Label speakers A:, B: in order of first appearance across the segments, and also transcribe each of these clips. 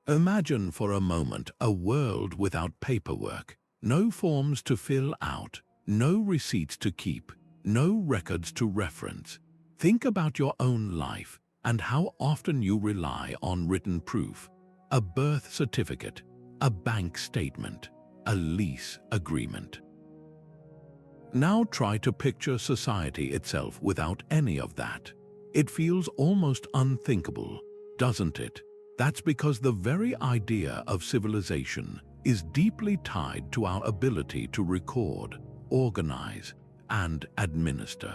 A: Imagine for a moment a world without paperwork, no forms to fill out, no receipts to keep, no records to reference. Think about your own life and how often you rely on written proof, a birth certificate, a bank statement, a lease agreement. Now try to picture society itself without any of that. It feels almost unthinkable, doesn't it? That's because the very idea of civilization is deeply tied to our ability to record, organize, and administer.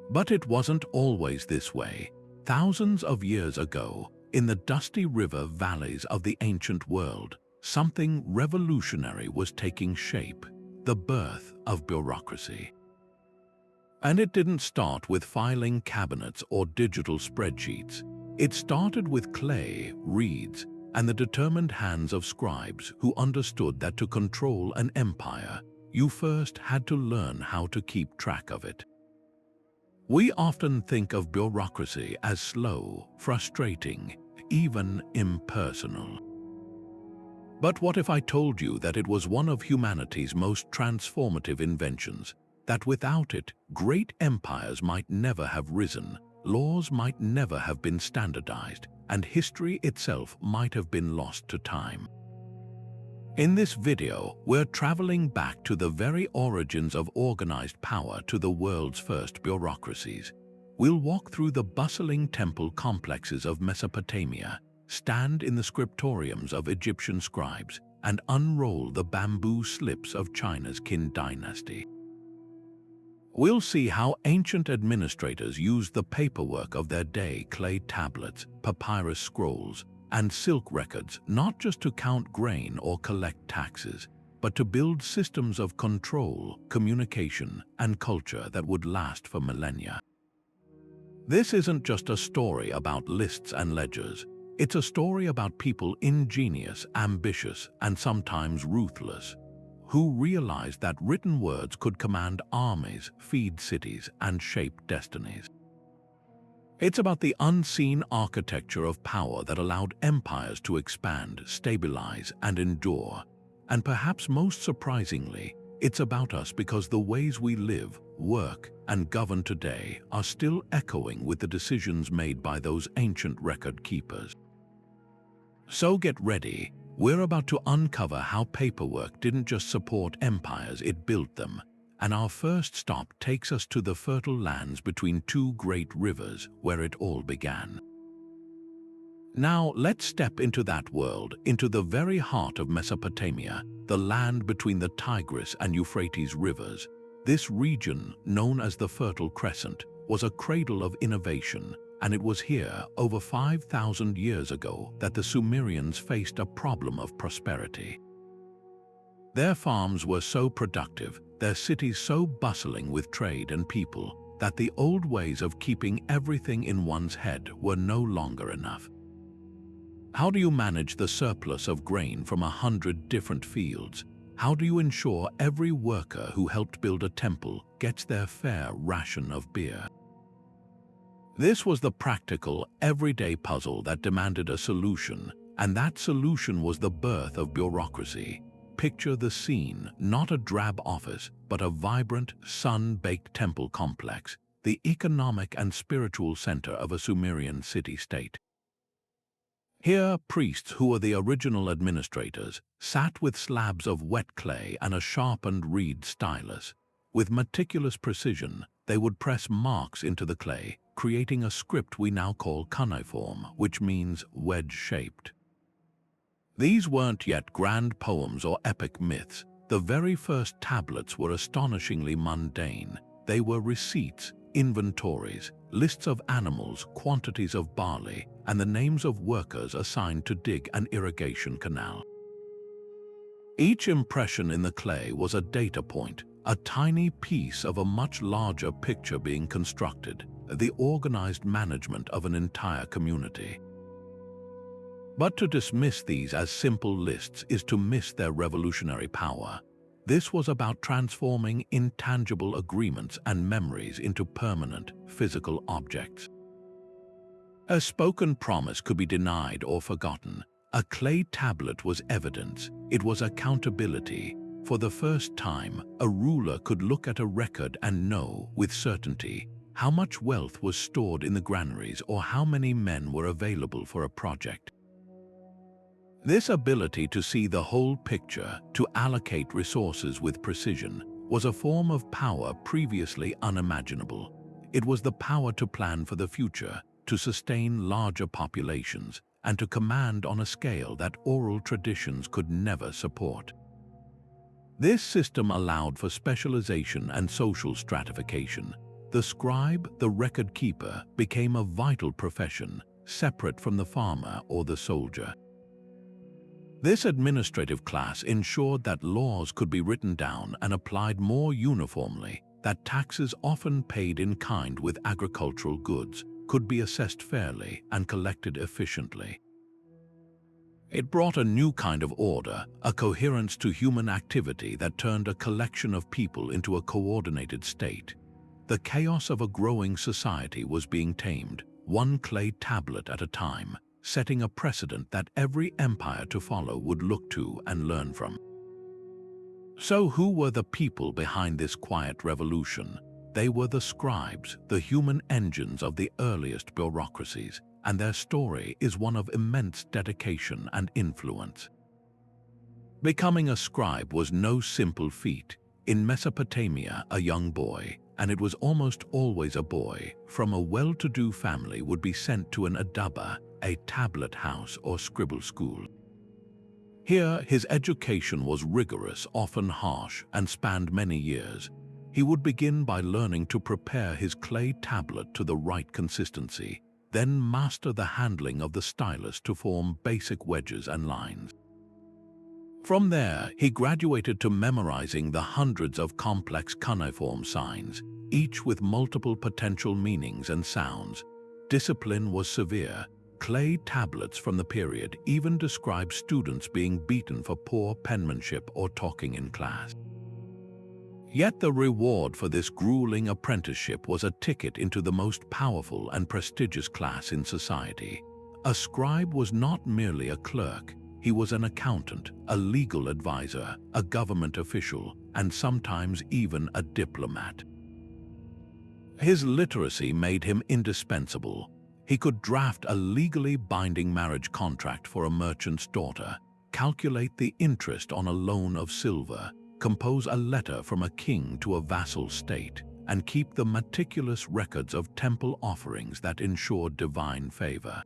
A: But it wasn't always this way. Thousands of years ago, in the dusty river valleys of the ancient world, something revolutionary was taking shape, the birth of bureaucracy. And it didn't start with filing cabinets or digital spreadsheets. It started with clay, reeds, and the determined hands of scribes who understood that to control an empire, you first had to learn how to keep track of it. We often think of bureaucracy as slow, frustrating, even impersonal. But what if I told you that it was one of humanity's most transformative inventions, that without it, great empires might never have risen, laws might never have been standardized, and history itself might have been lost to time? In this video, we're traveling back to the very origins of organized power to the world's first bureaucracies. We'll walk through the bustling temple complexes of Mesopotamia, stand in the scriptoriums of Egyptian scribes, and unroll the bamboo slips of China's Qin Dynasty. We'll see how ancient administrators used the paperwork of their day, clay tablets, papyrus scrolls, and silk records, not just to count grain or collect taxes, but to build systems of control, communication, and culture that would last for millennia. This isn't just a story about lists and ledgers. It's a story about people ingenious, ambitious, and sometimes ruthless, who realized that written words could command armies, feed cities, and shape destinies. It's about the unseen architecture of power that allowed empires to expand, stabilize, and endure. And perhaps most surprisingly, it's about us because the ways we live, work, and govern today are still echoing with the decisions made by those ancient record keepers. So get ready. We're about to uncover how paperwork didn't just support empires, it built them. And our first stop takes us to the fertile lands between two great rivers where it all began. Now let's step into that world, into the very heart of Mesopotamia, the land between the Tigris and Euphrates rivers. This region, known as the Fertile Crescent, was a cradle of innovation, and it was here, over 5,000 years ago, that the Sumerians faced a problem of prosperity. Their farms were so productive, their cities so bustling with trade and people, that the old ways of keeping everything in one's head were no longer enough. How do you manage the surplus of grain from 100 different fields? How do you ensure every worker who helped build a temple gets their fair ration of beer? This was the practical, everyday puzzle that demanded a solution, and that solution was the birth of bureaucracy. Picture the scene, not a drab office, but a vibrant, sun-baked temple complex, the economic and spiritual center of a Sumerian city-state. Here, priests, who were the original administrators, sat with slabs of wet clay and a sharpened reed stylus. With meticulous precision, they would press marks into the clay, creating a script we now call cuneiform, which means wedge-shaped. These weren't yet grand poems or epic myths. The very first tablets were astonishingly mundane. They were receipts, inventories, lists of animals, quantities of barley, and the names of workers assigned to dig an irrigation canal. Each impression in the clay was a data point, a tiny piece of a much larger picture being constructed, the organized management of an entire community. But to dismiss these as simple lists is to miss their revolutionary power. This was about transforming intangible agreements and memories into permanent, physical objects. A spoken promise could be denied or forgotten. A clay tablet was evidence. It was accountability. For the first time, a ruler could look at a record and know, with certainty, how much wealth was stored in the granaries or how many men were available for a project. This ability to see the whole picture, to allocate resources with precision, was a form of power previously unimaginable. It was the power to plan for the future, to sustain larger populations, and to command on a scale that oral traditions could never support. This system allowed for specialization and social stratification. The scribe, the record keeper, became a vital profession, separate from the farmer or the soldier. This administrative class ensured that laws could be written down and applied more uniformly, that taxes often paid in kind with agricultural goods could be assessed fairly and collected efficiently. It brought a new kind of order, a coherence to human activity that turned a collection of people into a coordinated state. The chaos of a growing society was being tamed, one clay tablet at a time, setting a precedent that every empire to follow would look to and learn from. So who were the people behind this quiet revolution? They were the scribes, the human engines of the earliest bureaucracies, and their story is one of immense dedication and influence. Becoming a scribe was no simple feat. In Mesopotamia, a young boy, and it was almost always a boy, from a well-to-do family would be sent to an adaba, a tablet house or scribble school. Here, his education was rigorous, often harsh, and spanned many years. He would begin by learning to prepare his clay tablet to the right consistency, then master the handling of the stylus to form basic wedges and lines. From there, he graduated to memorizing the hundreds of complex cuneiform signs, each with multiple potential meanings and sounds. Discipline was severe. Clay tablets from the period even describe students being beaten for poor penmanship or talking in class. Yet the reward for this grueling apprenticeship was a ticket into the most powerful and prestigious class in society. A scribe was not merely a clerk, he was an accountant, a legal advisor, a government official, and sometimes even a diplomat. His literacy made him indispensable. He could draft a legally binding marriage contract for a merchant's daughter, calculate the interest on a loan of silver, compose a letter from a king to a vassal state, and keep the meticulous records of temple offerings that ensured divine favor.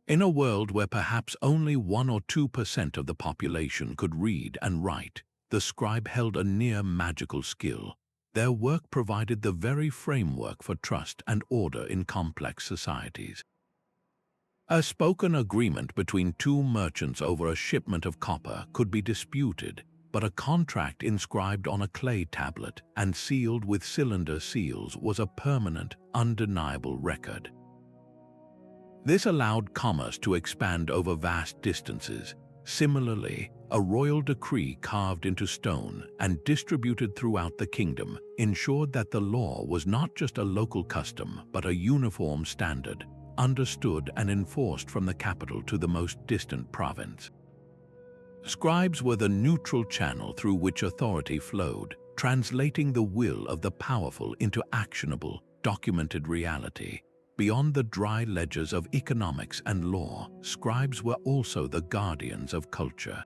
A: In a world where perhaps only 1 or 2% of the population could read and write, the scribe held a near magical skill. Their work provided the very framework for trust and order in complex societies. A spoken agreement between two merchants over a shipment of copper could be disputed, but a contract inscribed on a clay tablet and sealed with cylinder seals was a permanent, undeniable record. This allowed commerce to expand over vast distances. Similarly, a royal decree carved into stone and distributed throughout the kingdom ensured that the law was not just a local custom but a uniform standard, understood and enforced from the capital to the most distant province. Scribes were the neutral channel through which authority flowed, translating the will of the powerful into actionable, documented reality. Beyond the dry ledgers of economics and law, scribes were also the guardians of culture.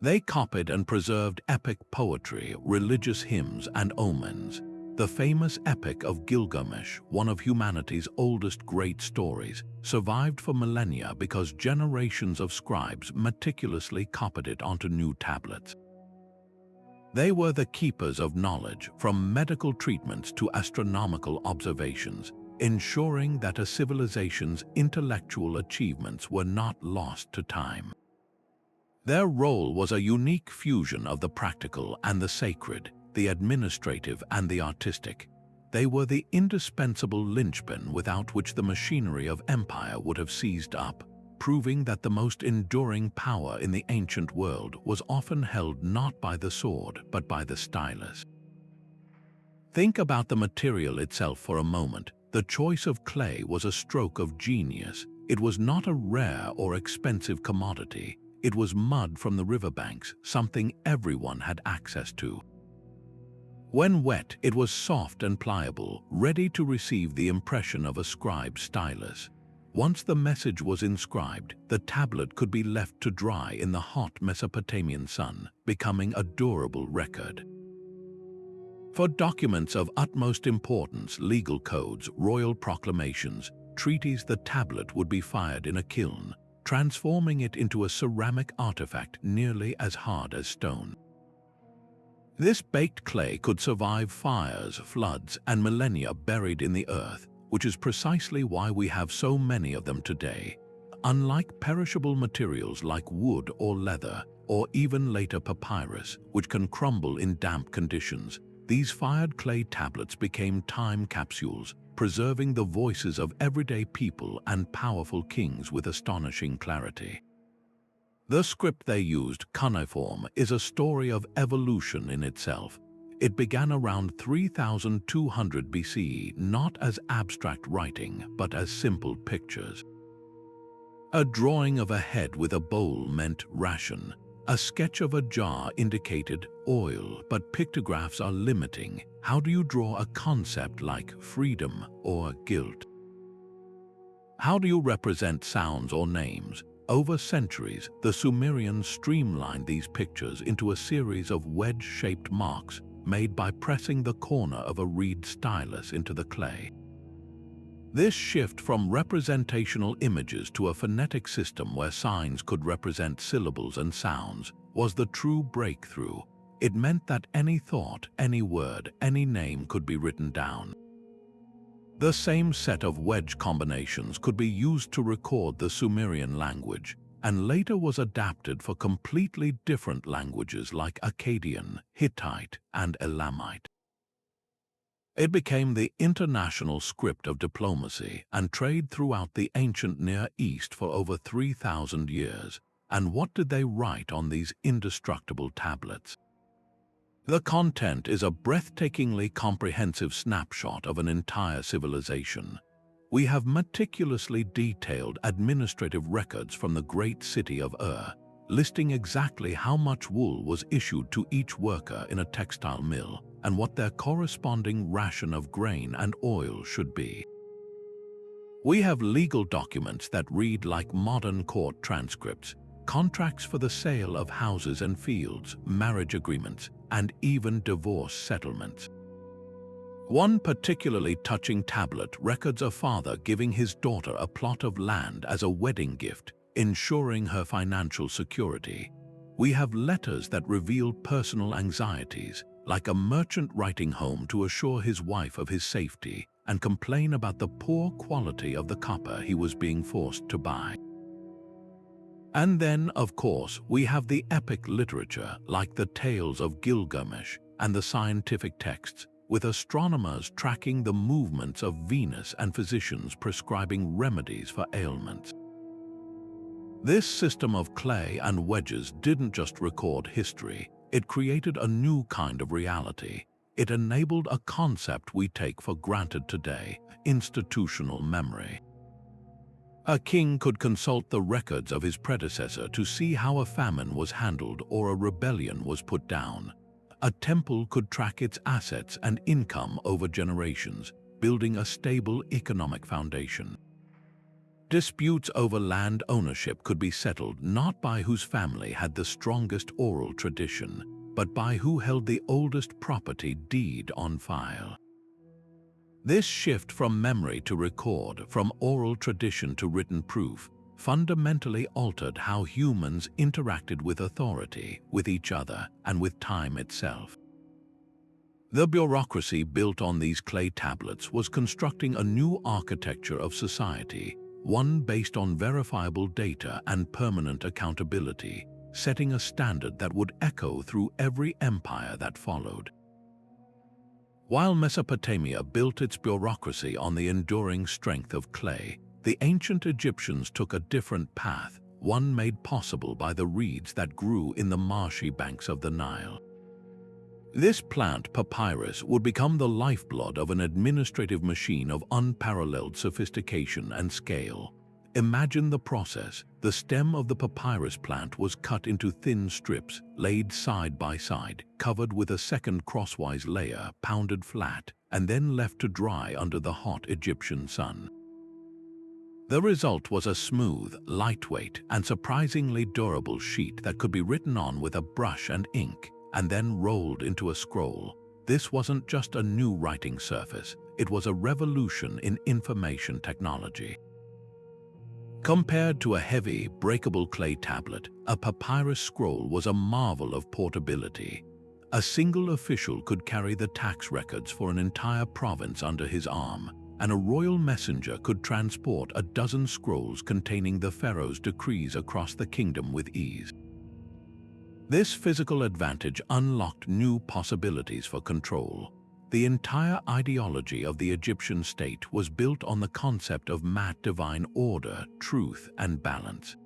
A: They copied and preserved epic poetry, religious hymns, and omens. The famous epic of Gilgamesh, one of humanity's oldest great stories, survived for millennia because generations of scribes meticulously copied it onto new tablets. They were the keepers of knowledge, from medical treatments to astronomical observations, ensuring that a civilization's intellectual achievements were not lost to time. Their role was a unique fusion of the practical and the sacred, the administrative and the artistic. They were the indispensable linchpin without which the machinery of empire would have seized up, proving that the most enduring power in the ancient world was often held not by the sword but by the stylus. Think about the material itself for a moment. The choice of clay was a stroke of genius. It was not a rare or expensive commodity. It was mud from the riverbanks, something everyone had access to. When wet, it was soft and pliable, ready to receive the impression of a scribe's stylus. Once the message was inscribed, the tablet could be left to dry in the hot Mesopotamian sun, becoming a durable record. For documents of utmost importance, legal codes, royal proclamations, treaties, the tablet would be fired in a kiln, transforming it into a ceramic artifact nearly as hard as stone. This baked clay could survive fires, floods, and millennia buried in the earth, which is precisely why we have so many of them today. Unlike perishable materials like wood or leather, or even later papyrus, which can crumble in damp conditions, these fired clay tablets became time capsules, preserving the voices of everyday people and powerful kings with astonishing clarity. The script they used, cuneiform, is a story of evolution in itself. It began around 3200 BCE, not as abstract writing, but as simple pictures. A drawing of a head with a bowl meant ration. A sketch of a jar indicated oil, but pictographs are limiting. How do you draw a concept like freedom or guilt? How do you represent sounds or names? Over centuries, the Sumerians streamlined these pictures into a series of wedge-shaped marks made by pressing the corner of a reed stylus into the clay. This shift from representational images to a phonetic system where signs could represent syllables and sounds was the true breakthrough. It meant that any thought, any word, any name could be written down. The same set of wedge combinations could be used to record the Sumerian language, and later was adapted for completely different languages like Akkadian, Hittite, and Elamite. It became the international script of diplomacy and trade throughout the ancient Near East for over 3,000 years. And what did they write on these indestructible tablets? The content is a breathtakingly comprehensive snapshot of an entire civilization. We have meticulously detailed administrative records from the great city of Ur, listing exactly how much wool was issued to each worker in a textile mill and what their corresponding ration of grain and oil should be. We have legal documents that read like modern court transcripts, contracts for the sale of houses and fields, marriage agreements, and even divorce settlements. One particularly touching tablet records a father giving his daughter a plot of land as a wedding gift, ensuring her financial security. We have letters that reveal personal anxieties, like a merchant writing home to assure his wife of his safety and complain about the poor quality of the copper he was being forced to buy. And then, of course, we have the epic literature like the tales of Gilgamesh and the scientific texts, with astronomers tracking the movements of Venus and physicians prescribing remedies for ailments. This system of clay and wedges didn't just record history, it created a new kind of reality. It enabled a concept we take for granted today: institutional memory. A king could consult the records of his predecessor to see how a famine was handled or a rebellion was put down. A temple could track its assets and income over generations, building a stable economic foundation. Disputes over land ownership could be settled not by whose family had the strongest oral tradition, but by who held the oldest property deed on file. This shift from memory to record, from oral tradition to written proof, fundamentally altered how humans interacted with authority, with each other, and with time itself. The bureaucracy built on these clay tablets was constructing a new architecture of society, one based on verifiable data and permanent accountability, setting a standard that would echo through every empire that followed. While Mesopotamia built its bureaucracy on the enduring strength of clay, the ancient Egyptians took a different path, one made possible by the reeds that grew in the marshy banks of the Nile. This plant, papyrus, would become the lifeblood of an administrative machine of unparalleled sophistication and scale. Imagine the process. The stem of the papyrus plant was cut into thin strips, laid side by side, covered with a second crosswise layer, pounded flat, and then left to dry under the hot Egyptian sun. The result was a smooth, lightweight, and surprisingly durable sheet that could be written on with a brush and ink, and then rolled into a scroll. This wasn't just a new writing surface, it was a revolution in information technology. Compared to a heavy, breakable clay tablet, a papyrus scroll was a marvel of portability. A single official could carry the tax records for an entire province under his arm, and a royal messenger could transport a dozen scrolls containing the pharaoh's decrees across the kingdom with ease. This physical advantage unlocked new possibilities for control. The entire ideology of the Egyptian state was built on the concept of divine order, truth, and balance.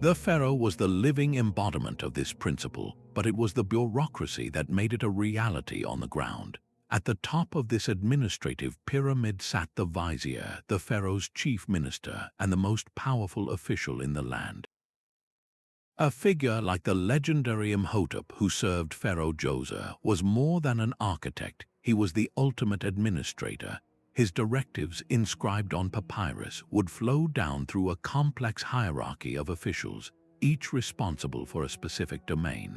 A: The pharaoh was the living embodiment of this principle, but it was the bureaucracy that made it a reality on the ground. At the top of this administrative pyramid sat the vizier, the pharaoh's chief minister, and the most powerful official in the land. A figure like the legendary Imhotep who served Pharaoh Djoser was more than an architect, he was the ultimate administrator. His directives, inscribed on papyrus, would flow down through a complex hierarchy of officials, each responsible for a specific domain.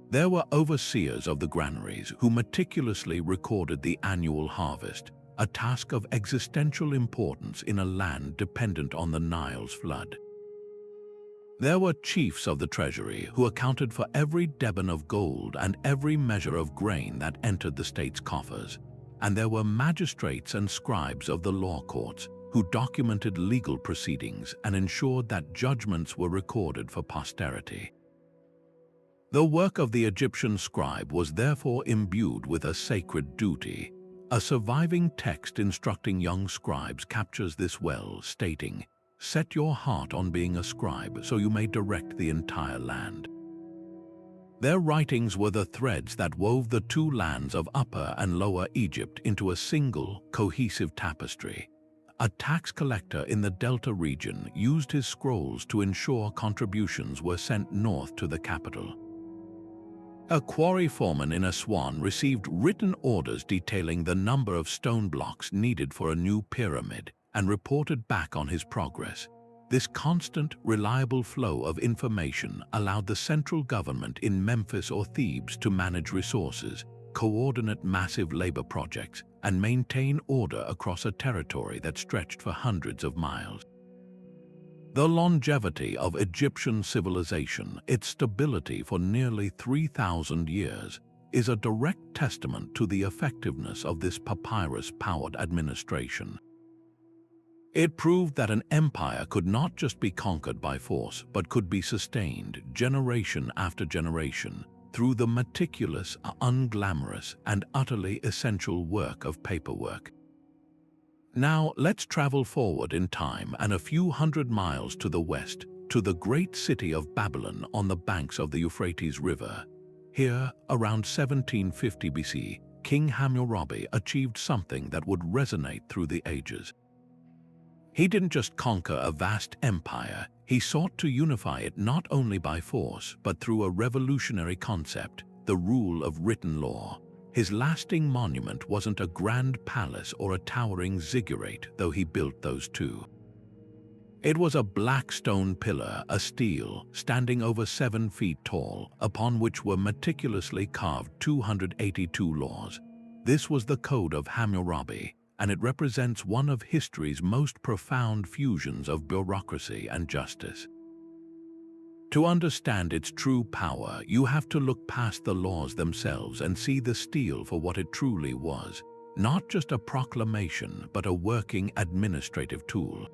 A: There were overseers of the granaries who meticulously recorded the annual harvest, a task of existential importance in a land dependent on the Nile's flood. There were chiefs of the treasury who accounted for every deban of gold and every measure of grain that entered the state's coffers. And there were magistrates and scribes of the law courts who documented legal proceedings and ensured that judgments were recorded for posterity. The work of the Egyptian scribe was therefore imbued with a sacred duty. A surviving text instructing young scribes captures this well, stating, "Set your heart on being a scribe so you may direct the entire land." Their writings were the threads that wove the two lands of Upper and Lower Egypt into a single, cohesive tapestry. A tax collector in the Delta region used his scrolls to ensure contributions were sent north to the capital. A quarry foreman in Aswan received written orders detailing the number of stone blocks needed for a new pyramid, and reported back on his progress. This constant, reliable flow of information allowed the central government in Memphis or Thebes to manage resources, coordinate massive labor projects, and maintain order across a territory that stretched for hundreds of miles. The longevity of Egyptian civilization, its stability for nearly 3,000 years, is a direct testament to the effectiveness of this papyrus-powered administration. It proved that an empire could not just be conquered by force, but could be sustained generation after generation through the meticulous, unglamorous, and utterly essential work of paperwork. Now let's travel forward in time and a few hundred miles to the west, to the great city of Babylon on the banks of the Euphrates River. Here, around 1750 BC, King Hammurabi achieved something that would resonate through the ages. He didn't just conquer a vast empire, he sought to unify it not only by force, but through a revolutionary concept, the rule of written law. His lasting monument wasn't a grand palace or a towering ziggurat, though he built those too. It was a black stone pillar, a stele, standing over 7 feet tall, upon which were meticulously carved 282 laws. This was the Code of Hammurabi, and it represents one of history's most profound fusions of bureaucracy and justice. To understand its true power, you have to look past the laws themselves and see the stele for what it truly was, not just a proclamation, but a working administrative tool.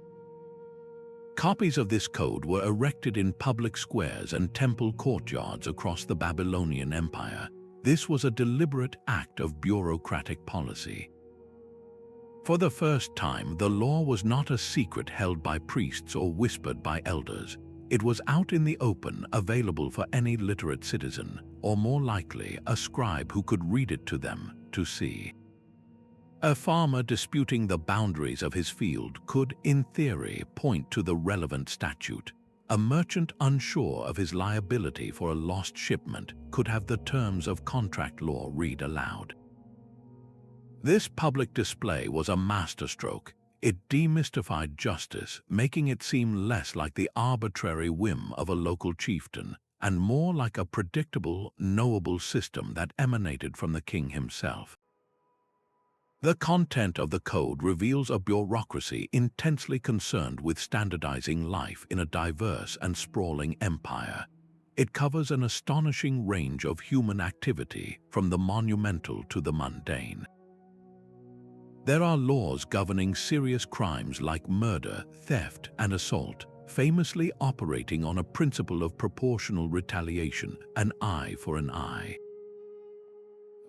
A: Copies of this code were erected in public squares and temple courtyards across the Babylonian Empire. This was a deliberate act of bureaucratic policy. For the first time, the law was not a secret held by priests or whispered by elders. It was out in the open, available for any literate citizen, or more likely, a scribe who could read it to them, to see. A farmer disputing the boundaries of his field could, in theory, point to the relevant statute. A merchant unsure of his liability for a lost shipment could have the terms of contract law read aloud. This public display was a masterstroke. It demystified justice, making it seem less like the arbitrary whim of a local chieftain and more like a predictable, knowable system that emanated from the king himself. The content of the code reveals a bureaucracy intensely concerned with standardizing life in a diverse and sprawling empire. It covers an astonishing range of human activity, from the monumental to the mundane. There are laws governing serious crimes like murder, theft, and assault, famously operating on a principle of proportional retaliation, an eye for an eye.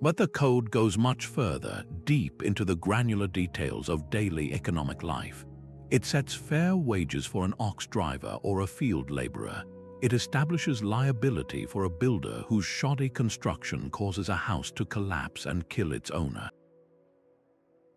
A: But the code goes much further, deep into the granular details of daily economic life. It sets fair wages for an ox driver or a field laborer. It establishes liability for a builder whose shoddy construction causes a house to collapse and kill its owner.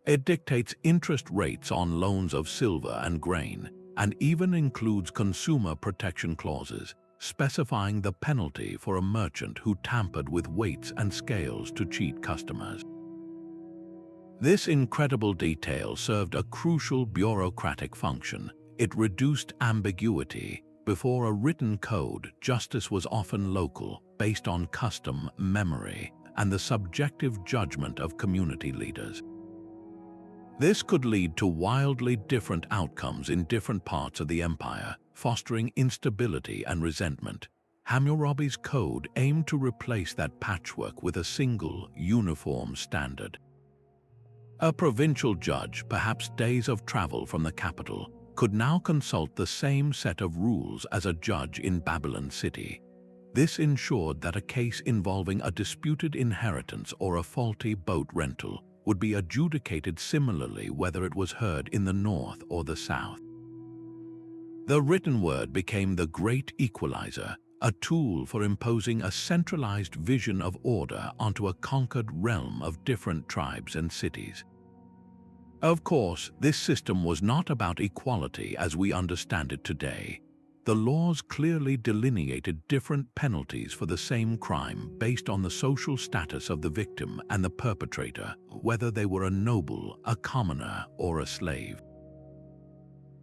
A: It dictates interest rates on loans of silver and grain, and even includes consumer protection clauses, specifying the penalty for a merchant who tampered with weights and scales to cheat customers. This incredible detail served a crucial bureaucratic function. It reduced ambiguity. Before a written code, justice was often local, based on custom, memory, and the subjective judgment of community leaders. This could lead to wildly different outcomes in different parts of the empire, fostering instability and resentment. Hammurabi's code aimed to replace that patchwork with a single, uniform standard. A provincial judge, perhaps days of travel from the capital, could now consult the same set of rules as a judge in Babylon City. This ensured that a case involving a disputed inheritance or a faulty boat rental would be adjudicated similarly whether it was heard in the north or the south. The written word became the great equalizer, a tool for imposing a centralized vision of order onto a conquered realm of different tribes and cities. Of course, this system was not about equality as we understand it today. The laws clearly delineated different penalties for the same crime based on the social status of the victim and the perpetrator, whether they were a noble, a commoner, or a slave.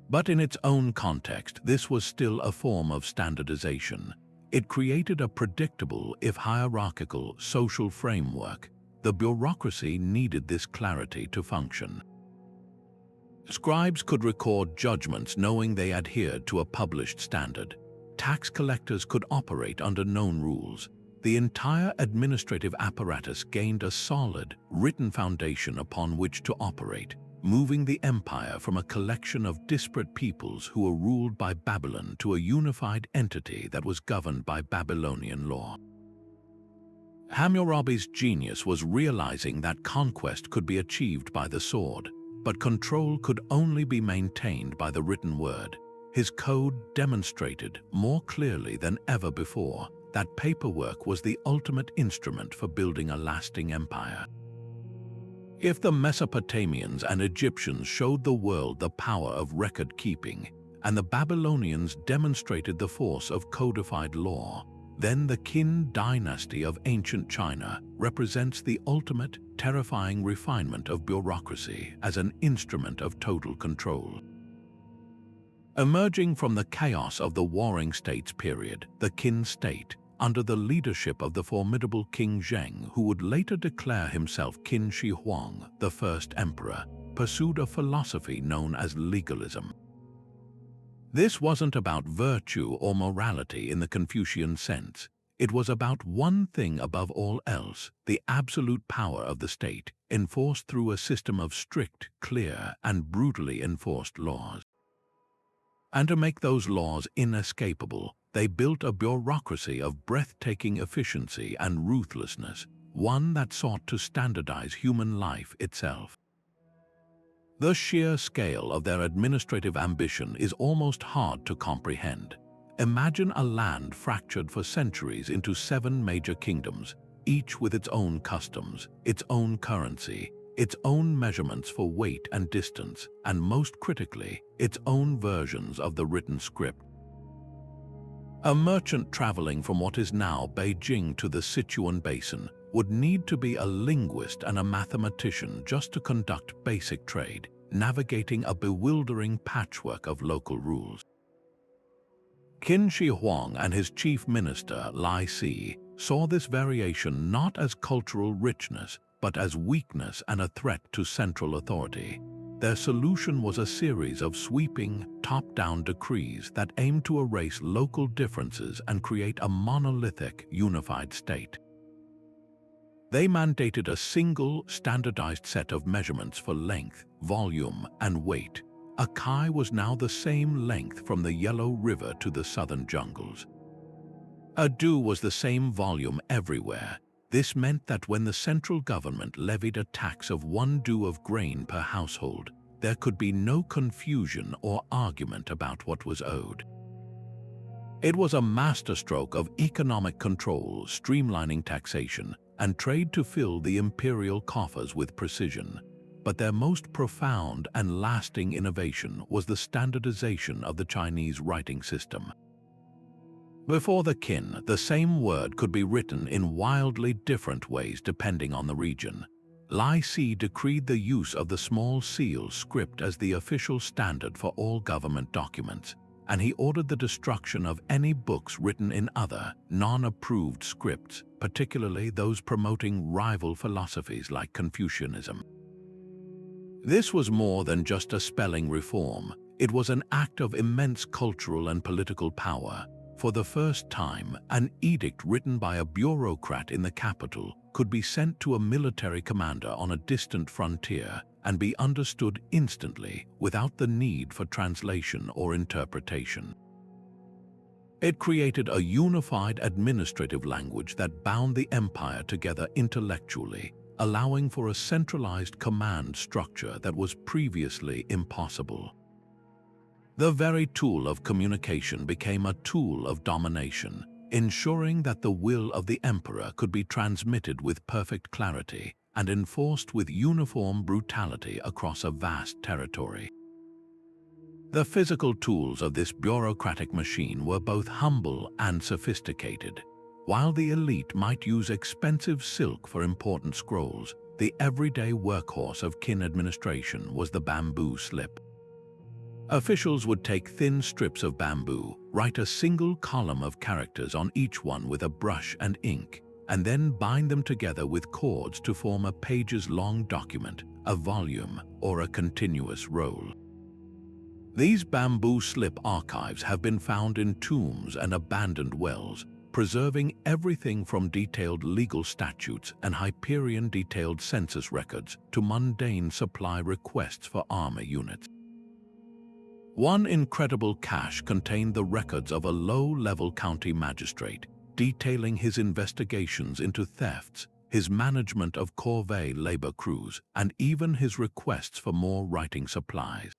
A: But in its own context, this was still a form of standardization. It created a predictable, if hierarchical, social framework. The bureaucracy needed this clarity to function. Scribes could record judgments knowing they adhered to a published standard. Tax collectors could operate under known rules. The entire administrative apparatus gained a solid, written foundation upon which to operate, moving the empire from a collection of disparate peoples who were ruled by Babylon to a unified entity that was governed by Babylonian law. Hammurabi's genius was realizing that conquest could be achieved by the sword, but control could only be maintained by the written word. His code demonstrated, more clearly than ever before, that paperwork was the ultimate instrument for building a lasting empire. If the Mesopotamians and Egyptians showed the world the power of record-keeping, and the Babylonians demonstrated the force of codified law, then the Qin Dynasty of ancient China represents the ultimate, terrifying refinement of bureaucracy as an instrument of total control. Emerging from the chaos of the Warring States period, the Qin state, under the leadership of the formidable King Zheng, who would later declare himself Qin Shi Huang, the first emperor, pursued a philosophy known as legalism. This wasn't about virtue or morality in the Confucian sense. It was about one thing above all else, the absolute power of the state, enforced through a system of strict, clear, and brutally enforced laws. And to make those laws inescapable, they built a bureaucracy of breathtaking efficiency and ruthlessness, one that sought to standardize human life itself. The sheer scale of their administrative ambition is almost hard to comprehend. Imagine a land fractured for centuries into 7 major kingdoms, each with its own customs, its own currency, its own measurements for weight and distance, and most critically, its own versions of the written script. A merchant traveling from what is now Beijing to the Sichuan Basin would need to be a linguist and a mathematician just to conduct basic trade, navigating a bewildering patchwork of local rules. Qin Shi Huang and his chief minister, Lai Si, saw this variation not as cultural richness, but as weakness and a threat to central authority. Their solution was a series of sweeping, top-down decrees that aimed to erase local differences and create a monolithic, unified state. They mandated a single, standardized set of measurements for length, volume, and weight. A kai was now the same length from the Yellow River to the southern jungles. A du was the same volume everywhere. This meant that when the central government levied a tax of 1 du of grain per household, there could be no confusion or argument about what was owed. It was a masterstroke of economic control, streamlining taxation, and trade to fill the imperial coffers with precision. But their most profound and lasting innovation was the standardization of the Chinese writing system. Before the Qin, the same word could be written in wildly different ways depending on the region. Lai Si decreed the use of the small seal script as the official standard for all government documents, and he ordered the destruction of any books written in other, non-approved scripts, particularly those promoting rival philosophies like Confucianism. This was more than just a spelling reform. It was an act of immense cultural and political power. For the first time, an edict written by a bureaucrat in the capital could be sent to a military commander on a distant frontier and be understood instantly without the need for translation or interpretation. It created a unified administrative language that bound the empire together intellectually, allowing for a centralized command structure that was previously impossible. The very tool of communication became a tool of domination, ensuring that the will of the emperor could be transmitted with perfect clarity and enforced with uniform brutality across a vast territory. The physical tools of this bureaucratic machine were both humble and sophisticated. While the elite might use expensive silk for important scrolls, the everyday workhorse of Qin administration was the bamboo slip. Officials would take thin strips of bamboo, write a single column of characters on each one with a brush and ink, and then bind them together with cords to form a pages-long document, a volume, or a continuous roll. These bamboo slip archives have been found in tombs and abandoned wells, preserving everything from detailed legal statutes and Hyperion-detailed census records to mundane supply requests for armor units. One incredible cache contained the records of a low-level county magistrate, detailing his investigations into thefts, his management of corvée labor crews, and even his requests for more writing supplies.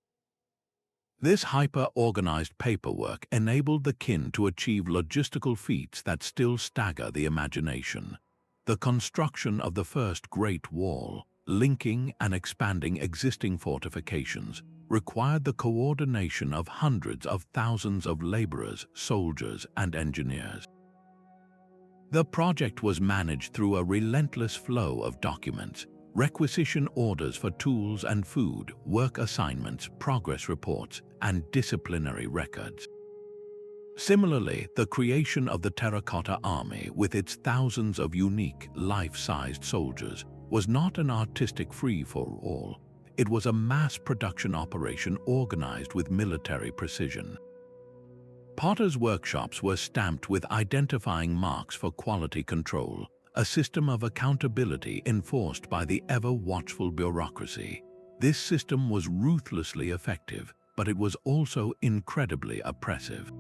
A: This hyper-organized paperwork enabled the Qin to achieve logistical feats that still stagger the imagination. The construction of the first Great Wall, linking and expanding existing fortifications, required the coordination of hundreds of thousands of laborers, soldiers, and engineers. The project was managed through a relentless flow of documents, requisition orders for tools and food, work assignments, progress reports, and disciplinary records. Similarly, the creation of the Terracotta Army with its thousands of unique, life-sized soldiers was not an artistic free-for-all. It was a mass production operation organized with military precision. Potters' workshops were stamped with identifying marks for quality control, a system of accountability enforced by the ever-watchful bureaucracy. This system was ruthlessly effective, but it was also incredibly oppressive.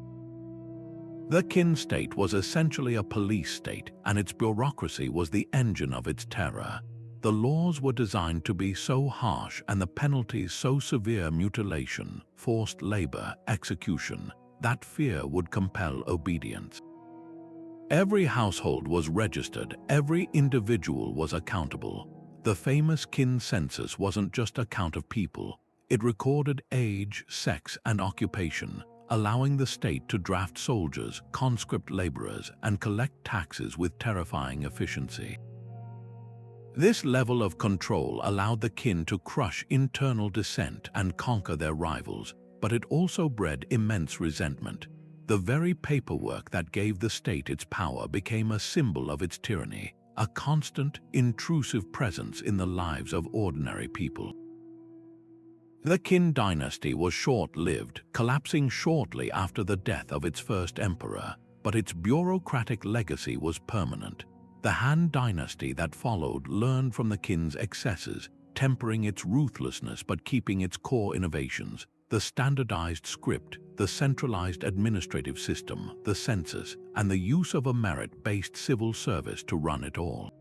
A: The Qin state was essentially a police state, and its bureaucracy was the engine of its terror. The laws were designed to be so harsh and the penalties so severe: mutilation, forced labor, execution. that fear would compel obedience. Every household was registered, every individual was accountable. The famous Qin census wasn't just a count of people, it recorded age, sex, and occupation, allowing the state to draft soldiers, conscript laborers, and collect taxes with terrifying efficiency. This level of control allowed the Qin to crush internal dissent and conquer their rivals, but it also bred immense resentment. The very paperwork that gave the state its power became a symbol of its tyranny, a constant, intrusive presence in the lives of ordinary people. The Qin Dynasty was short-lived, collapsing shortly after the death of its first emperor, but its bureaucratic legacy was permanent. The Han Dynasty that followed learned from the Qin's excesses, tempering its ruthlessness but keeping its core innovations: the standardized script, the centralized administrative system, the census, and the use of a merit-based civil service to run it all.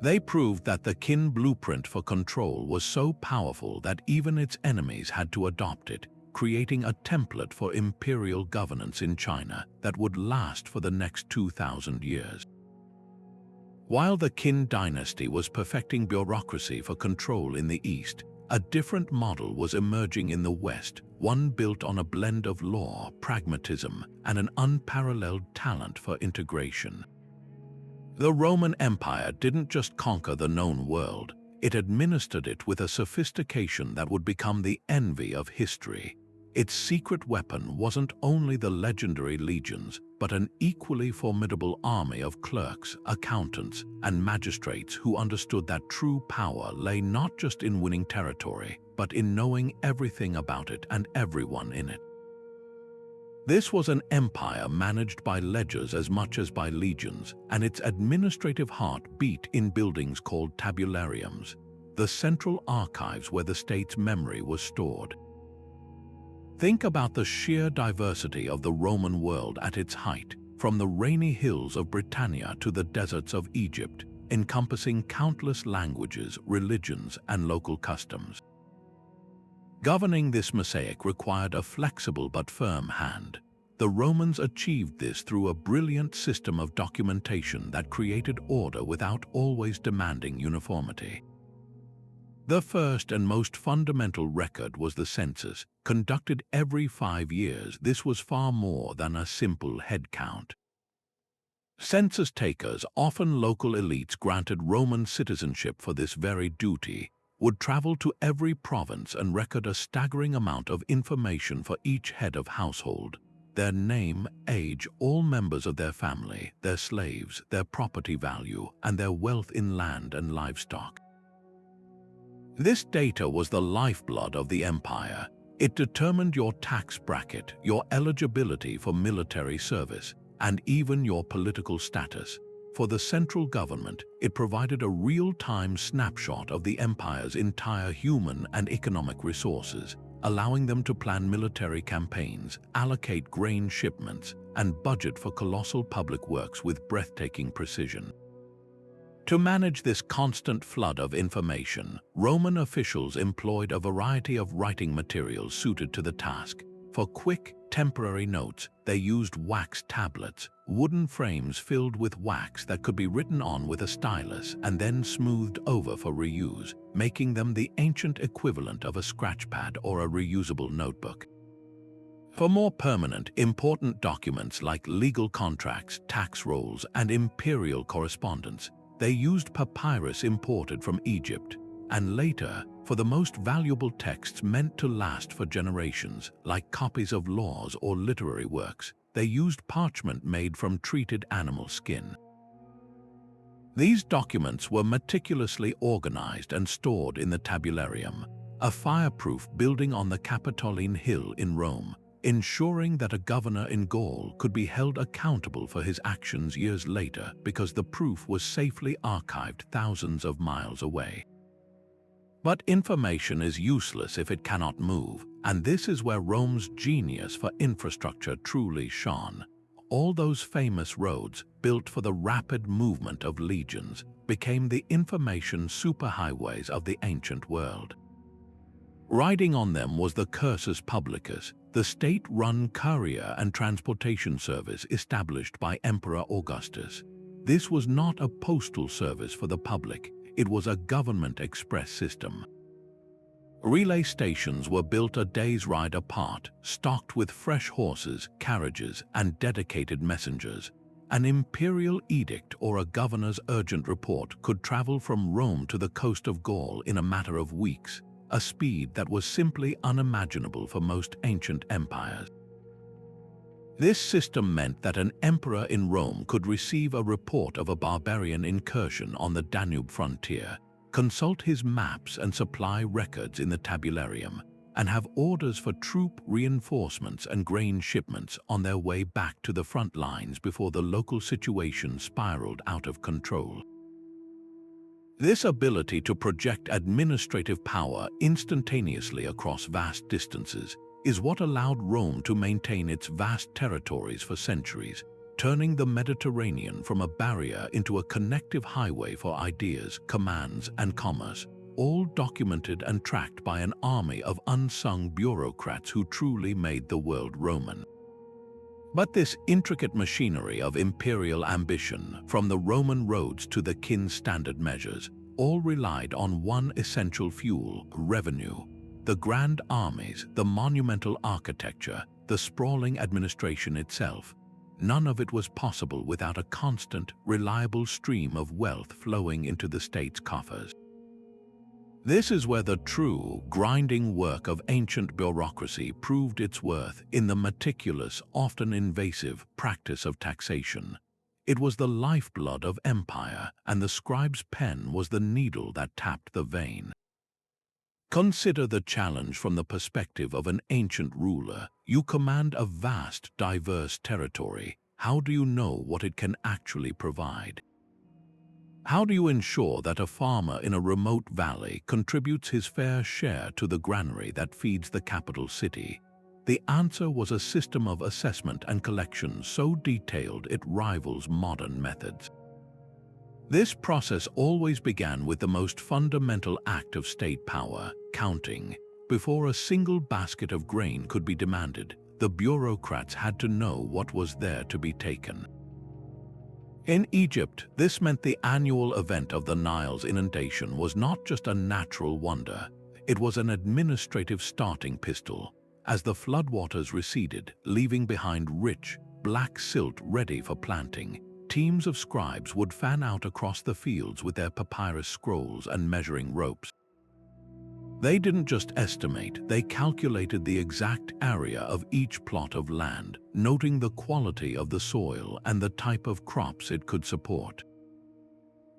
A: They proved that the Qin blueprint for control was so powerful that even its enemies had to adopt it, creating a template for imperial governance in China that would last for the next 2,000 years. While the Qin Dynasty was perfecting bureaucracy for control in the East, a different model was emerging in the West, one built on a blend of law, pragmatism, and an unparalleled talent for integration. The Roman Empire didn't just conquer the known world, it administered it with a sophistication that would become the envy of history. Its secret weapon wasn't only the legendary legions, but an equally formidable army of clerks, accountants, and magistrates who understood that true power lay not just in winning territory, but in knowing everything about it and everyone in it. This was an empire managed by ledgers as much as by legions, and its administrative heart beat in buildings called tabulariums, the central archives where the state's memory was stored. Think about the sheer diversity of the Roman world at its height, from the rainy hills of Britannia to the deserts of Egypt, encompassing countless languages, religions, and local customs. Governing this mosaic required a flexible but firm hand. The Romans achieved this through a brilliant system of documentation that created order without always demanding uniformity. The first and most fundamental record was the census, conducted every 5 years. This was far more than a simple head count. Census takers, often local elites granted Roman citizenship for this very duty, would travel to every province and record a staggering amount of information for each head of household: their name, age, all members of their family, their slaves, their property value, and their wealth in land and livestock. This data was the lifeblood of the empire. It determined your tax bracket, your eligibility for military service, and even your political status. For the central government, it provided a real-time snapshot of the empire's entire human and economic resources, allowing them to plan military campaigns, allocate grain shipments, and budget for colossal public works with breathtaking precision. To manage this constant flood of information, Roman officials employed a variety of writing materials suited to the task. For quick, temporary notes, they used wax tablets, wooden frames filled with wax that could be written on with a stylus and then smoothed over for reuse, making them the ancient equivalent of a scratchpad or a reusable notebook. For more permanent, important documents like legal contracts, tax rolls, and imperial correspondence, they used papyrus imported from Egypt, and later, for the most valuable texts meant to last for generations, like copies of laws or literary works, they used parchment made from treated animal skin. These documents were meticulously organized and stored in the tabularium, a fireproof building on the Capitoline Hill in Rome, ensuring that a governor in Gaul could be held accountable for his actions years later because the proof was safely archived thousands of miles away. But information is useless if it cannot move, and this is where Rome's genius for infrastructure truly shone. All those famous roads, built for the rapid movement of legions, became the information superhighways of the ancient world. Riding on them was the cursus publicus, the state-run courier and transportation service established by Emperor Augustus. This was not a postal service for the public, it was a government express system. Relay stations were built a day's ride apart, stocked with fresh horses, carriages, and dedicated messengers. An imperial edict or a governor's urgent report could travel from Rome to the coast of Gaul in a matter of weeks, a speed that was simply unimaginable for most ancient empires. This system meant that an emperor in Rome could receive a report of a barbarian incursion on the Danube frontier, consult his maps and supply records in the tabularium, and have orders for troop reinforcements and grain shipments on their way back to the front lines before the local situation spiraled out of control. This ability to project administrative power instantaneously across vast distances is what allowed Rome to maintain its vast territories for centuries, turning the Mediterranean from a barrier into a connective highway for ideas, commands, and commerce, all documented and tracked by an army of unsung bureaucrats who truly made the world Roman. But this intricate machinery of imperial ambition, from the Roman roads to the Qin standard measures, all relied on one essential fuel: revenue. The grand armies, the monumental architecture, the sprawling administration itself. None of it was possible without a constant, reliable stream of wealth flowing into the state's coffers. This is where the true, grinding work of ancient bureaucracy proved its worth in the meticulous, often invasive, practice of taxation. It was the lifeblood of empire, and the scribe's pen was the needle that tapped the vein. Consider the challenge from the perspective of an ancient ruler. You command a vast, diverse territory. How do you know what it can actually provide? How do you ensure that a farmer in a remote valley contributes his fair share to the granary that feeds the capital city? The answer was a system of assessment and collection so detailed it rivals modern methods. This process always began with the most fundamental act of state power, counting. Before a single basket of grain could be demanded, the bureaucrats had to know what was there to be taken. In Egypt, this meant the annual event of the Nile's inundation was not just a natural wonder, it was an administrative starting pistol. As the floodwaters receded, leaving behind rich, black silt ready for planting, teams of scribes would fan out across the fields with their papyrus scrolls and measuring ropes. They didn't just estimate, they calculated the exact area of each plot of land, noting the quality of the soil and the type of crops it could support.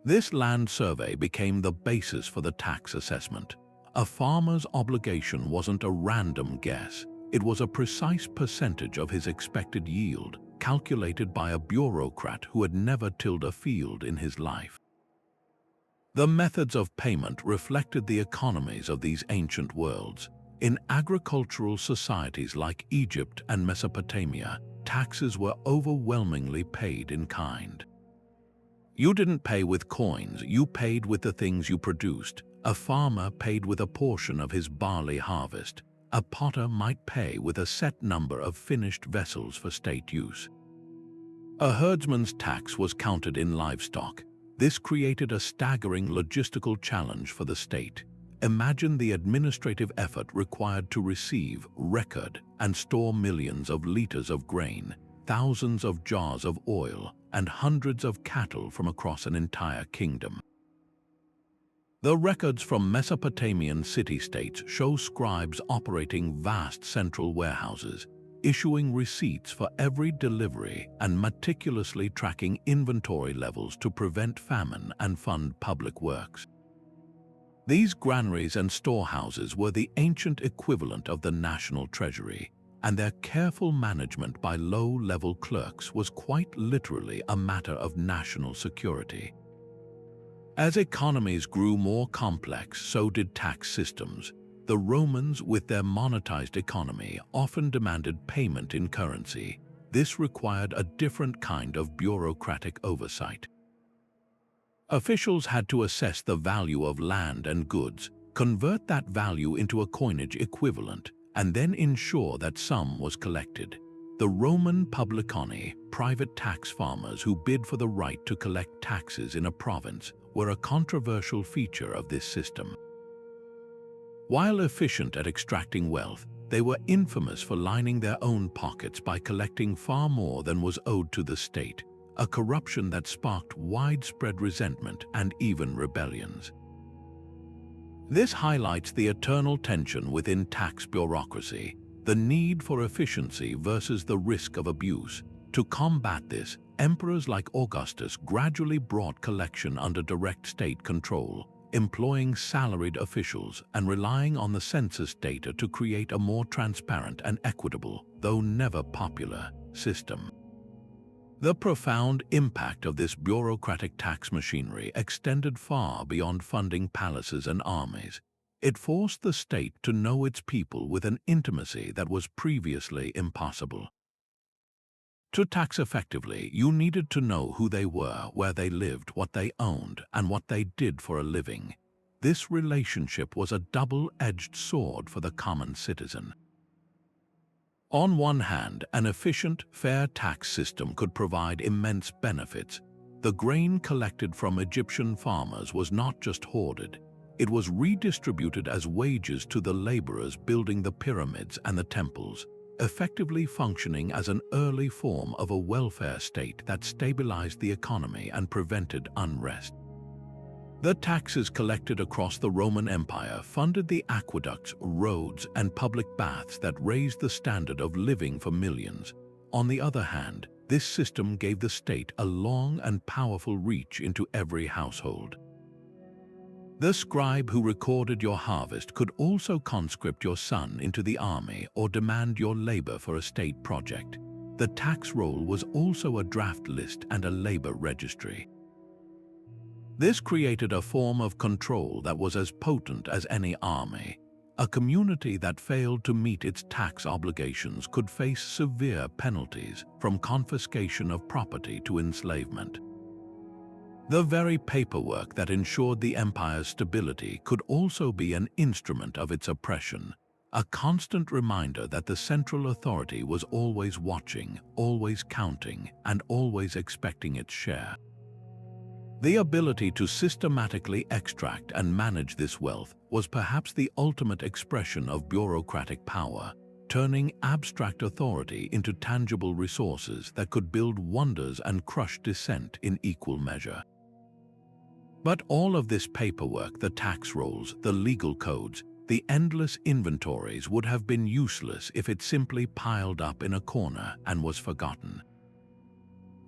A: This land survey became the basis for the tax assessment. A farmer's obligation wasn't a random guess, it was a precise percentage of his expected yield, calculated by a bureaucrat who had never tilled a field in his life. The methods of payment reflected the economies of these ancient worlds. In agricultural societies like Egypt and Mesopotamia, taxes were overwhelmingly paid in kind. You didn't pay with coins, you paid with the things you produced. A farmer paid with a portion of his barley harvest. A potter might pay with a set number of finished vessels for state use. A herdsman's tax was counted in livestock. This created a staggering logistical challenge for the state. Imagine the administrative effort required to receive, record, and store millions of liters of grain, thousands of jars of oil, and hundreds of cattle from across an entire kingdom. The records from Mesopotamian city-states show scribes operating vast central warehouses, issuing receipts for every delivery and meticulously tracking inventory levels to prevent famine and fund public works. These granaries and storehouses were the ancient equivalent of the national treasury, and their careful management by low-level clerks was quite literally a matter of national security. As economies grew more complex, so did tax systems. The Romans, with their monetized economy, often demanded payment in currency. This required a different kind of bureaucratic oversight. Officials had to assess the value of land and goods, convert that value into a coinage equivalent, and then ensure that some was collected. The Roman publicani, private tax farmers who bid for the right to collect taxes in a province, were a controversial feature of this system. While efficient at extracting wealth, they were infamous for lining their own pockets by collecting far more than was owed to the state, a corruption that sparked widespread resentment and even rebellions. This highlights the eternal tension within tax bureaucracy, the need for efficiency versus the risk of abuse. To combat this, emperors like Augustus gradually brought collection under direct state control, employing salaried officials and relying on the census data to create a more transparent and equitable, though never popular, system. The profound impact of this bureaucratic tax machinery extended far beyond funding palaces and armies. It forced the state to know its people with an intimacy that was previously impossible. To tax effectively, you needed to know who they were, where they lived, what they owned, and what they did for a living. This relationship was a double-edged sword for the common citizen. On one hand, an efficient, fair tax system could provide immense benefits. The grain collected from Egyptian farmers was not just hoarded. It was redistributed as wages to the laborers building the pyramids and the temples, effectively functioning as an early form of a welfare state that stabilized the economy and prevented unrest. The taxes collected across the Roman Empire funded the aqueducts, roads, and public baths that raised the standard of living for millions. On the other hand, this system gave the state a long and powerful reach into every household. The scribe who recorded your harvest could also conscript your son into the army or demand your labor for a state project. The tax roll was also a draft list and a labor registry. This created a form of control that was as potent as any army. A community that failed to meet its tax obligations could face severe penalties, from confiscation of property to enslavement. The very paperwork that ensured the empire's stability could also be an instrument of its oppression, a constant reminder that the central authority was always watching, always counting, and always expecting its share. The ability to systematically extract and manage this wealth was perhaps the ultimate expression of bureaucratic power, turning abstract authority into tangible resources that could build wonders and crush dissent in equal measure. But all of this paperwork, the tax rolls, the legal codes, the endless inventories would have been useless if it simply piled up in a corner and was forgotten.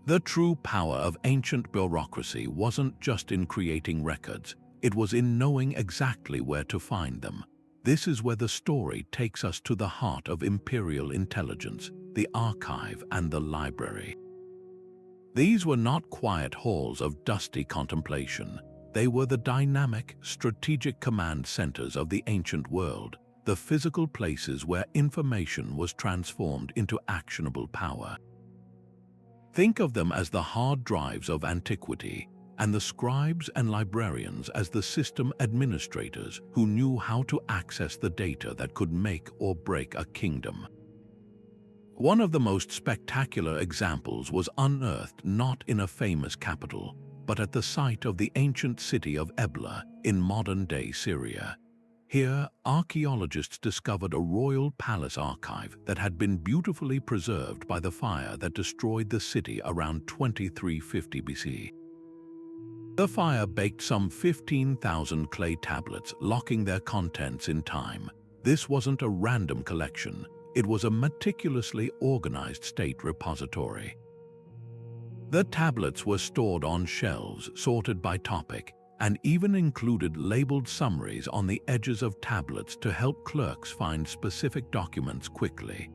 A: The true power of ancient bureaucracy wasn't just in creating records, it was in knowing exactly where to find them. This is where the story takes us to the heart of imperial intelligence, the archive and the library. These were not quiet halls of dusty contemplation. They were the dynamic, strategic command centers of the ancient world, the physical places where information was transformed into actionable power. Think of them as the hard drives of antiquity, and the scribes and librarians as the system administrators who knew how to access the data that could make or break a kingdom. One of the most spectacular examples was unearthed not in a famous capital, but at the site of the ancient city of Ebla in modern-day Syria. Here, archaeologists discovered a royal palace archive that had been beautifully preserved by the fire that destroyed the city around 2350 BC. The fire baked some 15,000 clay tablets, locking their contents in time. This wasn't a random collection. It was a meticulously organized state repository. The tablets were stored on shelves, sorted by topic, and even included labeled summaries on the edges of tablets to help clerks find specific documents quickly.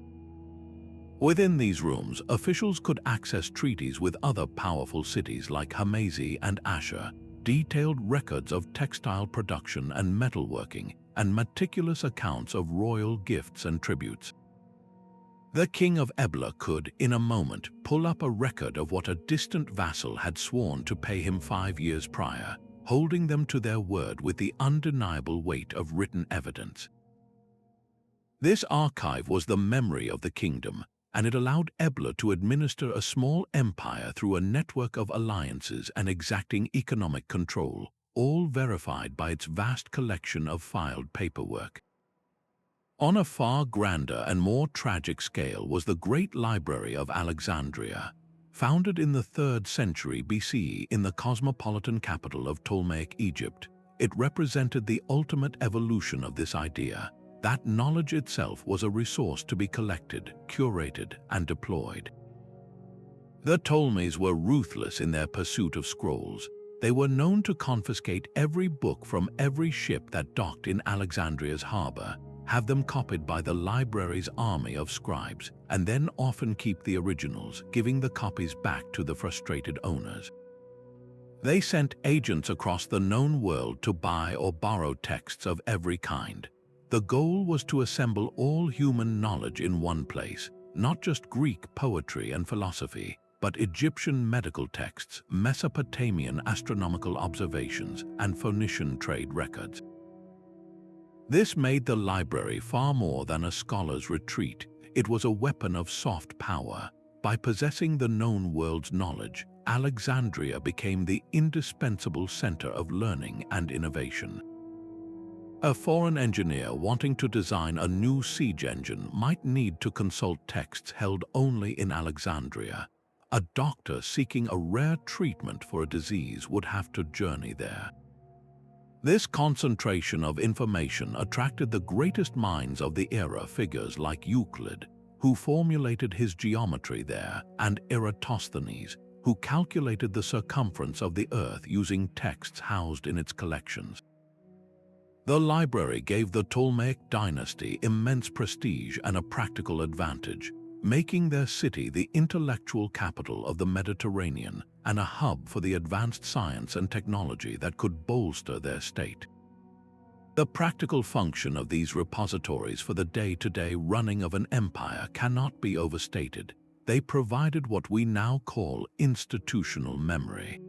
A: Within these rooms, officials could access treaties with other powerful cities like Hammurabi and Ashur, detailed records of textile production and metalworking, and meticulous accounts of royal gifts and tributes. The king of Ebla could, in a moment, pull up a record of what a distant vassal had sworn to pay him 5 years prior, holding them to their word with the undeniable weight of written evidence. This archive was the memory of the kingdom, and it allowed Ebla to administer a small empire through a network of alliances and exacting economic control, all verified by its vast collection of filed paperwork. On a far grander and more tragic scale was the Great Library of Alexandria. Founded in the 3rd century BCE in the cosmopolitan capital of Ptolemaic Egypt, it represented the ultimate evolution of this idea that knowledge itself was a resource to be collected, curated, and deployed. The Ptolemies were ruthless in their pursuit of scrolls. They were known to confiscate every book from every ship that docked in Alexandria's harbor, have them copied by the library's army of scribes, and then often keep the originals, giving the copies back to the frustrated owners. They sent agents across the known world to buy or borrow texts of every kind. The goal was to assemble all human knowledge in one place, not just Greek poetry and philosophy, but Egyptian medical texts, Mesopotamian astronomical observations, and Phoenician trade records. This made the library far more than a scholar's retreat. It was a weapon of soft power. By possessing the known world's knowledge, Alexandria became the indispensable center of learning and innovation. A foreign engineer wanting to design a new siege engine might need to consult texts held only in Alexandria. A doctor seeking a rare treatment for a disease would have to journey there. This concentration of information attracted the greatest minds of the era, figures like Euclid, who formulated his geometry there, and Eratosthenes, who calculated the circumference of the Earth using texts housed in its collections. The library gave the Ptolemaic dynasty immense prestige and a practical advantage, making their city the intellectual capital of the Mediterranean and a hub for the advanced science and technology that could bolster their state. The practical function of these repositories for the day-to-day running of an empire cannot be overstated. They provided what we now call institutional memory.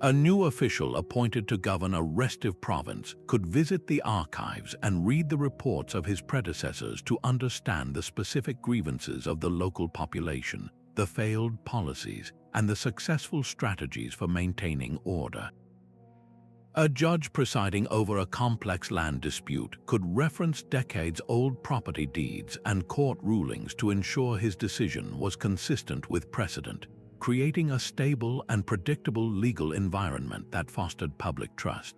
A: A new official appointed to govern a restive province could visit the archives and read the reports of his predecessors to understand the specific grievances of the local population, the failed policies, and the successful strategies for maintaining order. A judge presiding over a complex land dispute could reference decades-old property deeds and court rulings to ensure his decision was consistent with precedent, creating a stable and predictable legal environment that fostered public trust.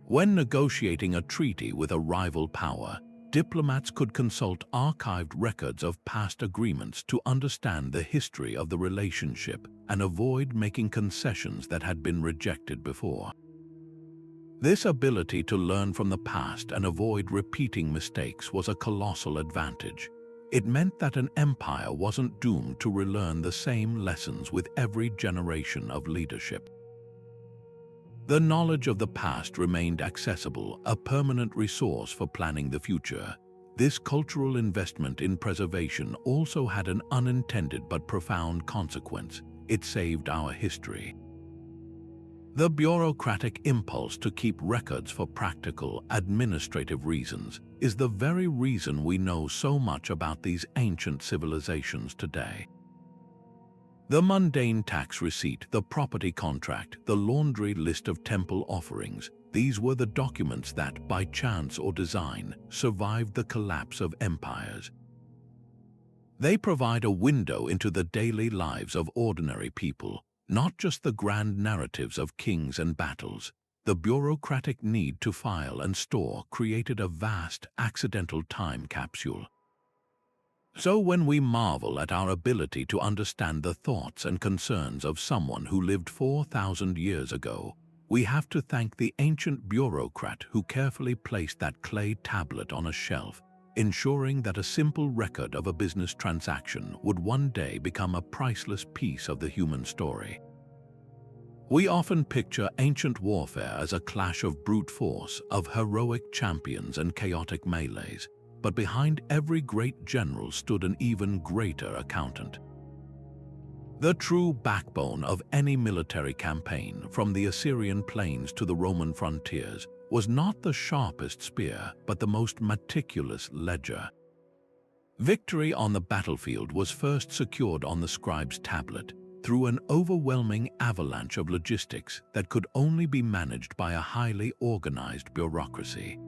A: When negotiating a treaty with a rival power, diplomats could consult archived records of past agreements to understand the history of the relationship and avoid making concessions that had been rejected before. This ability to learn from the past and avoid repeating mistakes was a colossal advantage. It meant that an empire wasn't doomed to relearn the same lessons with every generation of leadership. The knowledge of the past remained accessible, a permanent resource for planning the future. This cultural investment in preservation also had an unintended but profound consequence. It saved our history. The bureaucratic impulse to keep records for practical, administrative reasons is the very reason we know so much about these ancient civilizations today. The mundane tax receipt, the property contract, the laundry list of temple offerings, these were the documents that, by chance or design, survived the collapse of empires. They provide a window into the daily lives of ordinary people, not just the grand narratives of kings and battles. The bureaucratic need to file and store created a vast, accidental time capsule. So when we marvel at our ability to understand the thoughts and concerns of someone who lived 4,000 years ago, we have to thank the ancient bureaucrat who carefully placed that clay tablet on a shelf, ensuring that a simple record of a business transaction would one day become a priceless piece of the human story. We often picture ancient warfare as a clash of brute force, of heroic champions and chaotic melees, but behind every great general stood an even greater accountant. The true backbone of any military campaign, from the Assyrian plains to the Roman frontiers, was not the sharpest spear, but the most meticulous ledger. Victory on the battlefield was first secured on the scribe's tablet, through an overwhelming avalanche of logistics that could only be managed by a highly organized bureaucracy.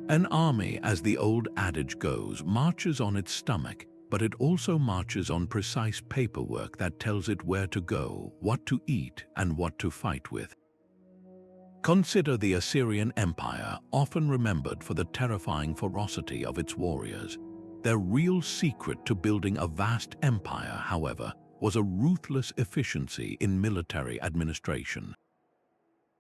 A: An army, as the old adage goes, marches on its stomach, but it also marches on precise paperwork that tells it where to go, what to eat, and what to fight with. Consider the Assyrian Empire, often remembered for the terrifying ferocity of its warriors. Their real secret to building a vast empire, however, was a ruthless efficiency in military administration.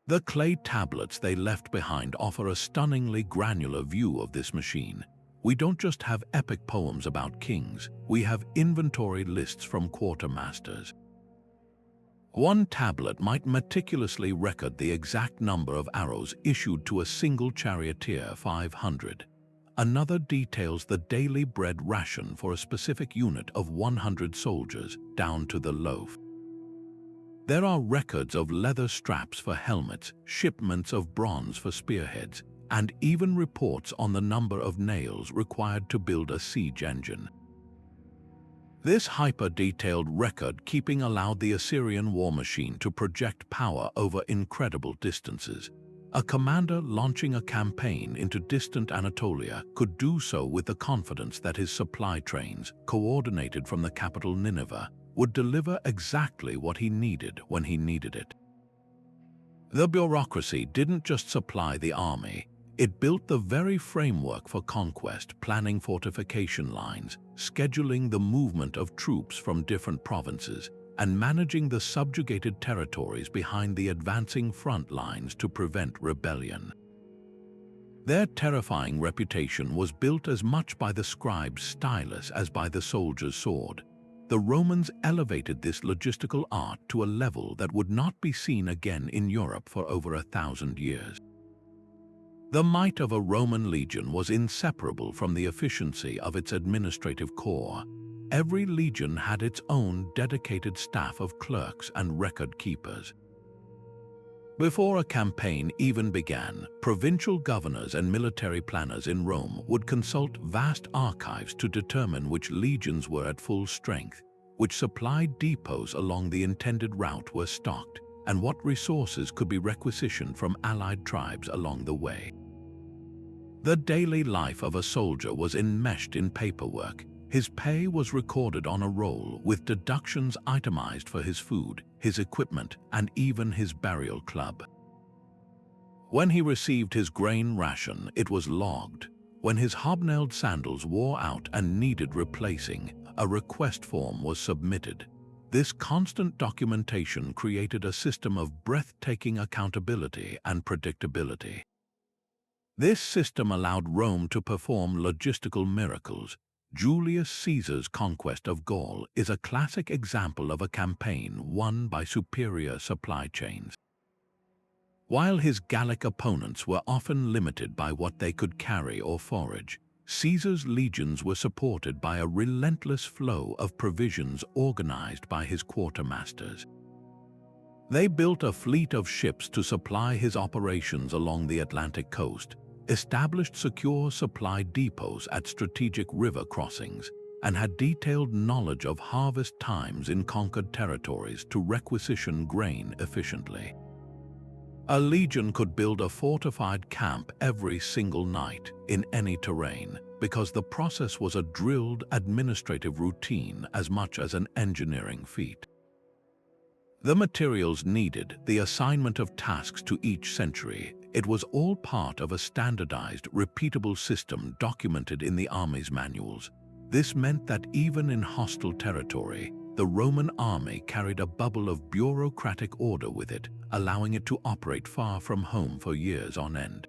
A: The clay tablets they left behind offer a stunningly granular view of this machine. We don't just have epic poems about kings, we have inventory lists from quartermasters. One tablet might meticulously record the exact number of arrows issued to a single charioteer, 500. Another details the daily bread ration for a specific unit of 100 soldiers, down to the loaf. There are records of leather straps for helmets, shipments of bronze for spearheads, and even reports on the number of nails required to build a siege engine. This hyper-detailed record-keeping allowed the Assyrian war machine to project power over incredible distances. A commander launching a campaign into distant Anatolia could do so with the confidence that his supply trains, coordinated from the capital Nineveh, would deliver exactly what he needed when he needed it. The bureaucracy didn't just supply the army, it built the very framework for conquest, planning fortification lines, scheduling the movement of troops from different provinces, and managing the subjugated territories behind the advancing front lines to prevent rebellion. Their terrifying reputation was built as much by the scribe's stylus as by the soldier's sword. The Romans elevated this logistical art to a level that would not be seen again in Europe for over 1,000 years. The might of a Roman legion was inseparable from the efficiency of its administrative corps. Every legion had its own dedicated staff of clerks and record keepers. Before a campaign even began, provincial governors and military planners in Rome would consult vast archives to determine which legions were at full strength, which supply depots along the intended route were stocked, and what resources could be requisitioned from allied tribes along the way. The daily life of a soldier was enmeshed in paperwork. His pay was recorded on a roll, with deductions itemized for his food, his equipment, and even his burial club. When he received his grain ration, it was logged. When his hobnailed sandals wore out and needed replacing, a request form was submitted. This constant documentation created a system of breathtaking accountability and predictability. This system allowed Rome to perform logistical miracles. Julius Caesar's conquest of Gaul is a classic example of a campaign won by superior supply chains. While his Gallic opponents were often limited by what they could carry or forage, Caesar's legions were supported by a relentless flow of provisions organized by his quartermasters. They built a fleet of ships to supply his operations along the Atlantic coast, established secure supply depots at strategic river crossings, and had detailed knowledge of harvest times in conquered territories to requisition grain efficiently. A legion could build a fortified camp every single night in any terrain because the process was a drilled administrative routine as much as an engineering feat. The materials needed, the assignment of tasks to each century, it was all part of a standardized, repeatable system documented in the army's manuals. This meant that even in hostile territory, the Roman army carried a bubble of bureaucratic order with it, allowing it to operate far from home for years on end.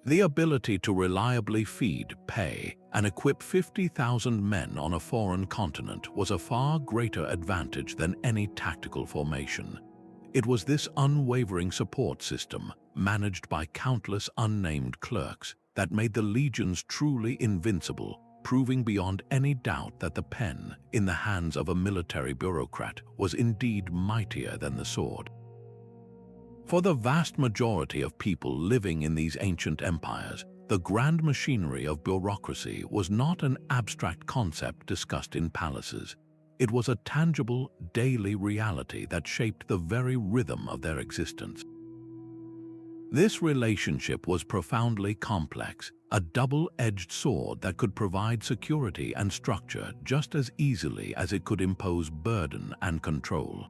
A: The ability to reliably feed, pay, and equip 50,000 men on a foreign continent was a far greater advantage than any tactical formation. It was this unwavering support system, managed by countless unnamed clerks, that made the legions truly invincible, proving beyond any doubt that the pen, in the hands of a military bureaucrat, was indeed mightier than the sword. For the vast majority of people living in these ancient empires, the grand machinery of bureaucracy was not an abstract concept discussed in palaces. It was a tangible, daily reality that shaped the very rhythm of their existence. This relationship was profoundly complex, a double-edged sword that could provide security and structure just as easily as it could impose burden and control.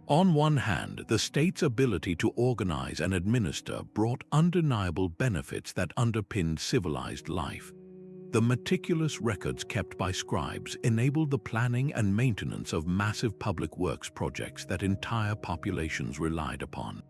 A: On one hand, the state's ability to organize and administer brought undeniable benefits that underpinned civilized life. The meticulous records kept by scribes enabled the planning and maintenance of massive public works projects that entire populations relied upon.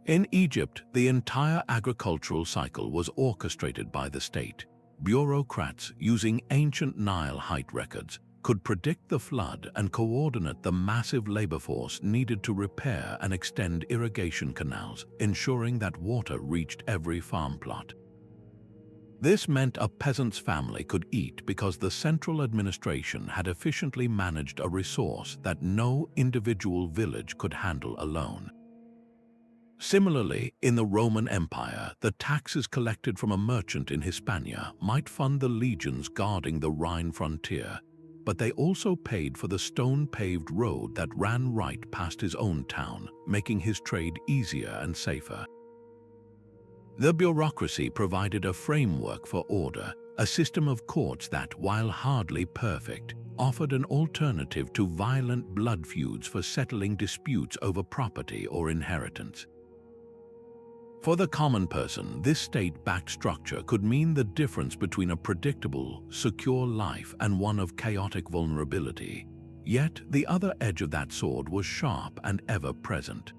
A: In Egypt, the entire agricultural cycle was orchestrated by the state. Bureaucrats, using ancient Nile height records, could predict the flood and coordinate the massive labor force needed to repair and extend irrigation canals, ensuring that water reached every farm plot. This meant a peasant's family could eat because the central administration had efficiently managed a resource that no individual village could handle alone. Similarly, in the Roman Empire, the taxes collected from a merchant in Hispania might fund the legions guarding the Rhine frontier, but they also paid for the stone-paved road that ran right past his own town, making his trade easier and safer. The bureaucracy provided a framework for order, a system of courts that, while hardly perfect, offered an alternative to violent blood feuds for settling disputes over property or inheritance. For the common person, this state-backed structure could mean the difference between a predictable, secure life and one of chaotic vulnerability. Yet, the other edge of that sword was sharp and ever-present.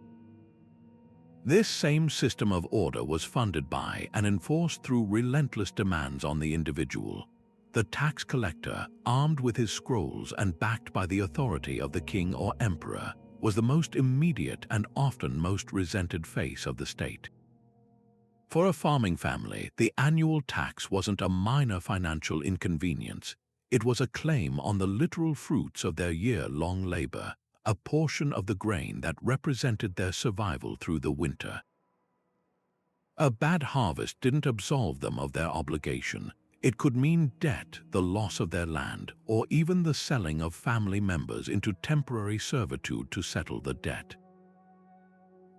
A: This same system of order was funded by and enforced through relentless demands on the individual. The tax collector, armed with his scrolls and backed by the authority of the king or emperor, was the most immediate and often most resented face of the state. For a farming family, the annual tax wasn't a minor financial inconvenience. It was a claim on the literal fruits of their year-long labor, a portion of the grain that represented their survival through the winter. A bad harvest didn't absolve them of their obligation. It could mean debt, the loss of their land, or even the selling of family members into temporary servitude to settle the debt.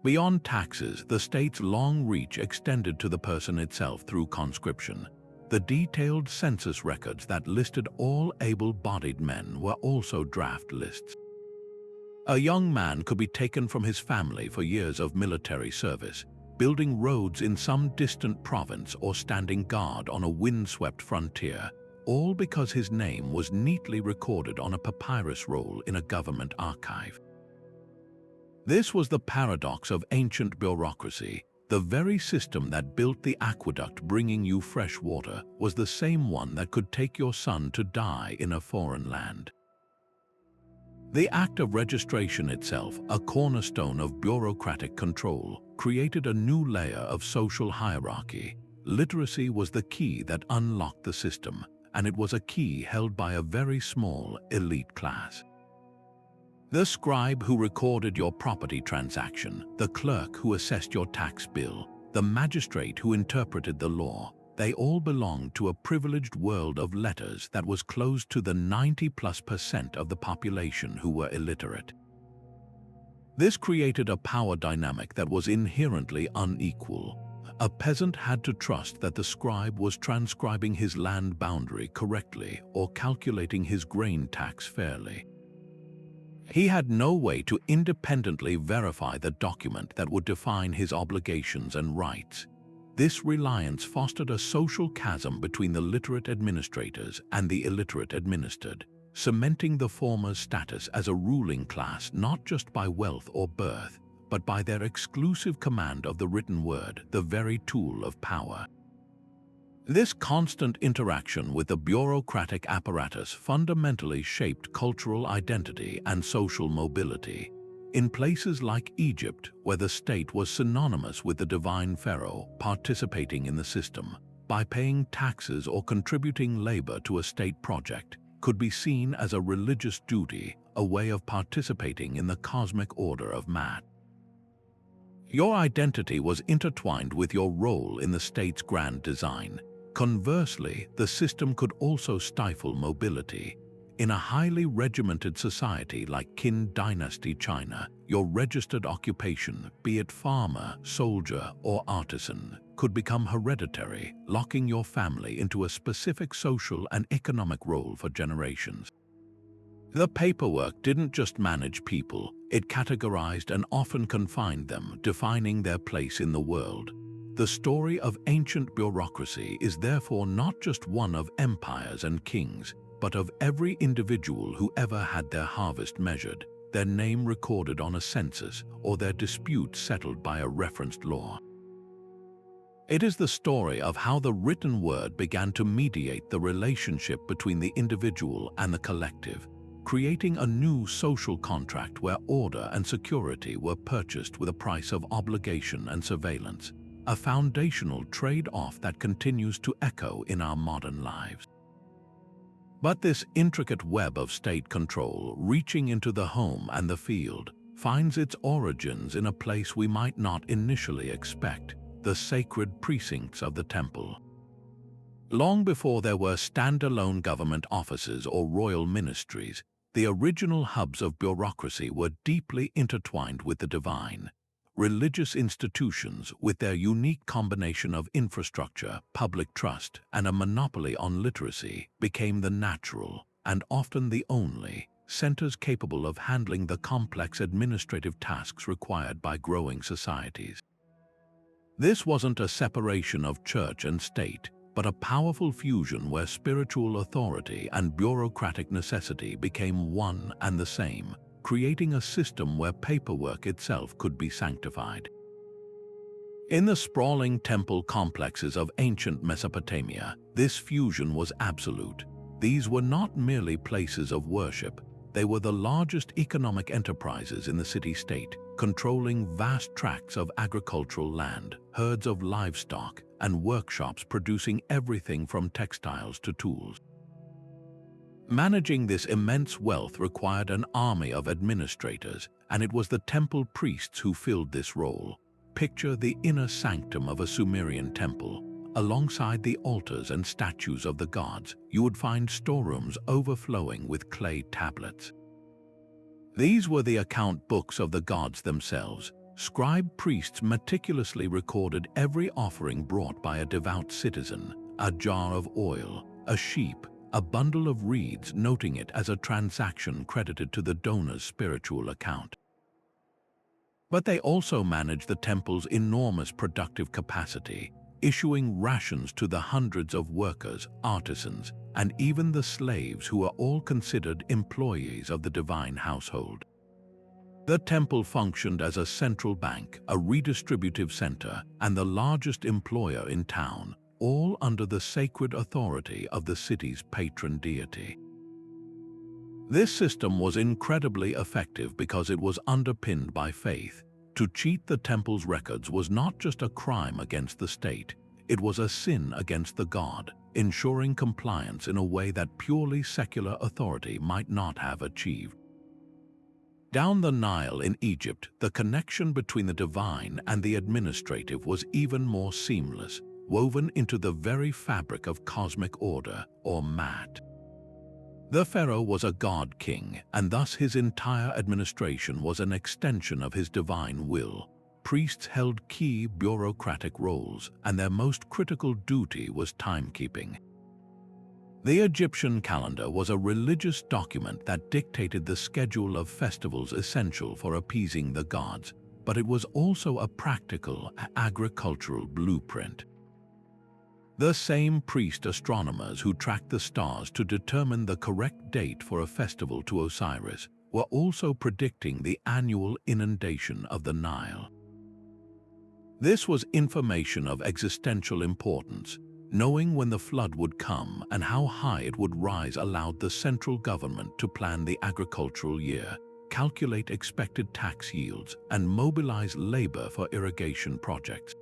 A: Beyond taxes, the state's long reach extended to the person itself through conscription. The detailed census records that listed all able-bodied men were also draft lists. A young man could be taken from his family for years of military service, building roads in some distant province or standing guard on a windswept frontier, all because his name was neatly recorded on a papyrus roll in a government archive. This was the paradox of ancient bureaucracy. The very system that built the aqueduct bringing you fresh water was the same one that could take your son to die in a foreign land. The act of registration itself, a cornerstone of bureaucratic control, created a new layer of social hierarchy. Literacy was the key that unlocked the system, and it was a key held by a very small, elite class. The scribe who recorded your property transaction, the clerk who assessed your tax bill, the magistrate who interpreted the law, they all belonged to a privileged world of letters that was closed to the 90+% of the population who were illiterate. This created a power dynamic that was inherently unequal. A peasant had to trust that the scribe was transcribing his land boundary correctly or calculating his grain tax fairly. He had no way to independently verify the document that would define his obligations and rights. This reliance fostered a social chasm between the literate administrators and the illiterate administered, cementing the former's status as a ruling class not just by wealth or birth, but by their exclusive command of the written word, the very tool of power. This constant interaction with the bureaucratic apparatus fundamentally shaped cultural identity and social mobility. In places like Egypt, where the state was synonymous with the divine pharaoh participating in the system, by paying taxes or contributing labor to a state project, could be seen as a religious duty, a way of participating in the cosmic order of matter. Your identity was intertwined with your role in the state's grand design. Conversely, the system could also stifle mobility. In a highly regimented society like Qin Dynasty China, your registered occupation, be it farmer, soldier, or artisan, could become hereditary, locking your family into a specific social and economic role for generations. The paperwork didn't just manage people, it categorized and often confined them, defining their place in the world. The story of ancient bureaucracy is therefore not just one of empires and kings, but of every individual who ever had their harvest measured, their name recorded on a census, or their dispute settled by a referenced law. It is the story of how the written word began to mediate the relationship between the individual and the collective, creating a new social contract where order and security were purchased with a price of obligation and surveillance, a foundational trade-off that continues to echo in our modern lives. But this intricate web of state control, reaching into the home and the field, finds its origins in a place we might not initially expect: the sacred precincts of the temple. Long before there were standalone government offices or royal ministries, the original hubs of bureaucracy were deeply intertwined with the divine. Religious institutions, with their unique combination of infrastructure, public trust, and a monopoly on literacy, became the natural, and often the only, centers capable of handling the complex administrative tasks required by growing societies. This wasn't a separation of church and state, but a powerful fusion where spiritual authority and bureaucratic necessity became one and the same, creating a system where paperwork itself could be sanctified. In the sprawling temple complexes of ancient Mesopotamia, this fusion was absolute. These were not merely places of worship, they were the largest economic enterprises in the city-state, controlling vast tracts of agricultural land, herds of livestock, and workshops producing everything from textiles to tools. Managing this immense wealth required an army of administrators, and it was the temple priests who filled this role. Picture the inner sanctum of a Sumerian temple. Alongside the altars and statues of the gods, you would find storerooms overflowing with clay tablets. These were the account books of the gods themselves. Scribe priests meticulously recorded every offering brought by a devout citizen: a jar of oil, a sheep, a bundle of reeds, noting it as a transaction credited to the donor's spiritual account. But they also managed the temple's enormous productive capacity, issuing rations to the hundreds of workers, artisans, and even the slaves who were all considered employees of the divine household. The temple functioned as a central bank, a redistributive center, and the largest employer in town, all under the sacred authority of the city's patron deity. This system was incredibly effective because it was underpinned by faith. To cheat the temple's records was not just a crime against the state, it was a sin against the god, ensuring compliance in a way that purely secular authority might not have achieved. Down the Nile in Egypt, the connection between the divine and the administrative was even more seamless, woven into the very fabric of cosmic order, or mat. The pharaoh was a god-king, and thus his entire administration was an extension of his divine will. Priests held key bureaucratic roles, and their most critical duty was timekeeping. The Egyptian calendar was a religious document that dictated the schedule of festivals essential for appeasing the gods, but it was also a practical agricultural blueprint. The same priest astronomers who tracked the stars to determine the correct date for a festival to Osiris were also predicting the annual inundation of the Nile. This was information of existential importance. Knowing when the flood would come and how high it would rise allowed the central government to plan the agricultural year, calculate expected tax yields, and mobilize labor for irrigation projects.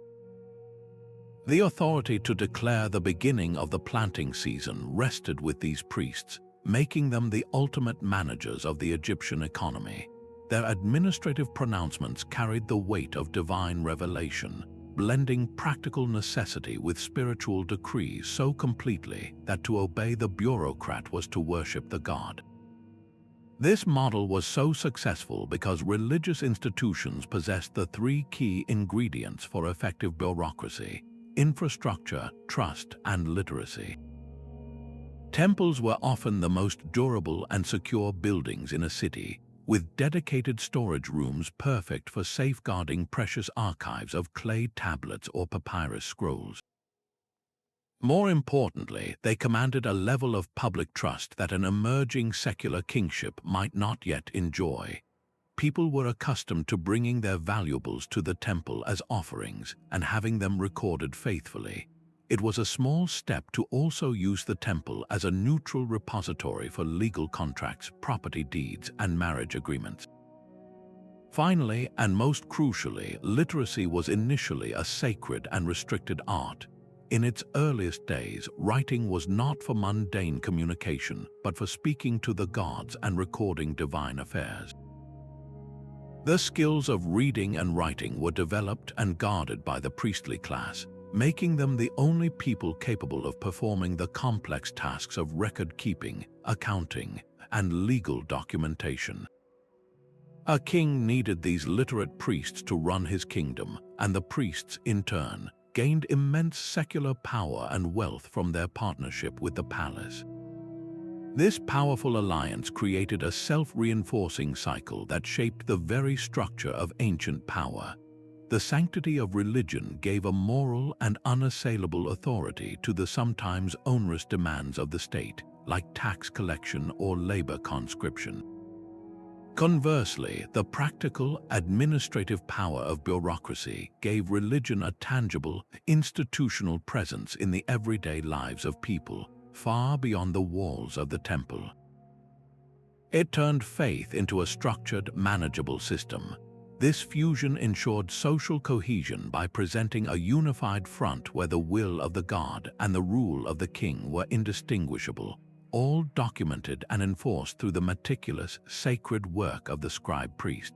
A: The authority to declare the beginning of the planting season rested with these priests, making them the ultimate managers of the Egyptian economy. Their administrative pronouncements carried the weight of divine revelation, blending practical necessity with spiritual decree so completely that to obey the bureaucrat was to worship the god. This model was so successful because religious institutions possessed the three key ingredients for effective bureaucracy: infrastructure, trust, and literacy. Temples were often the most durable and secure buildings in a city, with dedicated storage rooms perfect for safeguarding precious archives of clay tablets or papyrus scrolls. More importantly, they commanded a level of public trust that an emerging secular kingship might not yet enjoy. People were accustomed to bringing their valuables to the temple as offerings and having them recorded faithfully. It was a small step to also use the temple as a neutral repository for legal contracts, property deeds, and marriage agreements. Finally, and most crucially, literacy was initially a sacred and restricted art. In its earliest days, writing was not for mundane communication, but for speaking to the gods and recording divine affairs. The skills of reading and writing were developed and guarded by the priestly class, making them the only people capable of performing the complex tasks of record-keeping, accounting, and legal documentation. A king needed these literate priests to run his kingdom, and the priests, in turn, gained immense secular power and wealth from their partnership with the palace. This powerful alliance created a self-reinforcing cycle that shaped the very structure of ancient power. The sanctity of religion gave a moral and unassailable authority to the sometimes onerous demands of the state, like tax collection or labor conscription. Conversely, the practical, administrative power of bureaucracy gave religion a tangible, institutional presence in the everyday lives of people, far beyond the walls of the temple. It turned faith into a structured, manageable system. This fusion ensured social cohesion by presenting a unified front where the will of the god and the rule of the king were indistinguishable, all documented and enforced through the meticulous, sacred work of the scribe priest.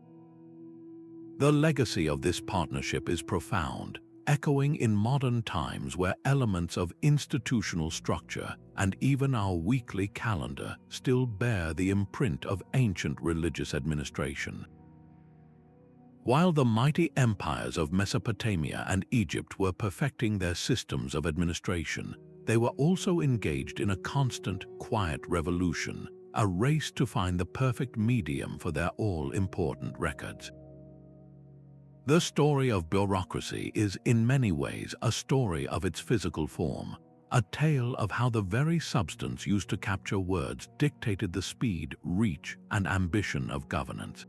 A: The legacy of this partnership is profound, echoing in modern times where elements of institutional structure and even our weekly calendar still bear the imprint of ancient religious administration. While the mighty empires of Mesopotamia and Egypt were perfecting their systems of administration, they were also engaged in a constant, quiet revolution, a race to find the perfect medium for their all-important records. The story of bureaucracy is, in many ways, a story of its physical form, a tale of how the very substance used to capture words dictated the speed, reach, and ambition of governance.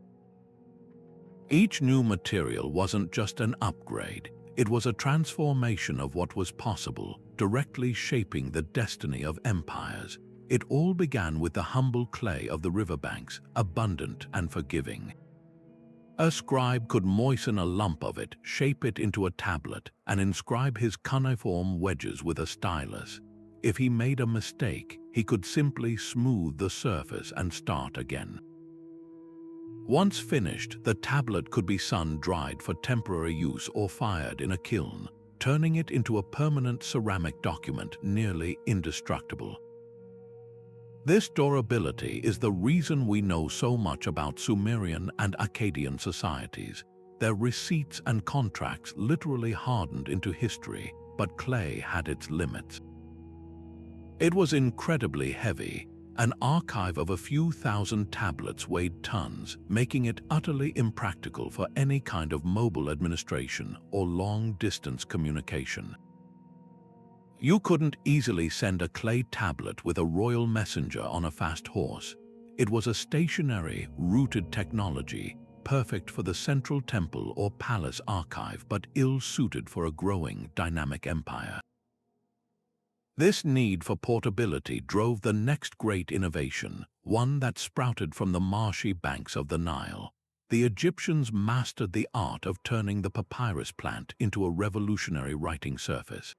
A: Each new material wasn't just an upgrade, it was a transformation of what was possible, directly shaping the destiny of empires. It all began with the humble clay of the riverbanks, abundant and forgiving. A scribe could moisten a lump of it, shape it into a tablet, and inscribe his cuneiform wedges with a stylus. If he made a mistake, he could simply smooth the surface and start again. Once finished, the tablet could be sun-dried for temporary use or fired in a kiln, turning it into a permanent ceramic document nearly indestructible. This durability is the reason we know so much about Sumerian and Akkadian societies. Their receipts and contracts literally hardened into history, but clay had its limits. It was incredibly heavy. An archive of a few thousand tablets weighed tons, making it utterly impractical for any kind of mobile administration or long-distance communication. You couldn't easily send a clay tablet with a royal messenger on a fast horse. It was a stationary, rooted technology, perfect for the central temple or palace archive, but ill-suited for a growing, dynamic empire. This need for portability drove the next great innovation, one that sprouted from the marshy banks of the Nile. The Egyptians mastered the art of turning the papyrus plant into a revolutionary writing surface.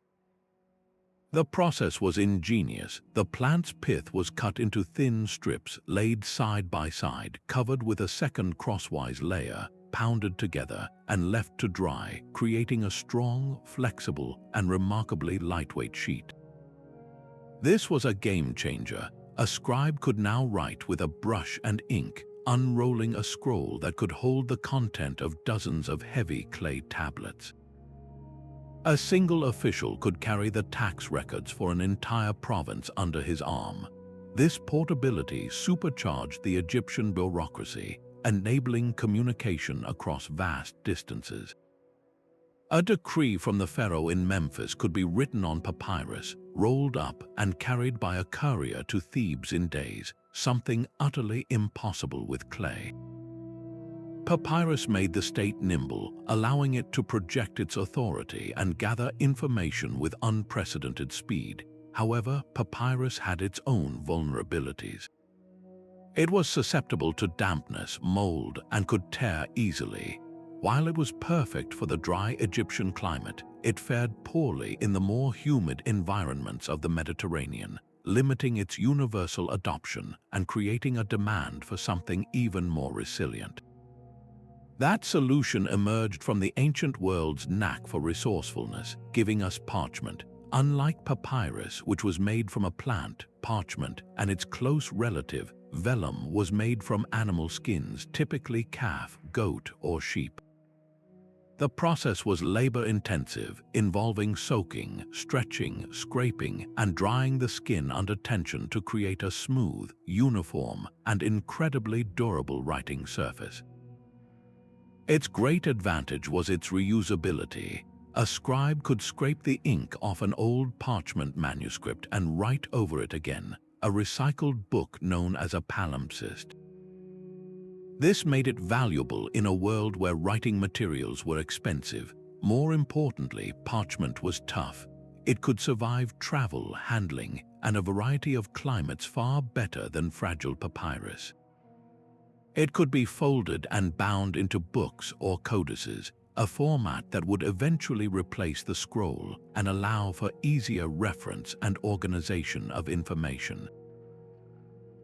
A: The process was ingenious. The plant's pith was cut into thin strips, laid side by side, covered with a second crosswise layer, pounded together, and left to dry, creating a strong, flexible, and remarkably lightweight sheet. This was a game changer. A scribe could now write with a brush and ink, unrolling a scroll that could hold the content of dozens of heavy clay tablets. A single official could carry the tax records for an entire province under his arm. This portability supercharged the Egyptian bureaucracy, enabling communication across vast distances. A decree from the pharaoh in Memphis could be written on papyrus, rolled up and carried by a courier to Thebes in days, something utterly impossible with clay. Papyrus made the state nimble, allowing it to project its authority and gather information with unprecedented speed. However, papyrus had its own vulnerabilities. It was susceptible to dampness, mold, and could tear easily. While it was perfect for the dry Egyptian climate, it fared poorly in the more humid environments of the Mediterranean, limiting its universal adoption and creating a demand for something even more resilient. That solution emerged from the ancient world's knack for resourcefulness, giving us parchment. Unlike papyrus, which was made from a plant, parchment, and its close relative, vellum, was made from animal skins, typically calf, goat, or sheep. The process was labor-intensive, involving soaking, stretching, scraping, and drying the skin under tension to create a smooth, uniform, and incredibly durable writing surface. Its great advantage was its reusability. A scribe could scrape the ink off an old parchment manuscript and write over it again, a recycled book known as a palimpsest. This made it valuable in a world where writing materials were expensive. More importantly, parchment was tough. It could survive travel, handling, and a variety of climates far better than fragile papyrus. It could be folded and bound into books or codices, a format that would eventually replace the scroll and allow for easier reference and organization of information.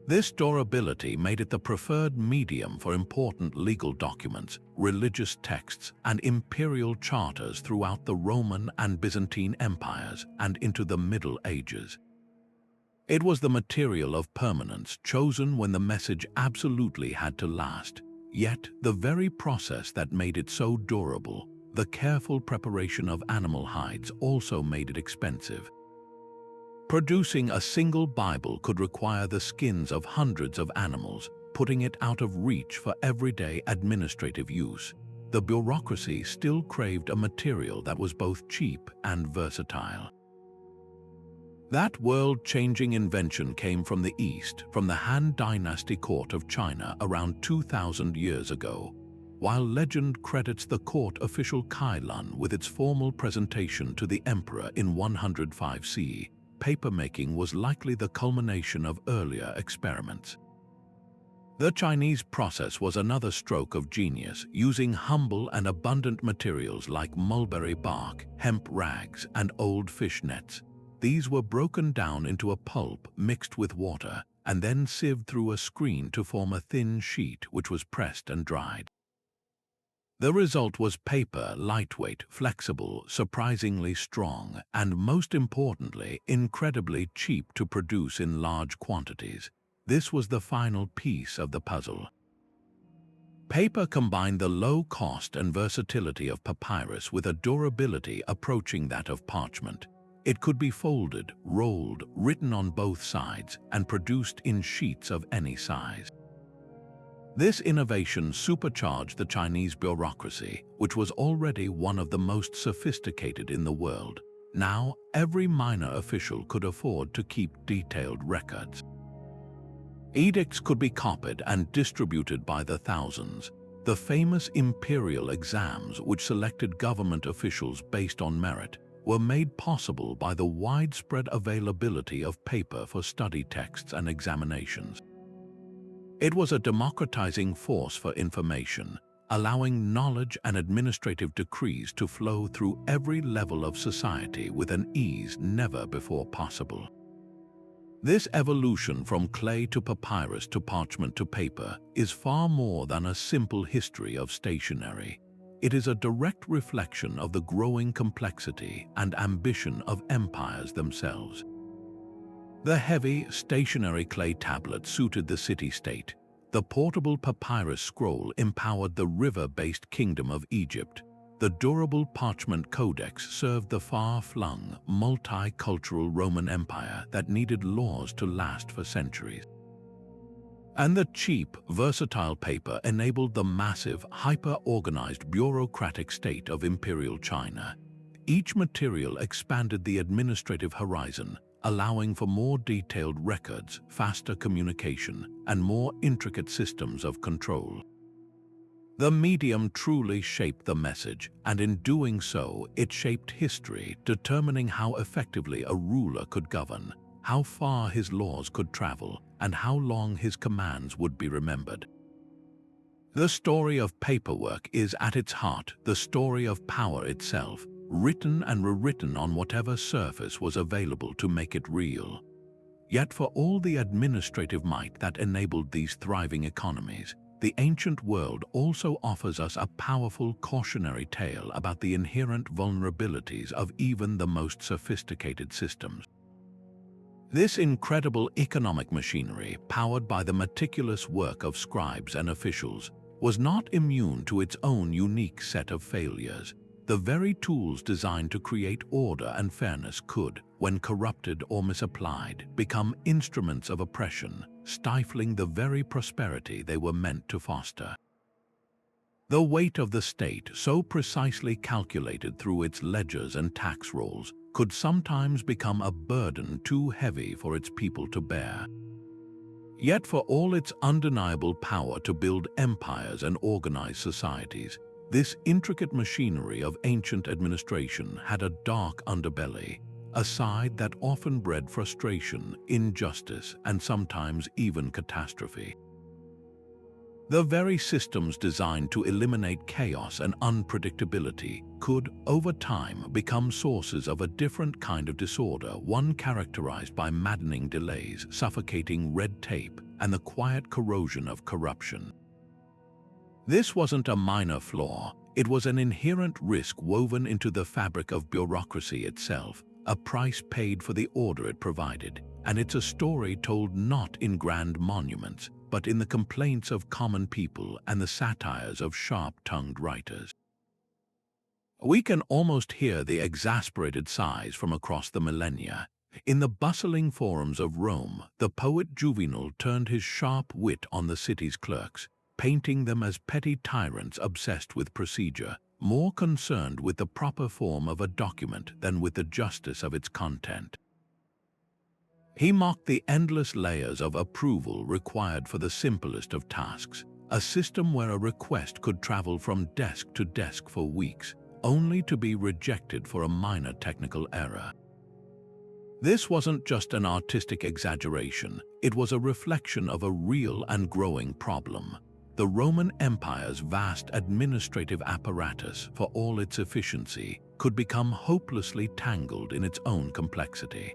A: This durability made it the preferred medium for important legal documents, religious texts, and imperial charters throughout the Roman and Byzantine empires and into the Middle Ages. It was the material of permanence, chosen when the message absolutely had to last. Yet, the very process that made it so durable, the careful preparation of animal hides, also made it expensive. Producing a single Bible could require the skins of hundreds of animals, putting it out of reach for everyday administrative use. The bureaucracy still craved a material that was both cheap and versatile. That world-changing invention came from the East, from the Han Dynasty court of China around 2,000 years ago. While legend credits the court official Kailan with its formal presentation to the emperor in 105 CE, papermaking was likely the culmination of earlier experiments. The Chinese process was another stroke of genius, using humble and abundant materials like mulberry bark, hemp rags, and old fish nets. These were broken down into a pulp mixed with water and then sieved through a screen to form a thin sheet which was pressed and dried. The result was paper, lightweight, flexible, surprisingly strong, and most importantly, incredibly cheap to produce in large quantities. This was the final piece of the puzzle. Paper combined the low cost and versatility of papyrus with a durability approaching that of parchment. It could be folded, rolled, written on both sides, and produced in sheets of any size. This innovation supercharged the Chinese bureaucracy, which was already one of the most sophisticated in the world. Now, every minor official could afford to keep detailed records. Edicts could be copied and distributed by the thousands. The famous imperial exams, which selected government officials based on merit, were made possible by the widespread availability of paper for study texts and examinations. It was a democratizing force for information. allowing knowledge and administrative decrees to flow through every level of society with an ease never before possible. This evolution from clay to papyrus to parchment to paper is far more than a simple history of stationery. It is a direct reflection of the growing complexity and ambition of empires themselves. The heavy, stationary clay tablet suited the city-state. The portable papyrus scroll empowered the river-based kingdom of Egypt. The durable parchment codex served the far-flung, multicultural Roman Empire that needed laws to last for centuries. And the cheap, versatile paper enabled the massive, hyper-organized bureaucratic state of Imperial China. Each material expanded the administrative horizon, allowing for more detailed records, faster communication, and more intricate systems of control. The medium truly shaped the message, and in doing so, it shaped history, determining how effectively a ruler could govern, how far his laws could travel, and how long his commands would be remembered. The story of paperwork is at its heart the story of power itself, written and rewritten on whatever surface was available to make it real. Yet for all the administrative might that enabled these thriving economies, the ancient world also offers us a powerful cautionary tale about the inherent vulnerabilities of even the most sophisticated systems. This incredible economic machinery, powered by the meticulous work of scribes and officials, was not immune to its own unique set of failures. The very tools designed to create order and fairness could, when corrupted or misapplied, become instruments of oppression, stifling the very prosperity they were meant to foster. The weight of the state, so precisely calculated through its ledgers and tax rolls, could sometimes become a burden too heavy for its people to bear. Yet for all its undeniable power to build empires and organize societies, this intricate machinery of ancient administration had a dark underbelly, a side that often bred frustration, injustice, and sometimes even catastrophe. The very systems designed to eliminate chaos and unpredictability could, over time, become sources of a different kind of disorder, one characterized by maddening delays, suffocating red tape, and the quiet corrosion of corruption. This wasn't a minor flaw, it was an inherent risk woven into the fabric of bureaucracy itself, a price paid for the order it provided, and it's a story told not in grand monuments, but in the complaints of common people and the satires of sharp-tongued writers. We can almost hear the exasperated sighs from across the millennia. In the bustling forums of Rome, the poet Juvenal turned his sharp wit on the city's clerks, painting them as petty tyrants obsessed with procedure, more concerned with the proper form of a document than with the justice of its content. He mocked the endless layers of approval required for the simplest of tasks, a system where a request could travel from desk to desk for weeks, only to be rejected for a minor technical error. This wasn't just an artistic exaggeration, it was a reflection of a real and growing problem. The Roman Empire's vast administrative apparatus, for all its efficiency, could become hopelessly tangled in its own complexity.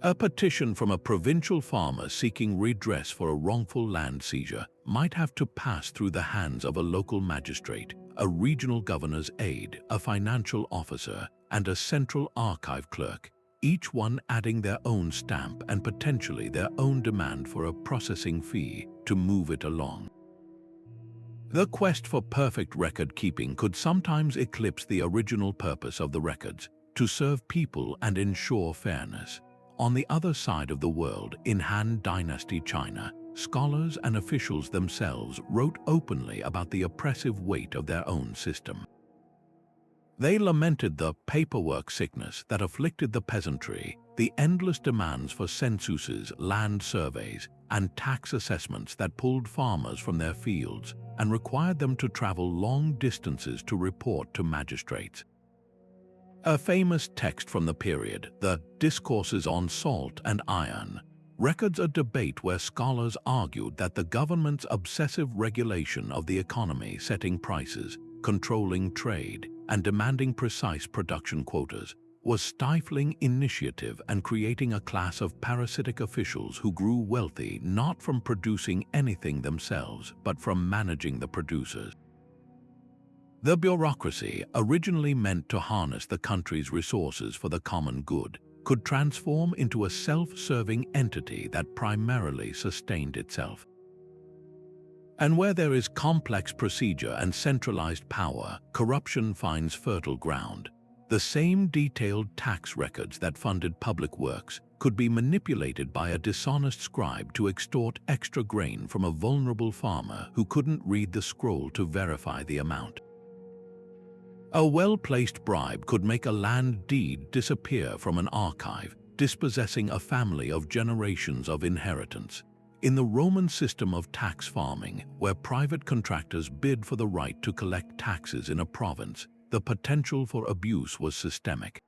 A: A petition from a provincial farmer seeking redress for a wrongful land seizure might have to pass through the hands of a local magistrate, a regional governor's aide, a financial officer, and a central archive clerk, each one adding their own stamp and potentially their own demand for a processing fee to move it along. The quest for perfect record-keeping could sometimes eclipse the original purpose of the records, to serve people and ensure fairness. On the other side of the world, in Han Dynasty China, scholars and officials themselves wrote openly about the oppressive weight of their own system. They lamented the paperwork sickness that afflicted the peasantry, the endless demands for censuses, land surveys, and tax assessments that pulled farmers from their fields and required them to travel long distances to report to magistrates. A famous text from the period, the Discourses on Salt and Iron, records a debate where scholars argued that the government's obsessive regulation of the economy, setting prices, controlling trade, and demanding precise production quotas, was stifling initiative and creating a class of parasitic officials who grew wealthy not from producing anything themselves, but from managing the producers. The bureaucracy, originally meant to harness the country's resources for the common good, could transform into a self-serving entity that primarily sustained itself. And where there is complex procedure and centralized power, corruption finds fertile ground. The same detailed tax records that funded public works could be manipulated by a dishonest scribe to extort extra grain from a vulnerable farmer who couldn't read the scroll to verify the amount. A well-placed bribe could make a land deed disappear from an archive, dispossessing a family of generations of inheritance. In the Roman system of tax farming, where private contractors bid for the right to collect taxes in a province, the potential for abuse was systemic.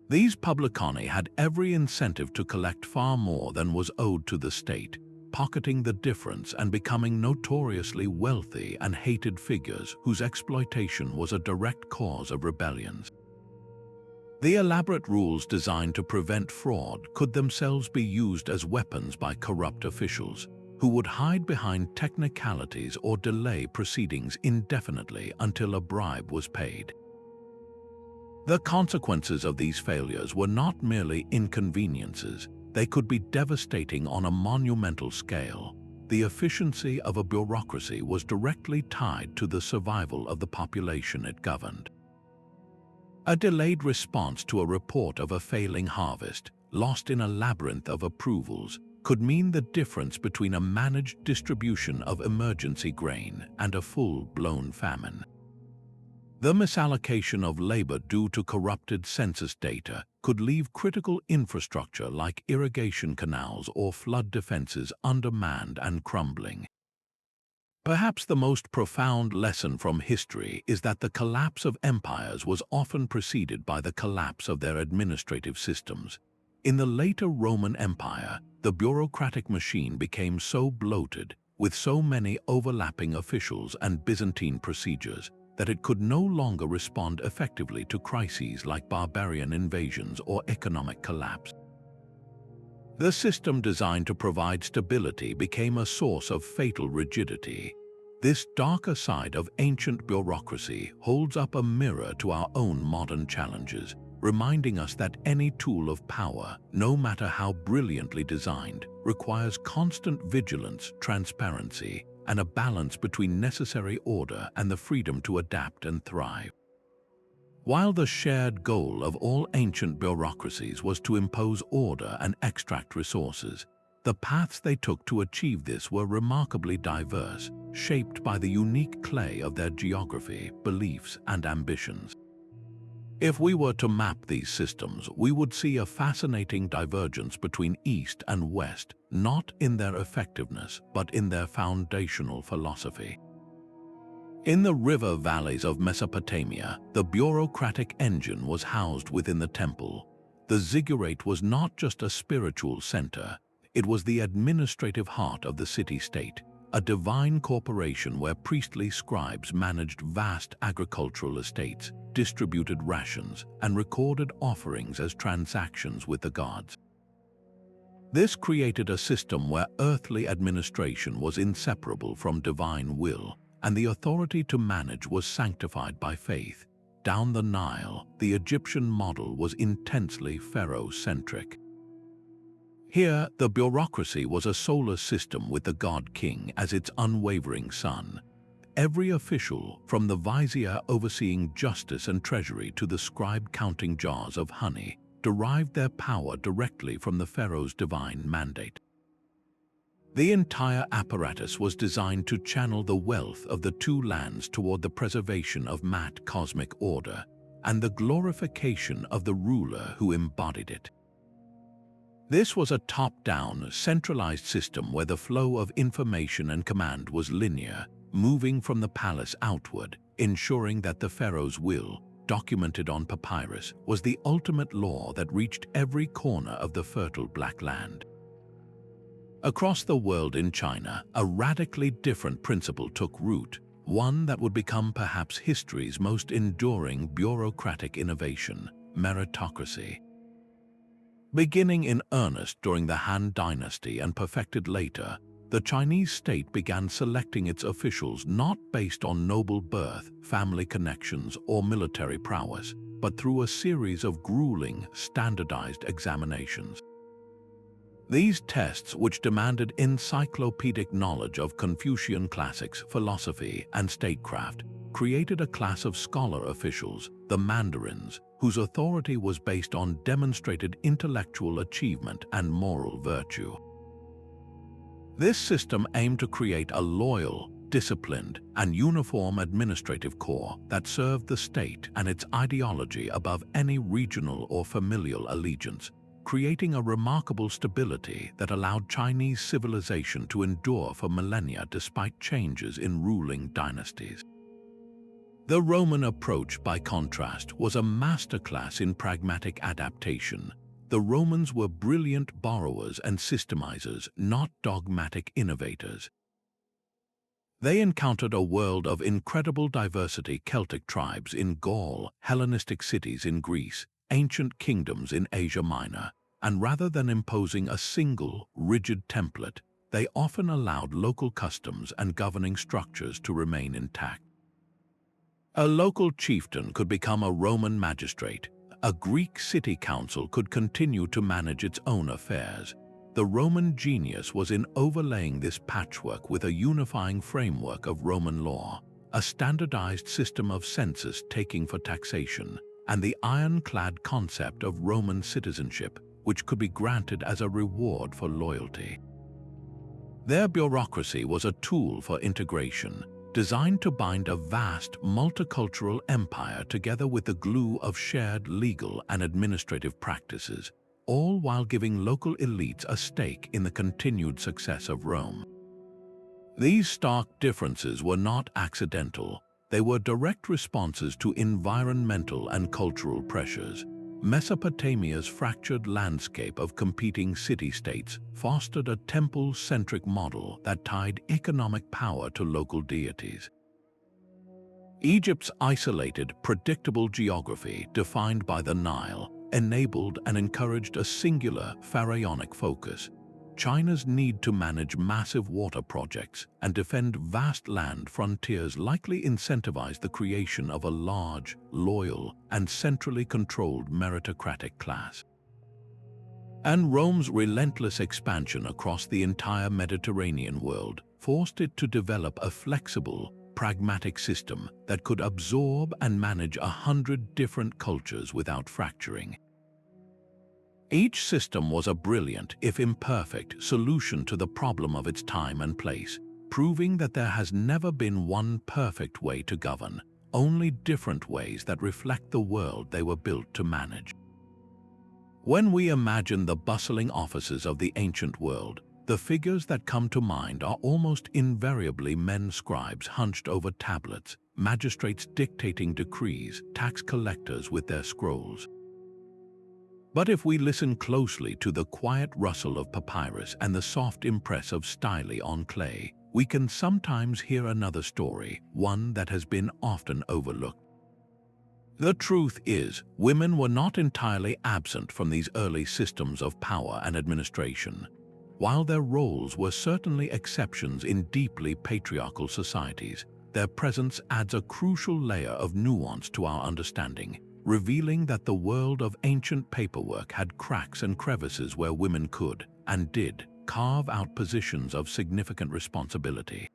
A: These publicani had every incentive to collect far more than was owed to the state, pocketing the difference and becoming notoriously wealthy and hated figures whose exploitation was a direct cause of rebellions. The elaborate rules designed to prevent fraud could themselves be used as weapons by corrupt officials, who would hide behind technicalities or delay proceedings indefinitely until a bribe was paid. The consequences of these failures were not merely inconveniences, they could be devastating on a monumental scale. The efficiency of a bureaucracy was directly tied to the survival of the population it governed. A delayed response to a report of a failing harvest, lost in a labyrinth of approvals, could mean the difference between a managed distribution of emergency grain and a full-blown famine. The misallocation of labor due to corrupted census data could leave critical infrastructure like irrigation canals or flood defenses undermanned and crumbling. Perhaps the most profound lesson from history is that the collapse of empires was often preceded by the collapse of their administrative systems. In the later Roman Empire, the bureaucratic machine became so bloated, with so many overlapping officials and Byzantine procedures, that it could no longer respond effectively to crises like barbarian invasions or economic collapse. The system designed to provide stability became a source of fatal rigidity. This darker side of ancient bureaucracy holds up a mirror to our own modern challenges, reminding us that any tool of power, no matter how brilliantly designed, requires constant vigilance, transparency, and a balance between necessary order and the freedom to adapt and thrive. While the shared goal of all ancient bureaucracies was to impose order and extract resources, the paths they took to achieve this were remarkably diverse, shaped by the unique clay of their geography, beliefs, and ambitions. If we were to map these systems, we would see a fascinating divergence between East and West, not in their effectiveness, but in their foundational philosophy. In the river valleys of Mesopotamia, the bureaucratic engine was housed within the temple. The ziggurat was not just a spiritual center, it was the administrative heart of the city-state, a divine corporation where priestly scribes managed vast agricultural estates, distributed rations, and recorded offerings as transactions with the gods. This created a system where earthly administration was inseparable from divine will, and the authority to manage was sanctified by faith. Down the Nile, the Egyptian model was intensely pharaoh-centric. Here, the bureaucracy was a solar system with the god-king as its unwavering sun. Every official, from the vizier overseeing justice and treasury to the scribe counting jars of honey, derived their power directly from the pharaoh's divine mandate. The entire apparatus was designed to channel the wealth of the two lands toward the preservation of cosmic order and the glorification of the ruler who embodied it. This was a top-down, centralized system where the flow of information and command was linear, moving from the palace outward, ensuring that the pharaoh's will, documented on papyrus, was the ultimate law that reached every corner of the fertile Black Land. Across the world in China, a radically different principle took root, one that would become perhaps history's most enduring bureaucratic innovation: meritocracy. Beginning in earnest during the Han Dynasty and perfected later, the Chinese state began selecting its officials not based on noble birth, family connections, or military prowess, but through a series of grueling, standardized examinations. These tests, which demanded encyclopedic knowledge of Confucian classics, philosophy, and statecraft, created a class of scholar officials, the mandarins, whose authority was based on demonstrated intellectual achievement and moral virtue. This system aimed to create a loyal, disciplined, and uniform administrative corps that served the state and its ideology above any regional or familial allegiance, creating a remarkable stability that allowed Chinese civilization to endure for millennia despite changes in ruling dynasties. The Roman approach, by contrast, was a masterclass in pragmatic adaptation. The Romans were brilliant borrowers and systemizers, not dogmatic innovators. They encountered a world of incredible diversity: Celtic tribes in Gaul, Hellenistic cities in Greece, ancient kingdoms in Asia Minor, and rather than imposing a single, rigid template, they often allowed local customs and governing structures to remain intact. A local chieftain could become a Roman magistrate. A Greek city council could continue to manage its own affairs. The Roman genius was in overlaying this patchwork with a unifying framework of Roman law, a standardized system of census taking for taxation, and the ironclad concept of Roman citizenship, which could be granted as a reward for loyalty. Their bureaucracy was a tool for integration, designed to bind a vast, multicultural empire together with the glue of shared legal and administrative practices, all while giving local elites a stake in the continued success of Rome. These stark differences were not accidental. They were direct responses to environmental and cultural pressures. Mesopotamia's fractured landscape of competing city-states fostered a temple-centric model that tied economic power to local deities. Egypt's isolated, predictable geography, defined by the Nile, enabled and encouraged a singular pharaonic focus. China's need to manage massive water projects and defend vast land frontiers likely incentivized the creation of a large, loyal, and centrally controlled meritocratic class. And Rome's relentless expansion across the entire Mediterranean world forced it to develop a flexible, pragmatic system that could absorb and manage 100 different cultures without fracturing. Each system was a brilliant, if imperfect, solution to the problem of its time and place, proving that there has never been one perfect way to govern, only different ways that reflect the world they were built to manage. When we imagine the bustling offices of the ancient world, the figures that come to mind are almost invariably men scribes hunched over tablets, magistrates dictating decrees, tax collectors with their scrolls. But if we listen closely to the quiet rustle of papyrus and the soft impress of style on clay, we can sometimes hear another story, one that has been often overlooked. The truth is, women were not entirely absent from these early systems of power and administration. While their roles were certainly exceptions in deeply patriarchal societies, their presence adds a crucial layer of nuance to our understanding, revealing that the world of ancient paperwork had cracks and crevices where women could, and did, carve out positions of significant responsibility.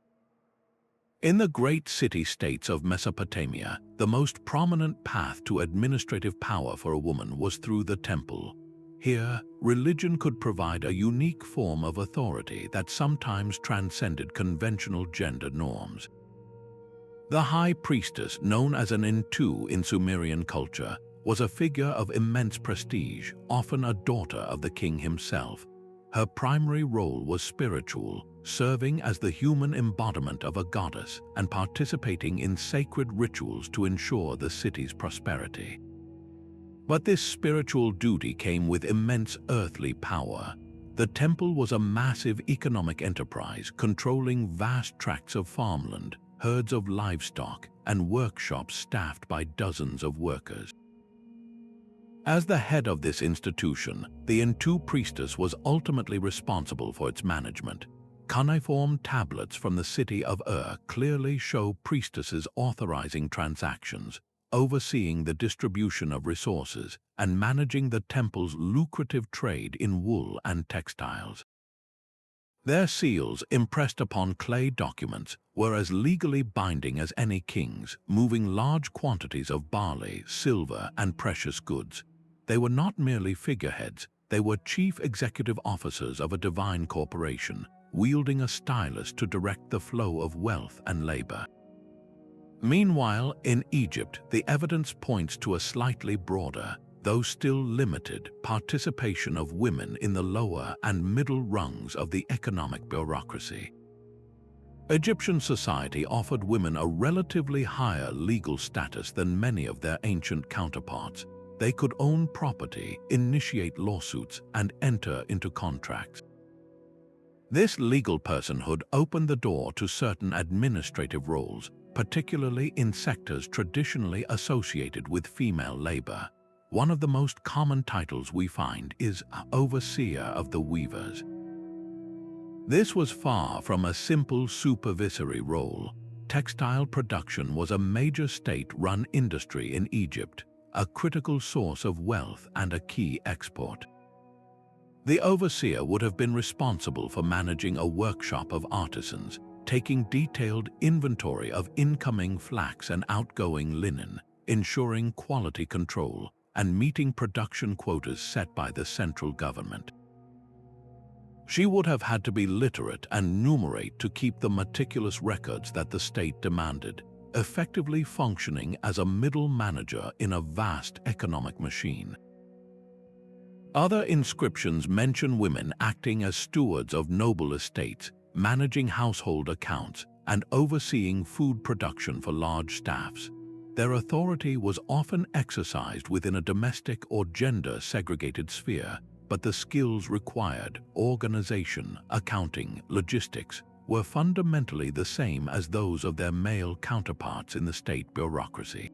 A: In the great city-states of Mesopotamia, the most prominent path to administrative power for a woman was through the temple. Here, religion could provide a unique form of authority that sometimes transcended conventional gender norms. The high priestess, known as an Intu in Sumerian culture, was a figure of immense prestige, often a daughter of the king himself. Her primary role was spiritual, serving as the human embodiment of a goddess and participating in sacred rituals to ensure the city's prosperity. But this spiritual duty came with immense earthly power. The temple was a massive economic enterprise controlling vast tracts of farmland, herds of livestock, and workshops staffed by dozens of workers. As the head of this institution, the Intu priestess was ultimately responsible for its management. Cuneiform tablets from the city of clearly show priestesses authorizing transactions, overseeing the distribution of resources, and managing the temple's lucrative trade in wool and textiles. Their seals, impressed upon clay documents, were as legally binding as any king's, moving large quantities of barley, silver, and precious goods. They were not merely figureheads, they were chief executive officers of a divine corporation, wielding a stylus to direct the flow of wealth and labor. Meanwhile, in Egypt, the evidence points to a slightly broader, though still limited, participation of women in the lower and middle rungs of the economic bureaucracy. Egyptian society offered women a relatively higher legal status than many of their ancient counterparts. They could own property, initiate lawsuits, and enter into contracts. This legal personhood opened the door to certain administrative roles, particularly in sectors traditionally associated with female labor. One of the most common titles we find is Overseer of the Weavers. This was far from a simple supervisory role. Textile production was a major state-run industry in Egypt, a critical source of wealth and a key export. The overseer would have been responsible for managing a workshop of artisans, taking detailed inventory of incoming flax and outgoing linen, ensuring quality control, and meeting production quotas set by the central government. She would have had to be literate and numerate to keep the meticulous records that the state demanded, effectively functioning as a middle manager in a vast economic machine. Other inscriptions mention women acting as stewards of noble estates, managing household accounts, and overseeing food production for large staffs. Their authority was often exercised within a domestic or gender-segregated sphere, but the skills required, organization, accounting, logistics, were fundamentally the same as those of their male counterparts in the state bureaucracy.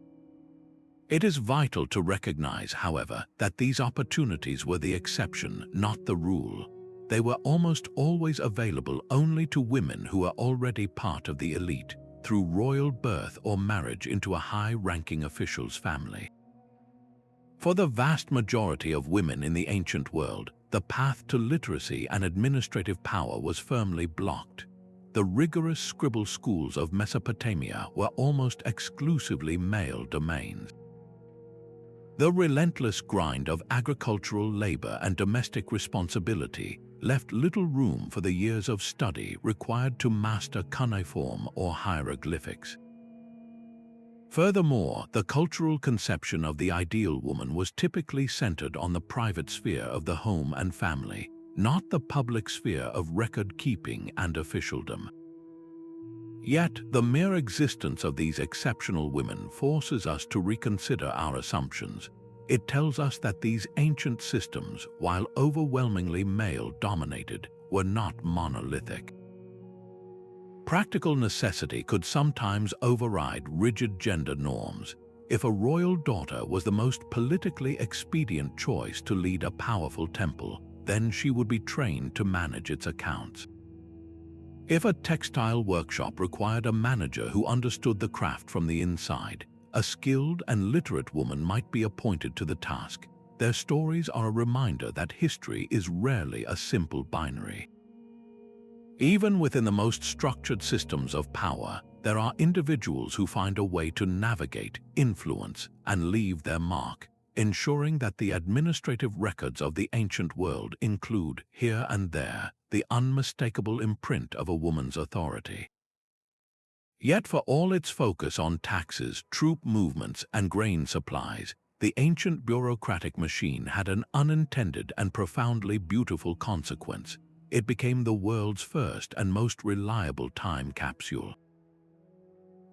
A: It is vital to recognize, however, that these opportunities were the exception, not the rule. They were almost always available only to women who were already part of the elite, through royal birth or marriage into a high-ranking official's family. For the vast majority of women in the ancient world, the path to literacy and administrative power was firmly blocked. The rigorous scribble schools of Mesopotamia were almost exclusively male domains. The relentless grind of agricultural labor and domestic responsibility left little room for the years of study required to master cuneiform or hieroglyphics. Furthermore, the cultural conception of the ideal woman was typically centered on the private sphere of the home and family, not the public sphere of record-keeping and officialdom. Yet, the mere existence of these exceptional women forces us to reconsider our assumptions. It tells us that these ancient systems, while overwhelmingly male-dominated, were not monolithic. Practical necessity could sometimes override rigid gender norms. If a royal daughter was the most politically expedient choice to lead a powerful temple, then she would be trained to manage its accounts. If a textile workshop required a manager who understood the craft from the inside, a skilled and literate woman might be appointed to the task. Their stories are a reminder that history is rarely a simple binary. Even within the most structured systems of power, there are individuals who find a way to navigate, influence, and leave their mark, ensuring that the administrative records of the ancient world include, here and there, the unmistakable imprint of a woman's authority. Yet for all its focus on taxes, troop movements, and grain supplies, the ancient bureaucratic machine had an unintended and profoundly beautiful consequence. It became the world's first and most reliable time capsule.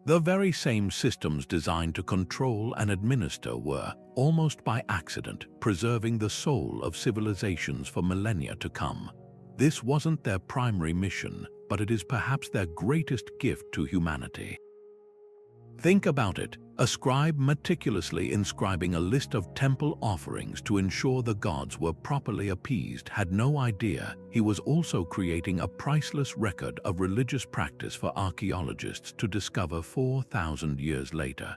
A: The very same systems designed to control and administer were, almost by accident, preserving the soul of civilizations for millennia to come. This wasn't their primary mission, but it is perhaps their greatest gift to humanity. Think about it, a scribe meticulously inscribing a list of temple offerings to ensure the gods were properly appeased had no idea he was also creating a priceless record of religious practice for archaeologists to discover 4,000 years later.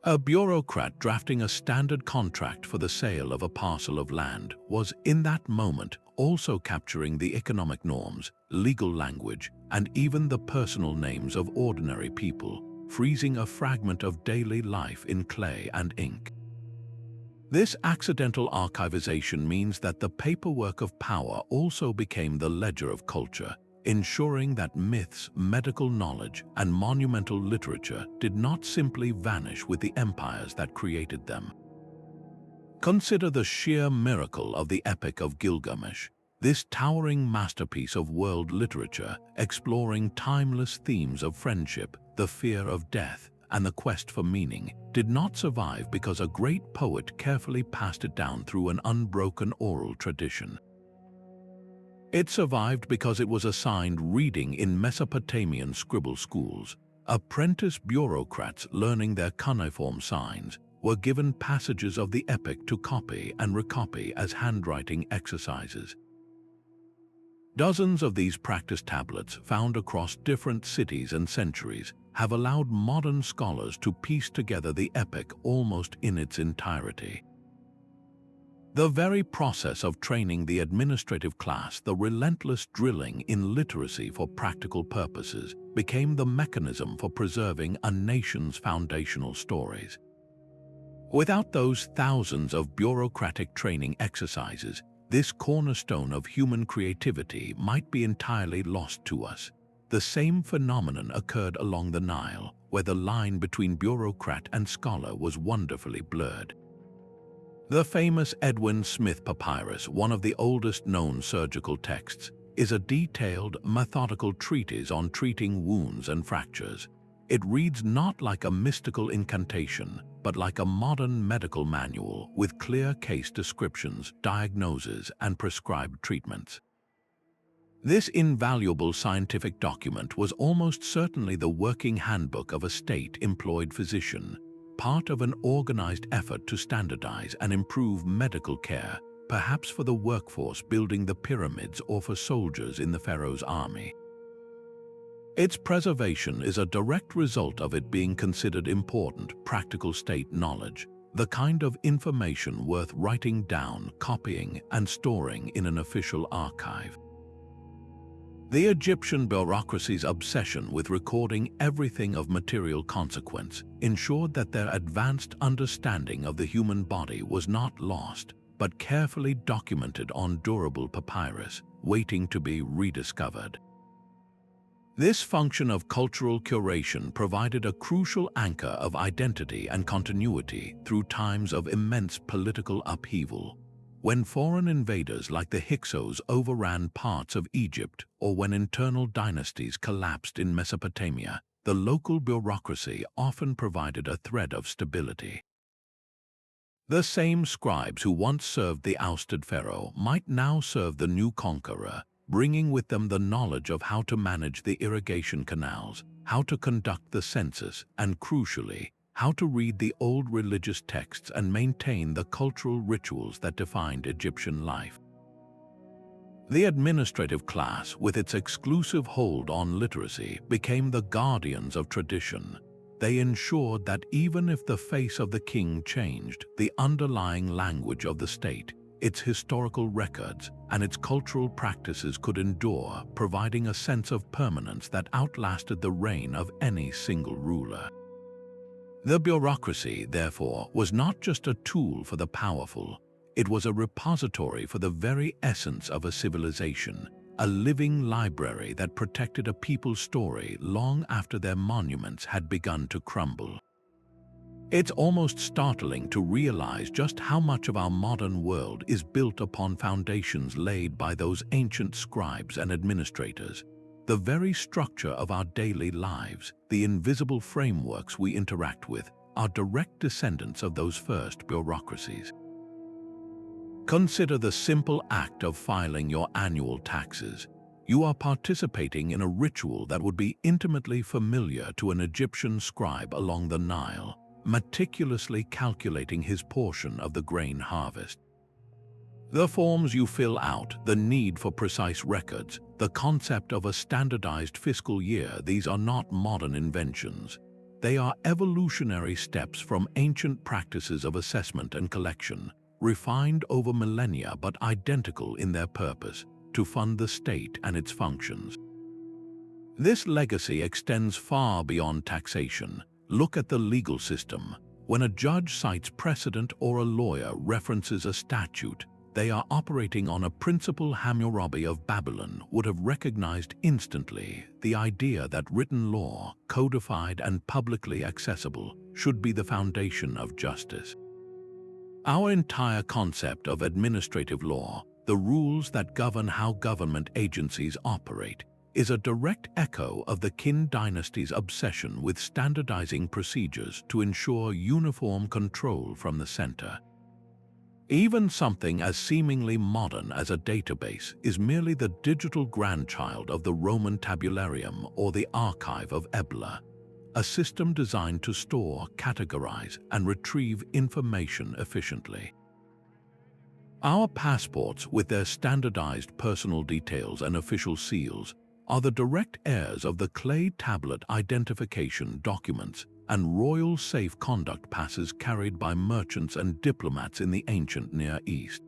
A: A bureaucrat drafting a standard contract for the sale of a parcel of land was, in that moment, also capturing the economic norms, legal language, and even the personal names of ordinary people, freezing a fragment of daily life in clay and ink. This accidental archivization means that the paperwork of power also became the ledger of culture, ensuring that myths, medical knowledge, and monumental literature did not simply vanish with the empires that created them. Consider the sheer miracle of the Epic of Gilgamesh, this towering masterpiece of world literature exploring timeless themes of friendship, the fear of death, and the quest for meaning, did not survive because a great poet carefully passed it down through an unbroken oral tradition. It survived because it was assigned reading in Mesopotamian scribble schools. Apprentice bureaucrats learning their cuneiform signs were given passages of the epic to copy and recopy as handwriting exercises. Dozens of these practice tablets found across different cities and centuries have allowed modern scholars to piece together the epic almost in its entirety. The very process of training the administrative class, the relentless drilling in literacy for practical purposes, became the mechanism for preserving a nation's foundational stories. Without those thousands of bureaucratic training exercises, this cornerstone of human creativity might be entirely lost to us. The same phenomenon occurred along the Nile, where the line between bureaucrat and scholar was wonderfully blurred. The famous Edwin Smith Papyrus, one of the oldest known surgical texts, is a detailed, methodical treatise on treating wounds and fractures. It reads not like a mystical incantation, but like a modern medical manual with clear case descriptions, diagnoses, and prescribed treatments. This invaluable scientific document was almost certainly the working handbook of a state-employed physician, part of an organized effort to standardize and improve medical care, perhaps for the workforce building the pyramids or for soldiers in the pharaoh's army. Its preservation is a direct result of it being considered important, practical state knowledge, the kind of information worth writing down, copying, and storing in an official archive. The Egyptian bureaucracy's obsession with recording everything of material consequence ensured that their advanced understanding of the human body was not lost, but carefully documented on durable papyrus, waiting to be rediscovered. This function of cultural curation provided a crucial anchor of identity and continuity through times of immense political upheaval. When foreign invaders like the Hyksos overran parts of Egypt, or when internal dynasties collapsed in Mesopotamia, the local bureaucracy often provided a thread of stability. The same scribes who once served the ousted pharaoh might now serve the new conqueror, bringing with them the knowledge of how to manage the irrigation canals, how to conduct the census, and crucially, how to read the old religious texts and maintain the cultural rituals that defined Egyptian life. The administrative class, with its exclusive hold on literacy, became the guardians of tradition. They ensured that even if the face of the king changed, the underlying language of the state, its historical records, and its cultural practices could endure, providing a sense of permanence that outlasted the reign of any single ruler. The bureaucracy, therefore, was not just a tool for the powerful, it was a repository for the very essence of a civilization, a living library that protected a people's story long after their monuments had begun to crumble. It's almost startling to realize just how much of our modern world is built upon foundations laid by those ancient scribes and administrators. The very structure of our daily lives, the invisible frameworks we interact with, are direct descendants of those first bureaucracies. Consider the simple act of filing your annual taxes. You are participating in a ritual that would be intimately familiar to an Egyptian scribe along the Nile, meticulously calculating his portion of the grain harvest. The forms you fill out, the need for precise records, the concept of a standardized fiscal year, these are not modern inventions. They are evolutionary steps from ancient practices of assessment and collection, refined over millennia but identical in their purpose, to fund the state and its functions. This legacy extends far beyond taxation. Look at the legal system. When a judge cites precedent or a lawyer references a statute, they are operating on a principle Hammurabi of Babylon would have recognized instantly: the idea that written law, codified and publicly accessible, should be the foundation of justice. Our entire concept of administrative law, the rules that govern how government agencies operate, is a direct echo of the Qin Dynasty's obsession with standardizing procedures to ensure uniform control from the center. Even something as seemingly modern as a database is merely the digital grandchild of the Roman tabularium or the archive of Ebla, a system designed to store, categorize, and retrieve information efficiently. Our passports, with their standardized personal details and official seals, are the direct heirs of the clay tablet identification documents and royal safe conduct passes carried by merchants and diplomats in the ancient Near East.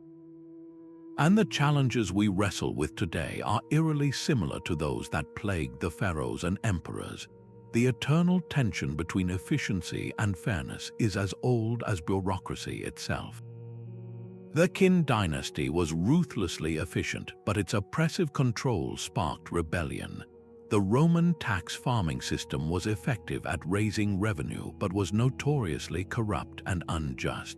A: And the challenges we wrestle with today are eerily similar to those that plagued the pharaohs and emperors. The eternal tension between efficiency and fairness is as old as bureaucracy itself. The Qin dynasty was ruthlessly efficient, but its oppressive control sparked rebellion. The Roman tax farming system was effective at raising revenue but was notoriously corrupt and unjust.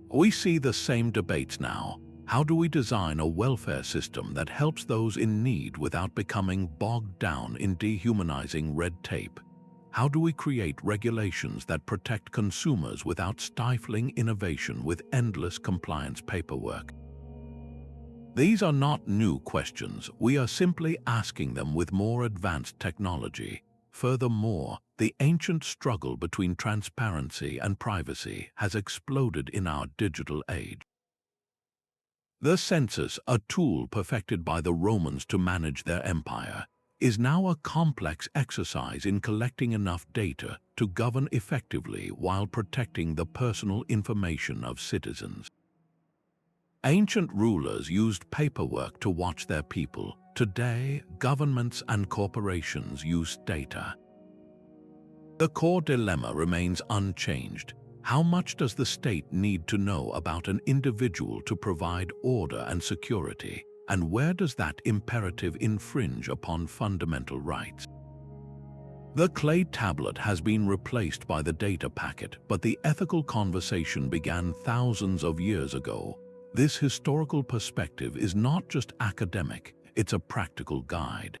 A: We see the same debates now. How do we design a welfare system that helps those in need without becoming bogged down in dehumanizing red tape? How do we create regulations that protect consumers without stifling innovation with endless compliance paperwork? These are not new questions. We are simply asking them with more advanced technology. Furthermore, the ancient struggle between transparency and privacy has exploded in our digital age. The census, a tool perfected by the Romans to manage their empire, is now a complex exercise in collecting enough data to govern effectively while protecting the personal information of citizens. Ancient rulers used paperwork to watch their people. Today, governments and corporations use data. The core dilemma remains unchanged. How much does the state need to know about an individual to provide order and security? And where does that imperative infringe upon fundamental rights? The clay tablet has been replaced by the data packet, but the ethical conversation began thousands of years ago. This historical perspective is not just academic, it's a practical guide.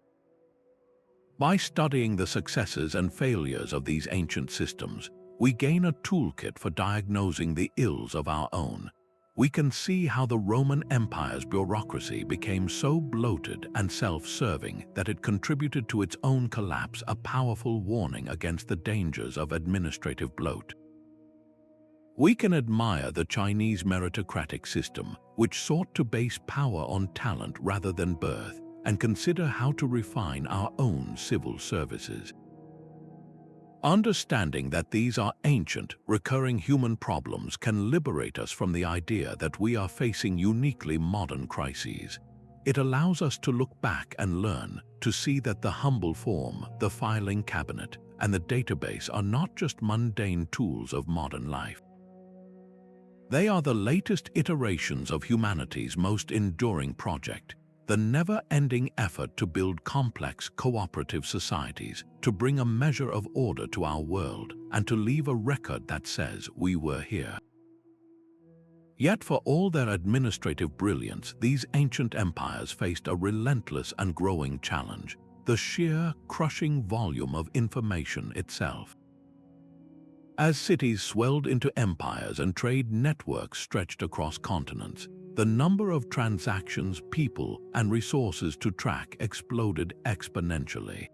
A: By studying the successes and failures of these ancient systems, we gain a toolkit for diagnosing the ills of our own. We can see how the Roman Empire's bureaucracy became so bloated and self-serving that it contributed to its own collapse, a powerful warning against the dangers of administrative bloat. We can admire the Chinese meritocratic system, which sought to base power on talent rather than birth, and consider how to refine our own civil services. Understanding that these are ancient, recurring human problems can liberate us from the idea that we are facing uniquely modern crises. It allows us to look back and learn, to see that the humble form, the filing cabinet, and the database are not just mundane tools of modern life. They are the latest iterations of humanity's most enduring project, the never-ending effort to build complex, cooperative societies, to bring a measure of order to our world, and to leave a record that says we were here. Yet for all their administrative brilliance, these ancient empires faced a relentless and growing challenge: the sheer, crushing volume of information itself. As cities swelled into empires and trade networks stretched across continents, the number of transactions, people, and resources to track exploded exponentially.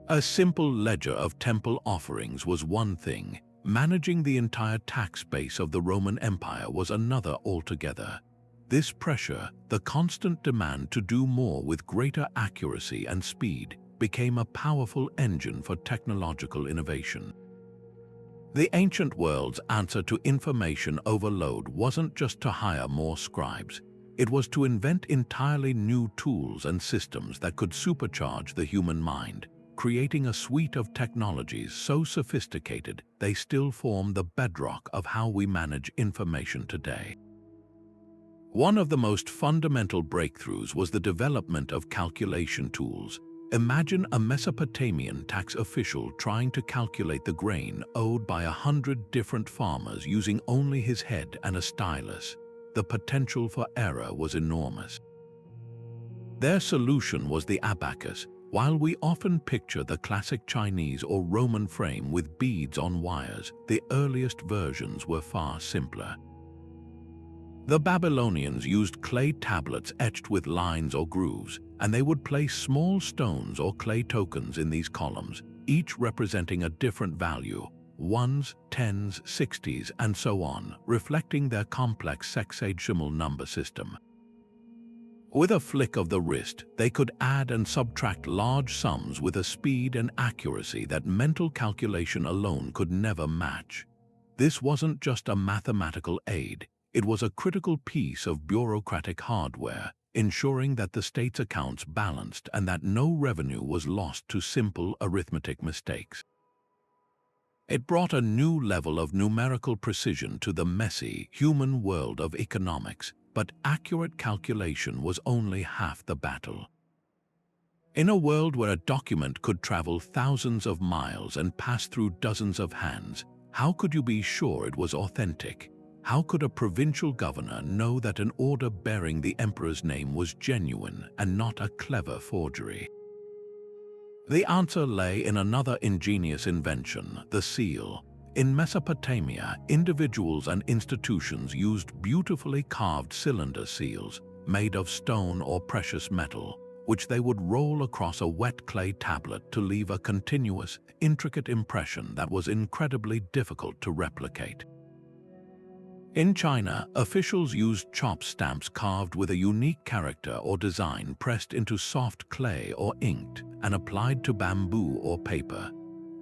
A: A simple ledger of temple offerings was one thing. Managing the entire tax base of the Roman Empire was another altogether. This pressure, the constant demand to do more with greater accuracy and speed, became a powerful engine for technological innovation. The ancient world's answer to information overload wasn't just to hire more scribes. It was to invent entirely new tools and systems that could supercharge the human mind, creating a suite of technologies so sophisticated they still form the bedrock of how we manage information today. One of the most fundamental breakthroughs was the development of calculation tools. Imagine a Mesopotamian tax official trying to calculate the grain owed by 100 different farmers using only his head and a stylus. The potential for error was enormous. Their solution was the abacus. While we often picture the classic Chinese or Roman frame with beads on wires, the earliest versions were far simpler. The Babylonians used clay tablets etched with lines or grooves, and they would place small stones or clay tokens in these columns, each representing a different value, ones, tens, sixties, and so on, reflecting their complex sexagesimal number system. With a flick of the wrist, they could add and subtract large sums with a speed and accuracy that mental calculation alone could never match. This wasn't just a mathematical aid. It was a critical piece of bureaucratic hardware, ensuring that the state's accounts balanced and that no revenue was lost to simple arithmetic mistakes. It brought a new level of numerical precision to the messy, human world of economics, but accurate calculation was only half the battle. In a world where a document could travel thousands of miles and pass through dozens of hands, how could you be sure it was authentic? How could a provincial governor know that an order bearing the emperor's name was genuine and not a clever forgery? The answer lay in another ingenious invention, the seal. In Mesopotamia, individuals and institutions used beautifully carved cylinder seals made of stone or precious metal, which they would roll across a wet clay tablet to leave a continuous, intricate impression that was incredibly difficult to replicate. In China, officials used chop stamps carved with a unique character or design pressed into soft clay or inked and applied to bamboo or paper.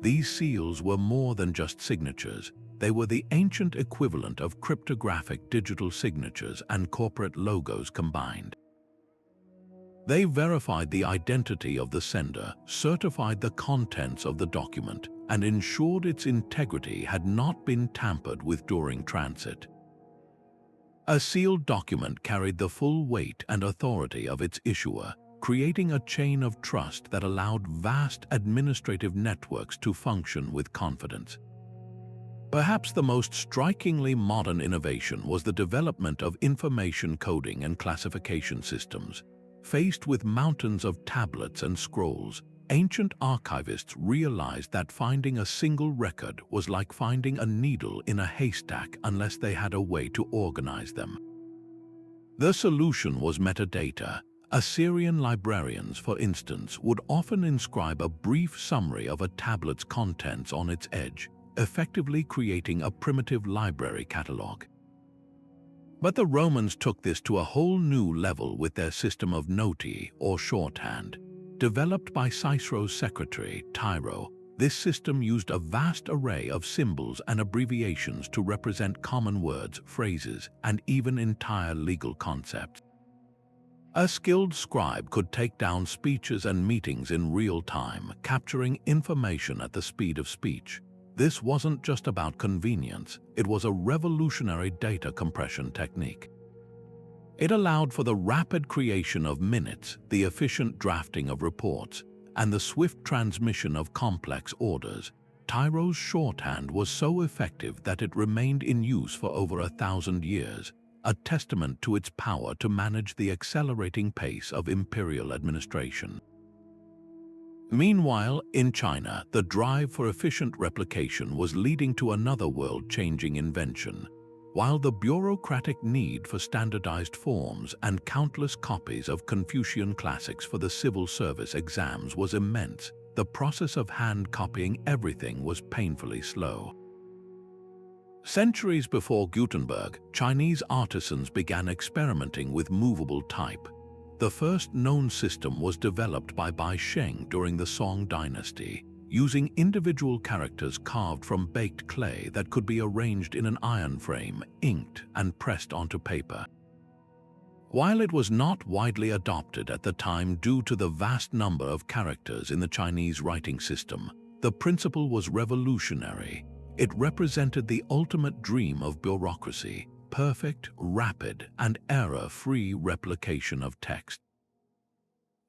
A: These seals were more than just signatures. They were the ancient equivalent of cryptographic digital signatures and corporate logos combined. They verified the identity of the sender, certified the contents of the document, and ensured its integrity had not been tampered with during transit. A sealed document carried the full weight and authority of its issuer, creating a chain of trust that allowed vast administrative networks to function with confidence. Perhaps the most strikingly modern innovation was the development of information coding and classification systems. Faced with mountains of tablets and scrolls, ancient archivists realized that finding a single record was like finding a needle in a haystack unless they had a way to organize them. The solution was metadata. Assyrian librarians, for instance, would often inscribe a brief summary of a tablet's contents on its edge, effectively creating a primitive library catalog. But the Romans took this to a whole new level with their system of noti, or shorthand. Developed by Cicero's secretary, Tiro, this system used a vast array of symbols and abbreviations to represent common words, phrases, and even entire legal concepts. A skilled scribe could take down speeches and meetings in real time, capturing information at the speed of speech. This wasn't just about convenience, it was a revolutionary data compression technique. It allowed for the rapid creation of minutes, the efficient drafting of reports, and the swift transmission of complex orders. Tiro's shorthand was so effective that it remained in use for over 1,000 years, a testament to its power to manage the accelerating pace of imperial administration. Meanwhile, in China, the drive for efficient replication was leading to another world-changing invention. While the bureaucratic need for standardized forms and countless copies of Confucian classics for the civil service exams was immense, the process of hand-copying everything was painfully slow. Centuries before Gutenberg, Chinese artisans began experimenting with movable type. The first known system was developed by Bai Sheng during the Song Dynasty, using individual characters carved from baked clay that could be arranged in an iron frame, inked, and pressed onto paper. While it was not widely adopted at the time due to the vast number of characters in the Chinese writing system, the principle was revolutionary. It represented the ultimate dream of bureaucracy: perfect, rapid, and error-free replication of text.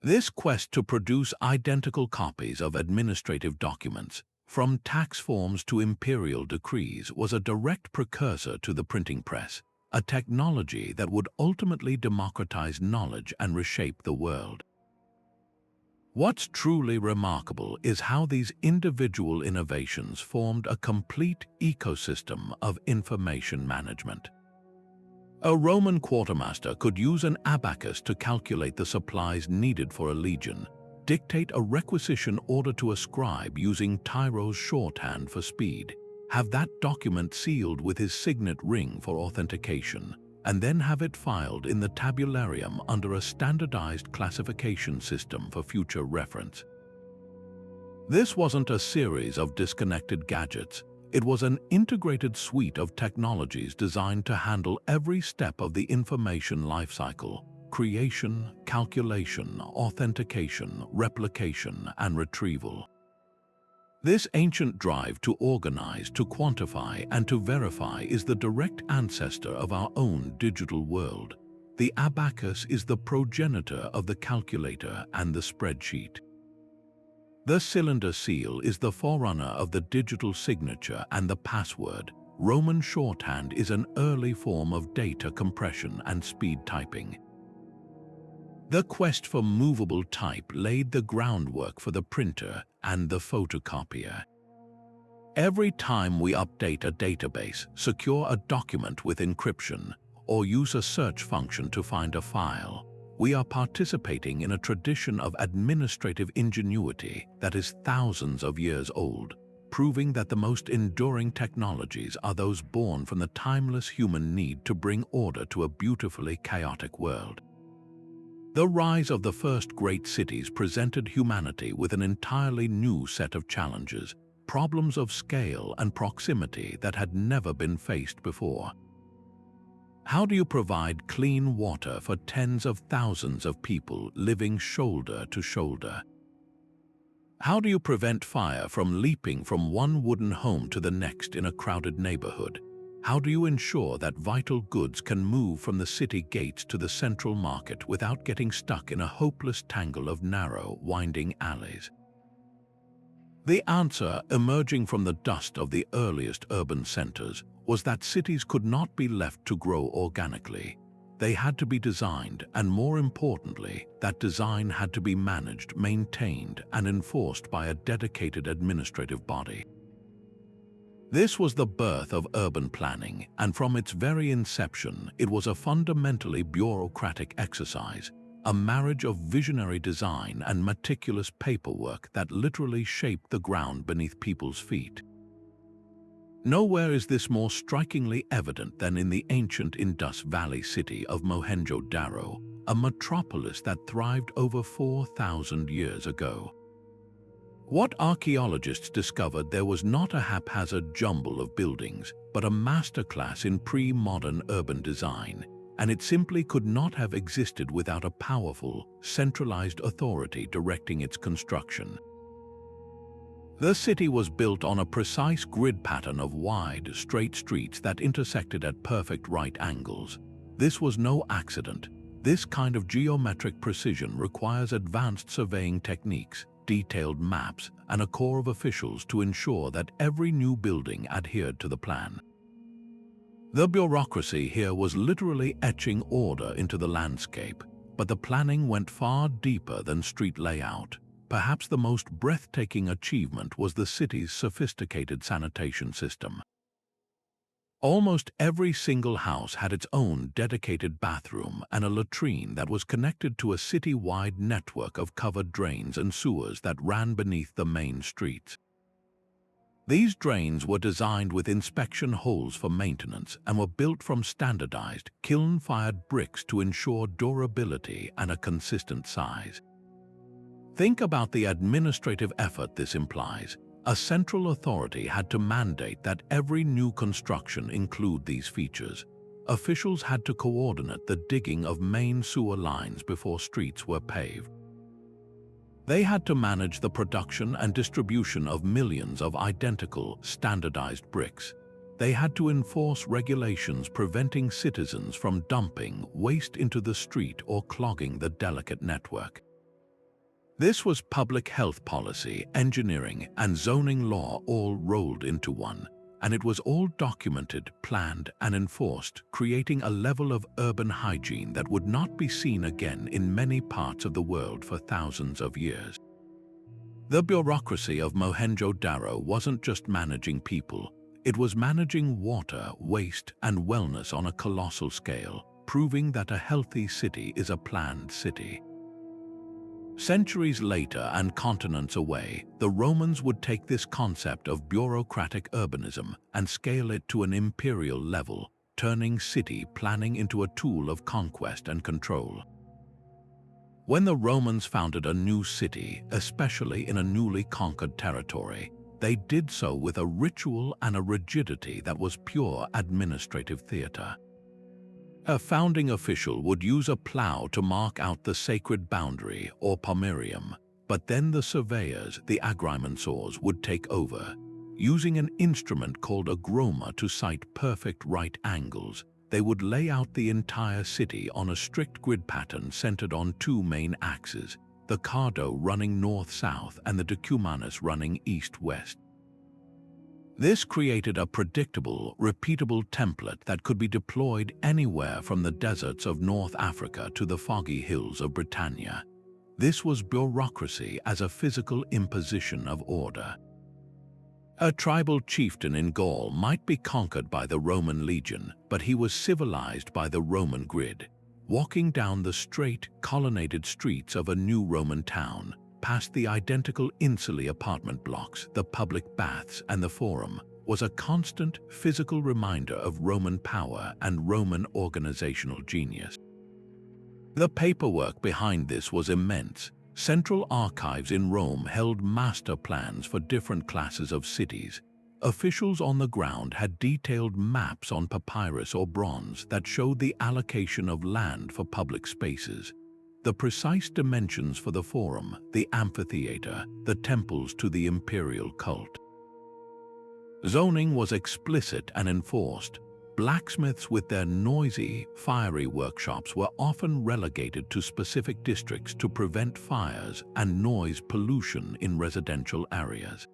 A: This quest to produce identical copies of administrative documents, from tax forms to imperial decrees, was a direct precursor to the printing press, a technology that would ultimately democratize knowledge and reshape the world. What's truly remarkable is how these individual innovations formed a complete ecosystem of information management. A Roman quartermaster could use an abacus to calculate the supplies needed for a legion, dictate a requisition order to a scribe using Tyro's shorthand for speed, have that document sealed with his signet ring for authentication, and then have it filed in the tabularium under a standardized classification system for future reference. This wasn't a series of disconnected gadgets. It was an integrated suite of technologies designed to handle every step of the information lifecycle: creation, calculation, authentication, replication, and retrieval. This ancient drive to organize, to quantify, and to verify is the direct ancestor of our own digital world. The abacus is the progenitor of the calculator and the spreadsheet. The cylinder seal is the forerunner of the digital signature and the password. Roman shorthand is an early form of data compression and speed typing. The quest for movable type laid the groundwork for the printer and the photocopier. Every time we update a database, secure a document with encryption, or use a search function to find a file, we are participating in a tradition of administrative ingenuity that is thousands of years old, proving that the most enduring technologies are those born from the timeless human need to bring order to a beautifully chaotic world. The rise of the first great cities presented humanity with an entirely new set of challenges, problems of scale and proximity that had never been faced before. How do you provide clean water for tens of thousands of people living shoulder to shoulder? How do you prevent fire from leaping from one wooden home to the next in a crowded neighborhood? How do you ensure that vital goods can move from the city gates to the central market without getting stuck in a hopeless tangle of narrow, winding alleys? The answer, emerging from the dust of the earliest urban centers, was that cities could not be left to grow organically. They had to be designed, and more importantly, that design had to be managed, maintained, and enforced by a dedicated administrative body. This was the birth of urban planning, and from its very inception, it was a fundamentally bureaucratic exercise, a marriage of visionary design and meticulous paperwork that literally shaped the ground beneath people's feet. Nowhere is this more strikingly evident than in the ancient Indus Valley city of Mohenjo-Daro, a metropolis that thrived over 4,000 years ago. What archaeologists discovered there was not a haphazard jumble of buildings, but a masterclass in pre-modern urban design, and it simply could not have existed without a powerful, centralized authority directing its construction. The city was built on a precise grid pattern of wide, straight streets that intersected at perfect right angles. This was no accident. This kind of geometric precision requires advanced surveying techniques, detailed maps, and a corps of officials to ensure that every new building adhered to the plan. The bureaucracy here was literally etching order into the landscape, but the planning went far deeper than street layout. perhaps the most breathtaking achievement was the city's sophisticated sanitation system. Almost every single house had its own dedicated bathroom and a latrine that was connected to a city-wide network of covered drains and sewers that ran beneath the main streets. These drains were designed with inspection holes for maintenance and were built from standardized, kiln-fired bricks to ensure durability and a consistent size. Think about the administrative effort this implies. A central authority had to mandate that every new construction include these features. Officials had to coordinate the digging of main sewer lines before streets were paved. They had to manage the production and distribution of millions of identical, standardized bricks. They had to enforce regulations preventing citizens from dumping waste into the street or clogging the delicate network. This was public health policy, engineering, and zoning law all rolled into one, and it was all documented, planned, and enforced, creating a level of urban hygiene that would not be seen again in many parts of the world for thousands of years. The bureaucracy of Mohenjo-Daro wasn't just managing people, it was managing water, waste, and wellness on a colossal scale, proving that a healthy city is a planned city. Centuries later and continents away, the Romans would take this concept of bureaucratic urbanism and scale it to an imperial level, turning city planning into a tool of conquest and control. When the Romans founded a new city, especially in a newly conquered territory, they did so with a ritual and a rigidity that was pure administrative theater. A founding official would use a plow to mark out the sacred boundary or pomerium, but then the surveyors, the agrimensors, would take over. Using an instrument called a groma to cite perfect right angles, they would lay out the entire city on a strict grid pattern centered on two main axes, the cardo running north-south and the decumanus running east-west. This created a predictable, repeatable template that could be deployed anywhere from the deserts of North Africa to the foggy hills of Britannia. This was bureaucracy as a physical imposition of order. A tribal chieftain in Gaul might be conquered by the Roman legion, but he was civilized by the Roman grid. Walking down the straight, colonnaded streets of a new Roman town, past the identical insulae apartment blocks, the public baths, and the forum, was a constant physical reminder of Roman power and Roman organizational genius. The paperwork behind this was immense. Central archives in Rome held master plans for different classes of cities. Officials on the ground had detailed maps on papyrus or bronze that showed the allocation of land for public spaces, the precise dimensions for the forum, the amphitheater, the temples to the imperial cult. Zoning was explicit and enforced. Blacksmiths with their noisy, fiery workshops were often relegated to specific districts to prevent fires and noise pollution in residential areas.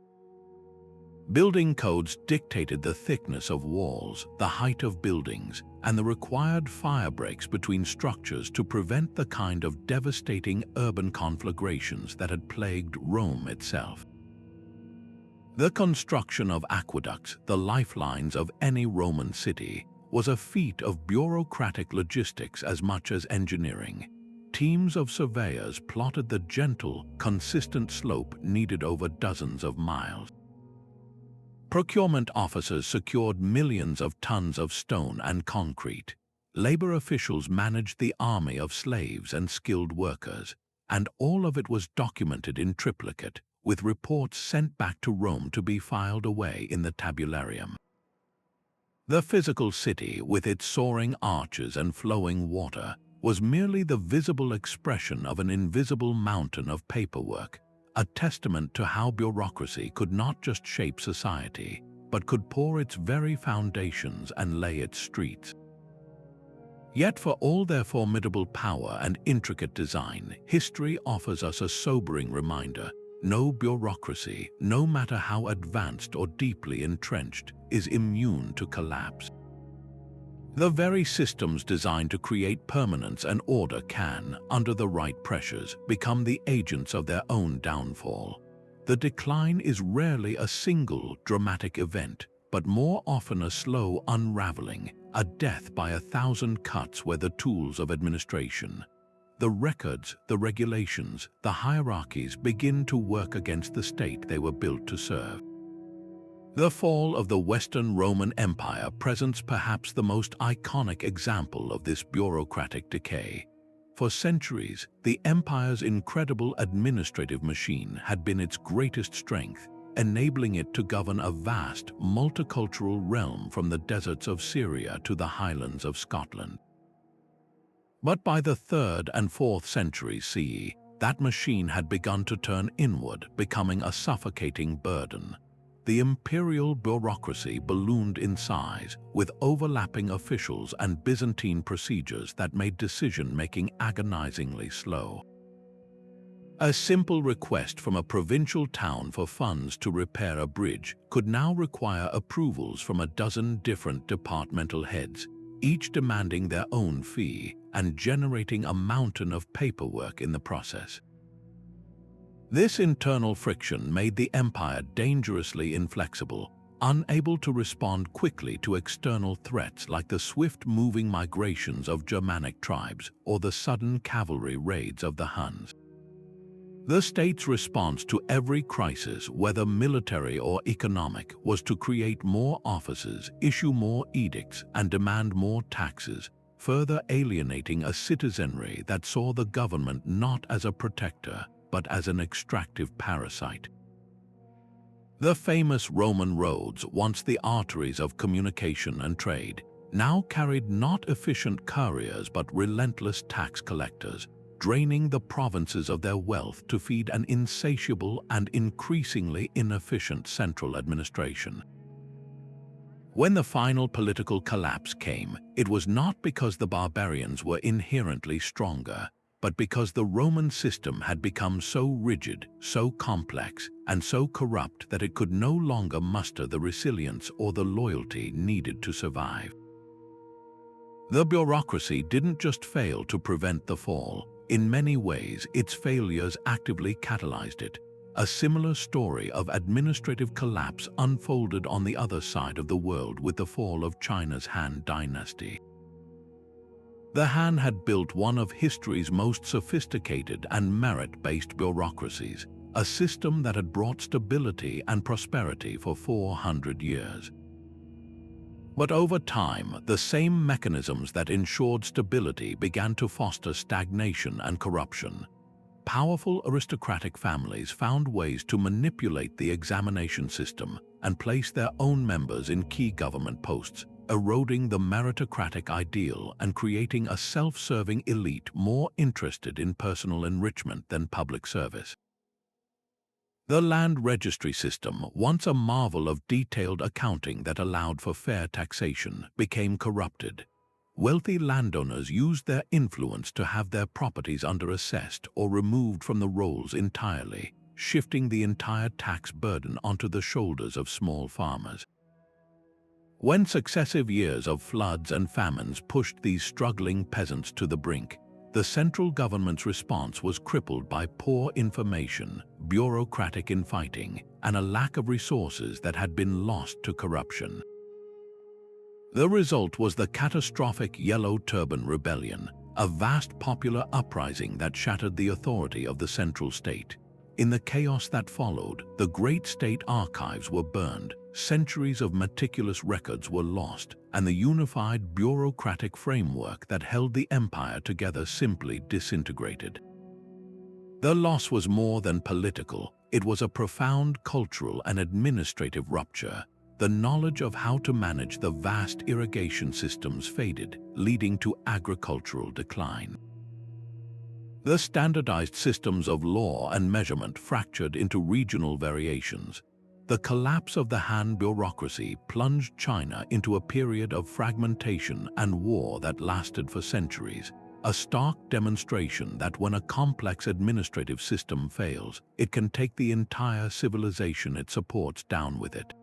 A: Building codes dictated the thickness of walls, the height of buildings, and the required fire breaks between structures to prevent the kind of devastating urban conflagrations that had plagued Rome itself. The construction of aqueducts, the lifelines of any Roman city, was a feat of bureaucratic logistics as much as engineering. Teams of surveyors plotted the gentle, consistent slope needed over dozens of miles. Procurement officers secured millions of tons of stone and concrete. Labor officials managed the army of slaves and skilled workers, and all of it was documented in triplicate, with reports sent back to Rome to be filed away in the tabularium. The physical city, with its soaring arches and flowing water, was merely the visible expression of an invisible mountain of paperwork, a testament to how bureaucracy could not just shape society, but could pour its very foundations and lay its streets. Yet for all their formidable power and intricate design, history offers us a sobering reminder: no bureaucracy, no matter how advanced or deeply entrenched, is immune to collapse. The very systems designed to create permanence and order can, under the right pressures, become the agents of their own downfall. The decline is rarely a single dramatic event, but more often a slow unraveling, a death by 1,000 cuts where the tools of administration, the records, the regulations, the hierarchies begin to work against the state they were built to serve. The fall of the Western Roman Empire presents perhaps the most iconic example of this bureaucratic decay. For centuries, the empire's incredible administrative machine had been its greatest strength, enabling it to govern a vast, multicultural realm from the deserts of Syria to the highlands of Scotland. But by the 3rd and 4th centuries CE, that machine had begun to turn inward, becoming a suffocating burden. The imperial bureaucracy ballooned in size, with overlapping officials and Byzantine procedures that made decision-making agonizingly slow. A simple request from a provincial town for funds to repair a bridge could now require approvals from a dozen different departmental heads, each demanding their own fee and generating a mountain of paperwork in the process. This internal friction made the empire dangerously inflexible, unable to respond quickly to external threats like the swift-moving migrations of Germanic tribes or the sudden cavalry raids of the Huns. The state's response to every crisis, whether military or economic, was to create more offices, issue more edicts, and demand more taxes, further alienating a citizenry that saw the government not as a protector, but as an extractive parasite. The famous Roman roads, once the arteries of communication and trade, now carried not efficient couriers but relentless tax collectors, draining the provinces of their wealth to feed an insatiable and increasingly inefficient central administration. When the final political collapse came, it was not because the barbarians were inherently stronger, but because the Roman system had become so rigid, so complex, and so corrupt that it could no longer muster the resilience or the loyalty needed to survive. The bureaucracy didn't just fail to prevent the fall. In many ways, its failures actively catalyzed it. A similar story of administrative collapse unfolded on the other side of the world with the fall of China's Han Dynasty. The Han had built one of history's most sophisticated and merit-based bureaucracies, a system that had brought stability and prosperity for 400 years. But over time, the same mechanisms that ensured stability began to foster stagnation and corruption. Powerful aristocratic families found ways to manipulate the examination system and place their own members in key government posts, eroding the meritocratic ideal and creating a self-serving elite more interested in personal enrichment than public service. The land registry system, once a marvel of detailed accounting that allowed for fair taxation, became corrupted. Wealthy landowners used their influence to have their properties underassessed or removed from the rolls entirely, shifting the entire tax burden onto the shoulders of small farmers. When successive years of floods and famines pushed these struggling peasants to the brink, the central government's response was crippled by poor information, bureaucratic infighting, and a lack of resources that had been lost to corruption. The result was the catastrophic Yellow Turban Rebellion, a vast popular uprising that shattered the authority of the central state. In the chaos that followed, the great state archives were burned, centuries of meticulous records were lost, and the unified bureaucratic framework that held the empire together simply disintegrated. The loss was more than political. It was a profound cultural and administrative rupture. The knowledge of how to manage the vast irrigation systems faded, leading to agricultural decline. The standardized systems of law and measurement fractured into regional variations. The collapse of the Han bureaucracy plunged China into a period of fragmentation and war that lasted for centuries, a stark demonstration that when a complex administrative system fails, it can take the entire civilization it supports down with it.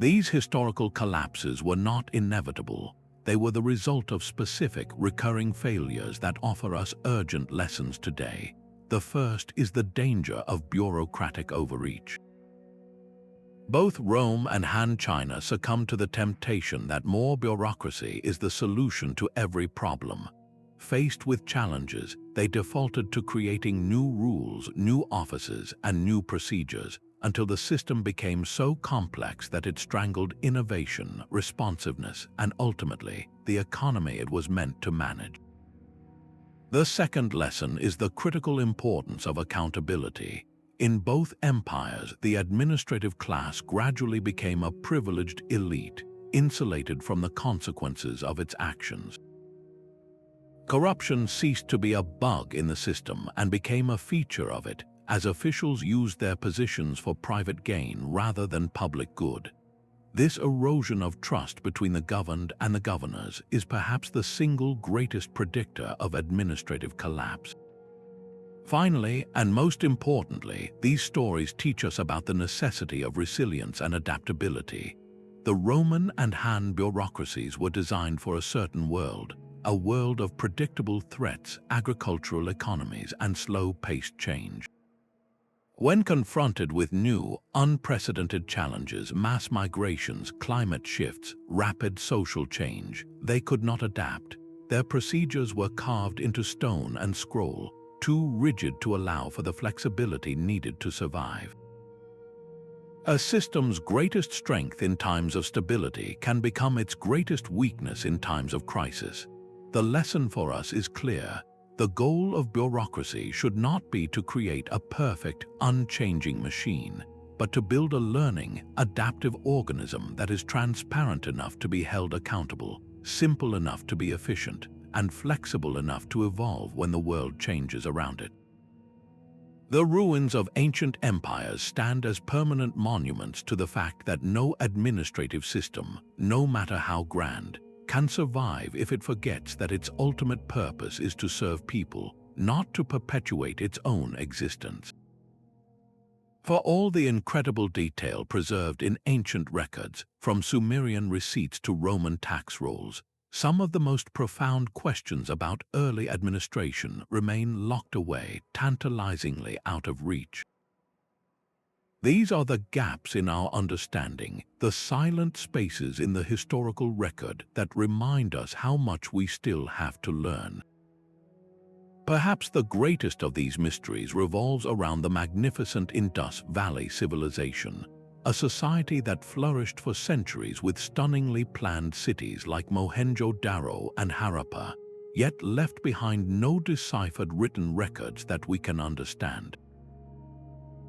A: These historical collapses were not inevitable. They were the result of specific, recurring failures that offer us urgent lessons today. The first is the danger of bureaucratic overreach. Both Rome and Han China succumbed to the temptation that more bureaucracy is the solution to every problem. Faced with challenges, they defaulted to creating new rules, new offices, and new procedures, until the system became so complex that it strangled innovation, responsiveness, and ultimately, the economy it was meant to manage. The second lesson is the critical importance of accountability. In both empires, the administrative class gradually became a privileged elite, insulated from the consequences of its actions. Corruption ceased to be a bug in the system and became a feature of it, as officials used their positions for private gain rather than public good. This erosion of trust between the governed and the governors is perhaps the single greatest predictor of administrative collapse. Finally, and most importantly, these stories teach us about the necessity of resilience and adaptability. The Roman and Han bureaucracies were designed for a certain world, a world of predictable threats, agricultural economies, and slow-paced change. When confronted with new, unprecedented challenges, mass migrations, climate shifts, rapid social change, they could not adapt. Their procedures were carved into stone and scroll, too rigid to allow for the flexibility needed to survive. A system's greatest strength in times of stability can become its greatest weakness in times of crisis. The lesson for us is clear. The goal of bureaucracy should not be to create a perfect, unchanging machine, but to build a learning, adaptive organism that is transparent enough to be held accountable, simple enough to be efficient, and flexible enough to evolve when the world changes around it. The ruins of ancient empires stand as permanent monuments to the fact that no administrative system, no matter how grand, can survive if it forgets that its ultimate purpose is to serve people, not to perpetuate its own existence. For all the incredible detail preserved in ancient records, from Sumerian receipts to Roman tax rolls, some of the most profound questions about early administration remain locked away, tantalizingly out of reach. These are the gaps in our understanding, the silent spaces in the historical record that remind us how much we still have to learn. Perhaps the greatest of these mysteries revolves around the magnificent Indus Valley civilization, a society that flourished for centuries with stunningly planned cities like Mohenjo-Daro and Harappa, yet left behind no deciphered written records that we can understand.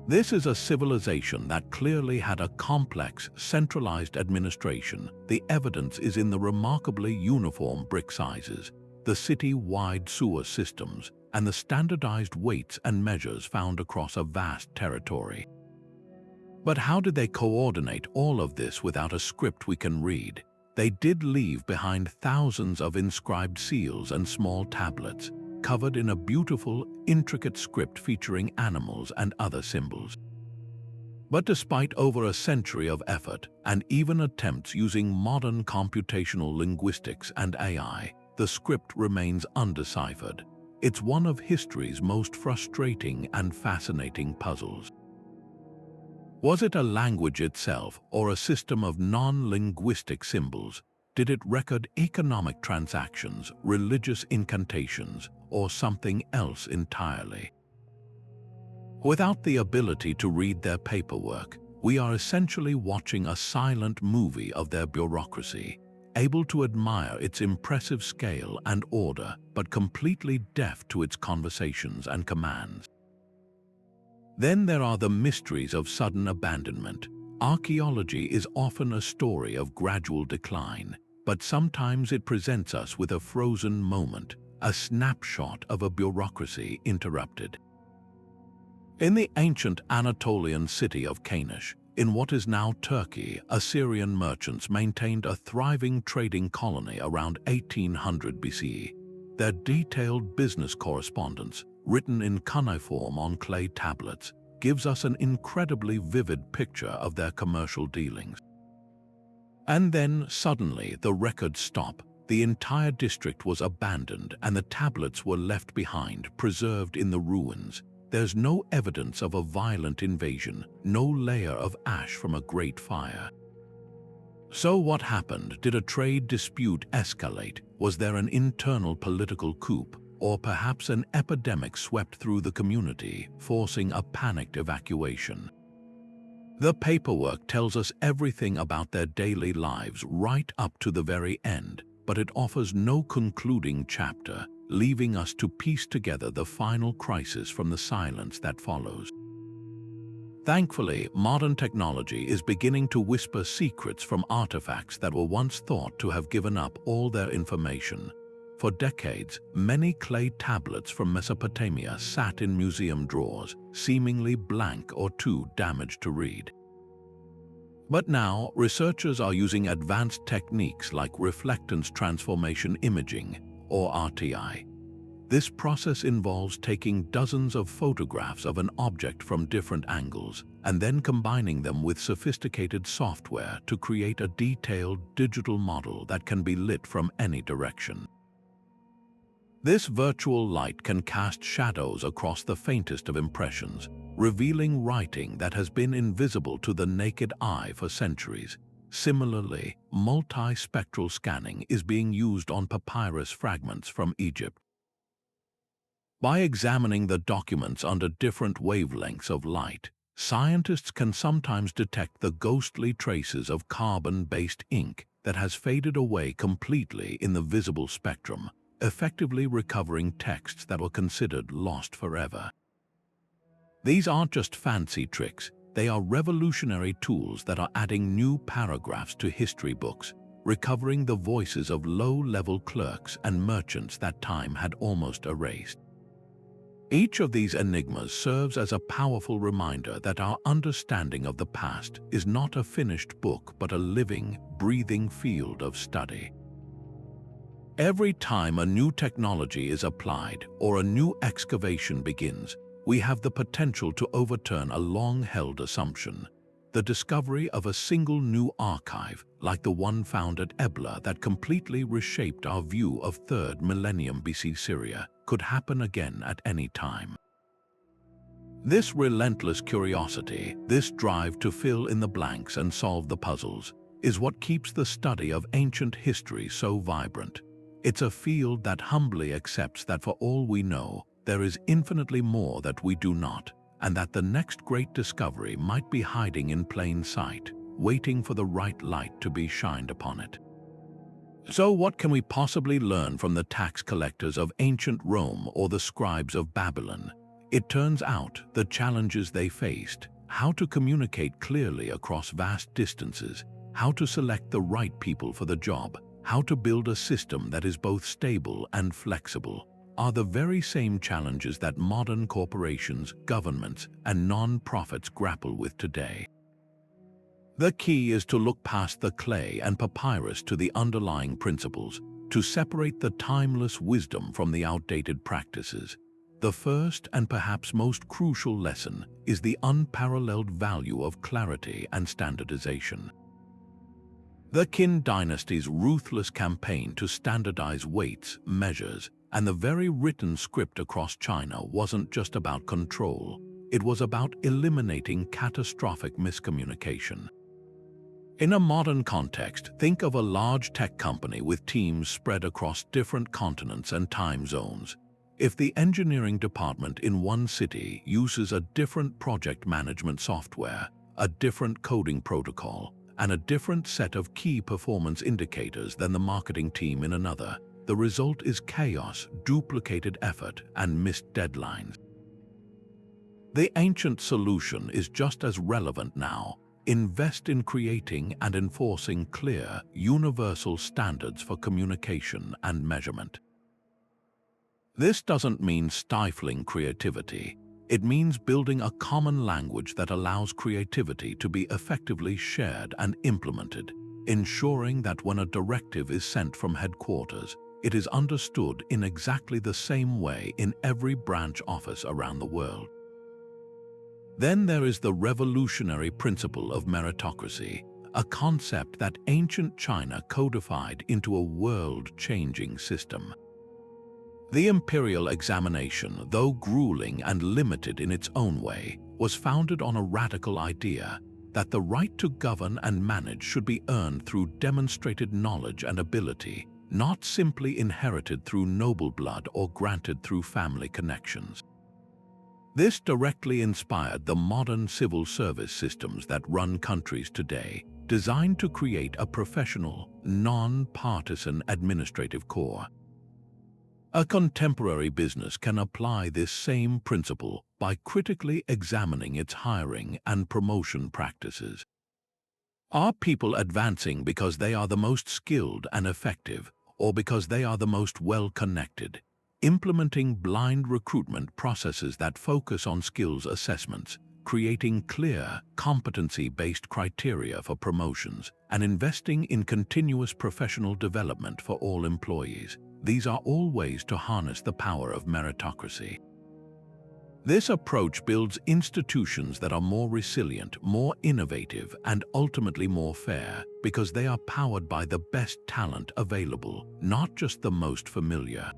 A: This is a civilization that clearly had a complex, centralized administration. The evidence is in the remarkably uniform brick sizes, the city-wide sewer systems, and the standardized weights and measures found across a vast territory. But how did they coordinate all of this without a script we can read? They did leave behind thousands of inscribed seals and small tablets, covered in a beautiful, intricate script featuring animals and other symbols. But despite over a century of effort, and even attempts using modern computational linguistics and AI, the script remains undeciphered. It's one of history's most frustrating and fascinating puzzles. Was it a language itself or a system of non-linguistic symbols? Did it record economic transactions, religious incantations, or something else entirely? Without the ability to read their paperwork, we are essentially watching a silent movie of their bureaucracy, able to admire its impressive scale and order, but completely deaf to its conversations and commands. Then there are the mysteries of sudden abandonment. Archaeology is often a story of gradual decline, but sometimes it presents us with a frozen moment, a snapshot of a bureaucracy interrupted. In the ancient Anatolian city of Kanish, in what is now Turkey, Assyrian merchants maintained a thriving trading colony around 1800 BCE. Their detailed business correspondence, written in cuneiform on clay tablets, gives us an incredibly vivid picture of their commercial dealings. And then, suddenly, the records stop. the entire district was abandoned and the tablets were left behind, preserved in the ruins. There's no evidence of a violent invasion, no layer of ash from a great fire. So what happened? Did a trade dispute escalate? Was there an internal political coup? Or perhaps an epidemic swept through the community, forcing a panicked evacuation? The paperwork tells us everything about their daily lives right up to the very end, but it offers no concluding chapter, leaving us to piece together the final crisis from the silence that follows. Thankfully, modern technology is beginning to whisper secrets from artifacts that were once thought to have given up all their information. For decades, many clay tablets from Mesopotamia sat in museum drawers, seemingly blank or too damaged to read. But now, researchers are using advanced techniques like reflectance transformation imaging, or RTI. This process involves taking dozens of photographs of an object from different angles and then combining them with sophisticated software to create a detailed digital model that can be lit from any direction. This virtual light can cast shadows across the faintest of impressions, revealing writing that has been invisible to the naked eye for centuries. Similarly, multispectral scanning is being used on papyrus fragments from Egypt. By examining the documents under different wavelengths of light, scientists can sometimes detect the ghostly traces of carbon-based ink that has faded away completely in the visible spectrum, effectively recovering texts that were considered lost forever. These aren't just fancy tricks, they are revolutionary tools that are adding new paragraphs to history books, recovering the voices of low-level clerks and merchants that time had almost erased. Each of these enigmas serves as a powerful reminder that our understanding of the past is not a finished book but a living, breathing field of study. Every time a new technology is applied or a new excavation begins, we have the potential to overturn a long-held assumption. The discovery of a single new archive, like the one found at Ebla that completely reshaped our view of 3rd millennium BC Syria, could happen again at any time. This relentless curiosity, this drive to fill in the blanks and solve the puzzles, is what keeps the study of ancient history so vibrant. It's a field that humbly accepts that for all we know, there is infinitely more that we do not, and that the next great discovery might be hiding in plain sight, waiting for the right light to be shined upon it. So what can we possibly learn from the tax collectors of ancient Rome or the scribes of Babylon? It turns out the challenges they faced, how to communicate clearly across vast distances, how to select the right people for the job, how to build a system that is both stable and flexible, are the very same challenges that modern corporations, governments, and non-profits grapple with today. The key is to look past the clay and papyrus to the underlying principles, to separate the timeless wisdom from the outdated practices. The first and perhaps most crucial lesson is the unparalleled value of clarity and standardization. The Qin Dynasty's ruthless campaign to standardize weights, measures, and the very written script across China wasn't just about control, it was about eliminating catastrophic miscommunication. In a modern context, think of a large tech company with teams spread across different continents and time zones. If the engineering department in one city uses a different project management software, a different coding protocol, and a different set of key performance indicators than the marketing team in another, the result is chaos, duplicated effort, and missed deadlines. The ancient solution is just as relevant now. Invest in creating and enforcing clear, universal standards for communication and measurement. This doesn't mean stifling creativity. It means building a common language that allows creativity to be effectively shared and implemented, ensuring that when a directive is sent from headquarters, it is understood in exactly the same way in every branch office around the world. Then there is the revolutionary principle of meritocracy, a concept that ancient China codified into a world-changing system. The imperial examination, though grueling and limited in its own way, was founded on a radical idea that the right to govern and manage should be earned through demonstrated knowledge and ability, not simply inherited through noble blood or granted through family connections. This directly inspired the modern civil service systems that run countries today, designed to create a professional, non-partisan administrative corps. A contemporary business can apply this same principle by critically examining its hiring and promotion practices. Are people advancing because they are the most skilled and effective, or because they are the most well-connected? Implementing blind recruitment processes that focus on skills assessments, creating clear, competency-based criteria for promotions, and investing in continuous professional development for all employees. These are all ways to harness the power of meritocracy. This approach builds institutions that are more resilient, more innovative, and ultimately more fair, because they are powered by the best talent available, not just the most familiar.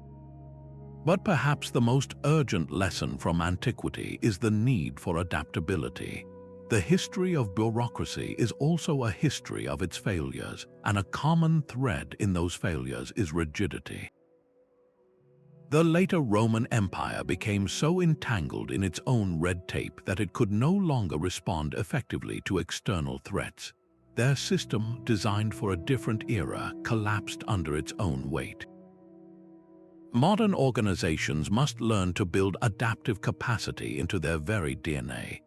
A: But perhaps the most urgent lesson from antiquity is the need for adaptability. The history of bureaucracy is also a history of its failures, and a common thread in those failures is rigidity. The later Roman Empire became so entangled in its own red tape that it could no longer respond effectively to external threats. Their system, designed for a different era, collapsed under its own weight. Modern organizations must learn to build adaptive capacity into their very DNA.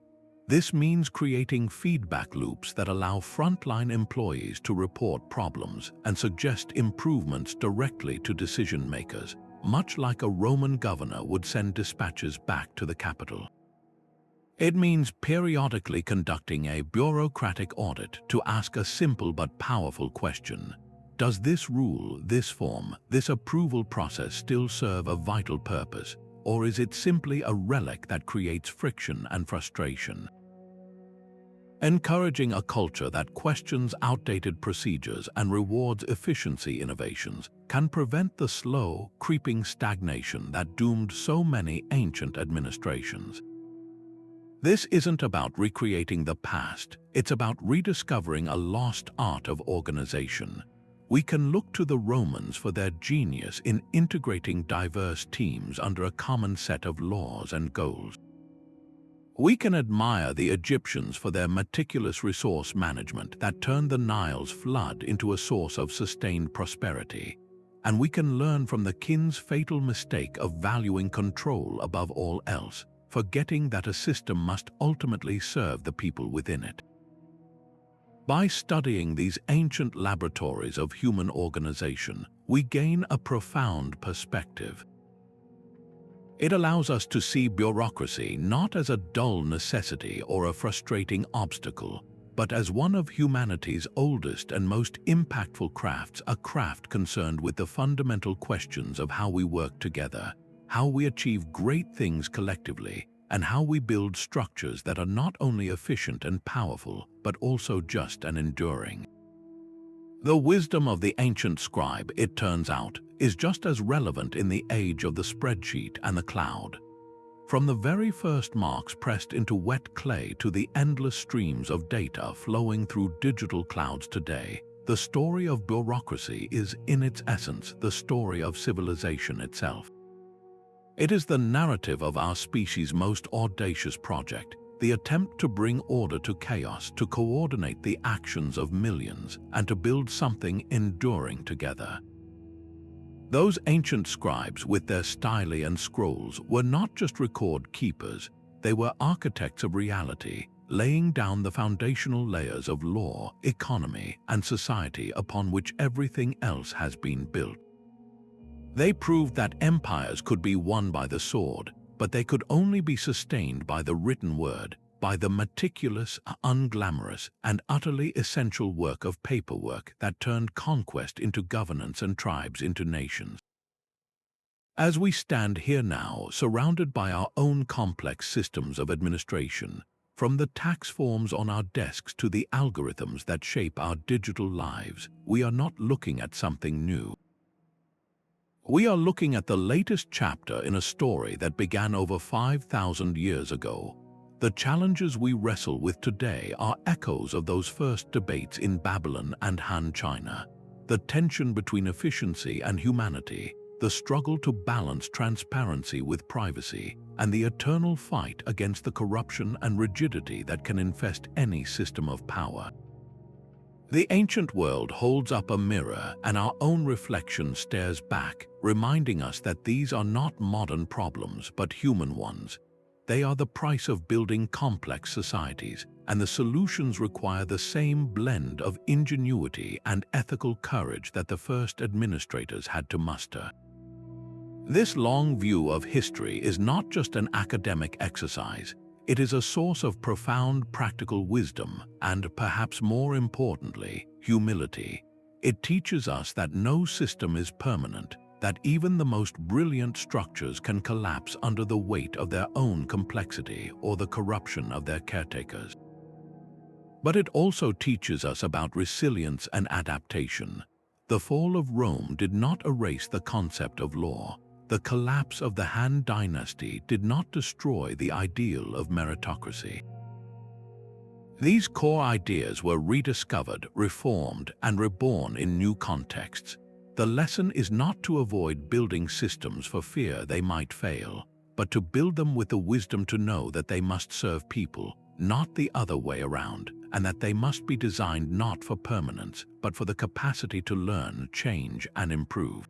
A: This means creating feedback loops that allow frontline employees to report problems and suggest improvements directly to decision makers, much like a Roman governor would send dispatches back to the capital. It means periodically conducting a bureaucratic audit to ask a simple but powerful question. Does this rule, this form, this approval process still serve a vital purpose, or is it simply a relic that creates friction and frustration? Encouraging a culture that questions outdated procedures and rewards efficiency innovations can prevent the slow, creeping stagnation that doomed so many ancient administrations. This isn't about recreating the past, it's about rediscovering a lost art of organization. We can look to the Romans for their genius in integrating diverse teams under a common set of laws and goals. We can admire the Egyptians for their meticulous resource management that turned the Nile's flood into a source of sustained prosperity. And we can learn from the Qin's fatal mistake of valuing control above all else, forgetting that a system must ultimately serve the people within it. By studying these ancient laboratories of human organization, we gain a profound perspective. It allows us to see bureaucracy not as a dull necessity or a frustrating obstacle, but as one of humanity's oldest and most impactful crafts, a craft concerned with the fundamental questions of how we work together, how we achieve great things collectively, and how we build structures that are not only efficient and powerful, but also just and enduring. The wisdom of the ancient scribe, it turns out, is just as relevant in the age of the spreadsheet and the cloud. From the very first marks pressed into wet clay to the endless streams of data flowing through digital clouds today, the story of bureaucracy is, in its essence, the story of civilization itself. It is the narrative of our species' most audacious project, the attempt to bring order to chaos, to coordinate the actions of millions, and to build something enduring together. Those ancient scribes with their stelae and scrolls were not just record keepers, they were architects of reality, laying down the foundational layers of law, economy, and society upon which everything else has been built. They proved that empires could be won by the sword, but they could only be sustained by the written word, by the meticulous, unglamorous, and utterly essential work of paperwork that turned conquest into governance and tribes into nations. As we stand here now, surrounded by our own complex systems of administration, From the tax forms on our desks to the algorithms that shape our digital lives, we are not looking at something new. We are looking at the latest chapter in a story that began over 5,000 years ago. The challenges we wrestle with today are echoes of those first debates in Babylon and Han China. The tension between efficiency and humanity, the struggle to balance transparency with privacy, and the eternal fight against the corruption and rigidity that can infest any system of power. The ancient world holds up a mirror, and our own reflection stares back, reminding us that these are not modern problems but human ones. They are the price of building complex societies, and the solutions require the same blend of ingenuity and ethical courage that the first administrators had to muster. This long view of history is not just an academic exercise. It is a source of profound practical wisdom and, perhaps more importantly, humility. It teaches us that no system is permanent, that even the most brilliant structures can collapse under the weight of their own complexity or the corruption of their caretakers. But it also teaches us about resilience and adaptation. The fall of Rome did not erase the concept of law. The collapse of the Han Dynasty did not destroy the ideal of meritocracy. These core ideas were rediscovered, reformed, and reborn in new contexts. The lesson is not to avoid building systems for fear they might fail, but to build them with the wisdom to know that they must serve people, not the other way around, and that they must be designed not for permanence, but for the capacity to learn, change, and improve.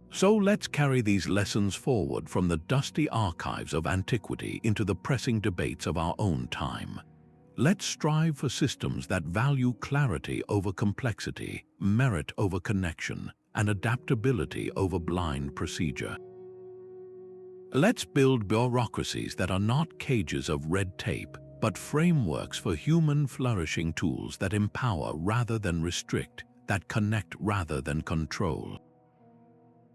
A: So let's carry these lessons forward from the dusty archives of antiquity into the pressing debates of our own time. Let's strive for systems that value clarity over complexity, merit over connection, and adaptability over blind procedure. Let's build bureaucracies that are not cages of red tape, but frameworks for human flourishing, tools that empower rather than restrict, that connect rather than control.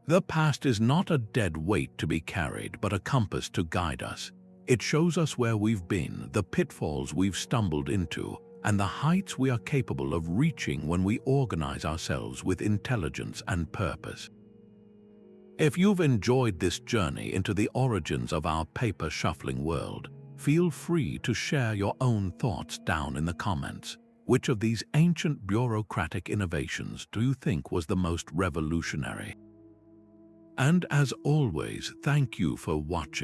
A: The past is not a dead weight to be carried, but a compass to guide us. It shows us where we've been, the pitfalls we've stumbled into, and the heights we are capable of reaching when we organize ourselves with intelligence and purpose. If you've enjoyed this journey into the origins of our paper-shuffling world, feel free to share your own thoughts down in the comments. Which of these ancient bureaucratic innovations do you think was the most revolutionary? And as always, thank you for watching.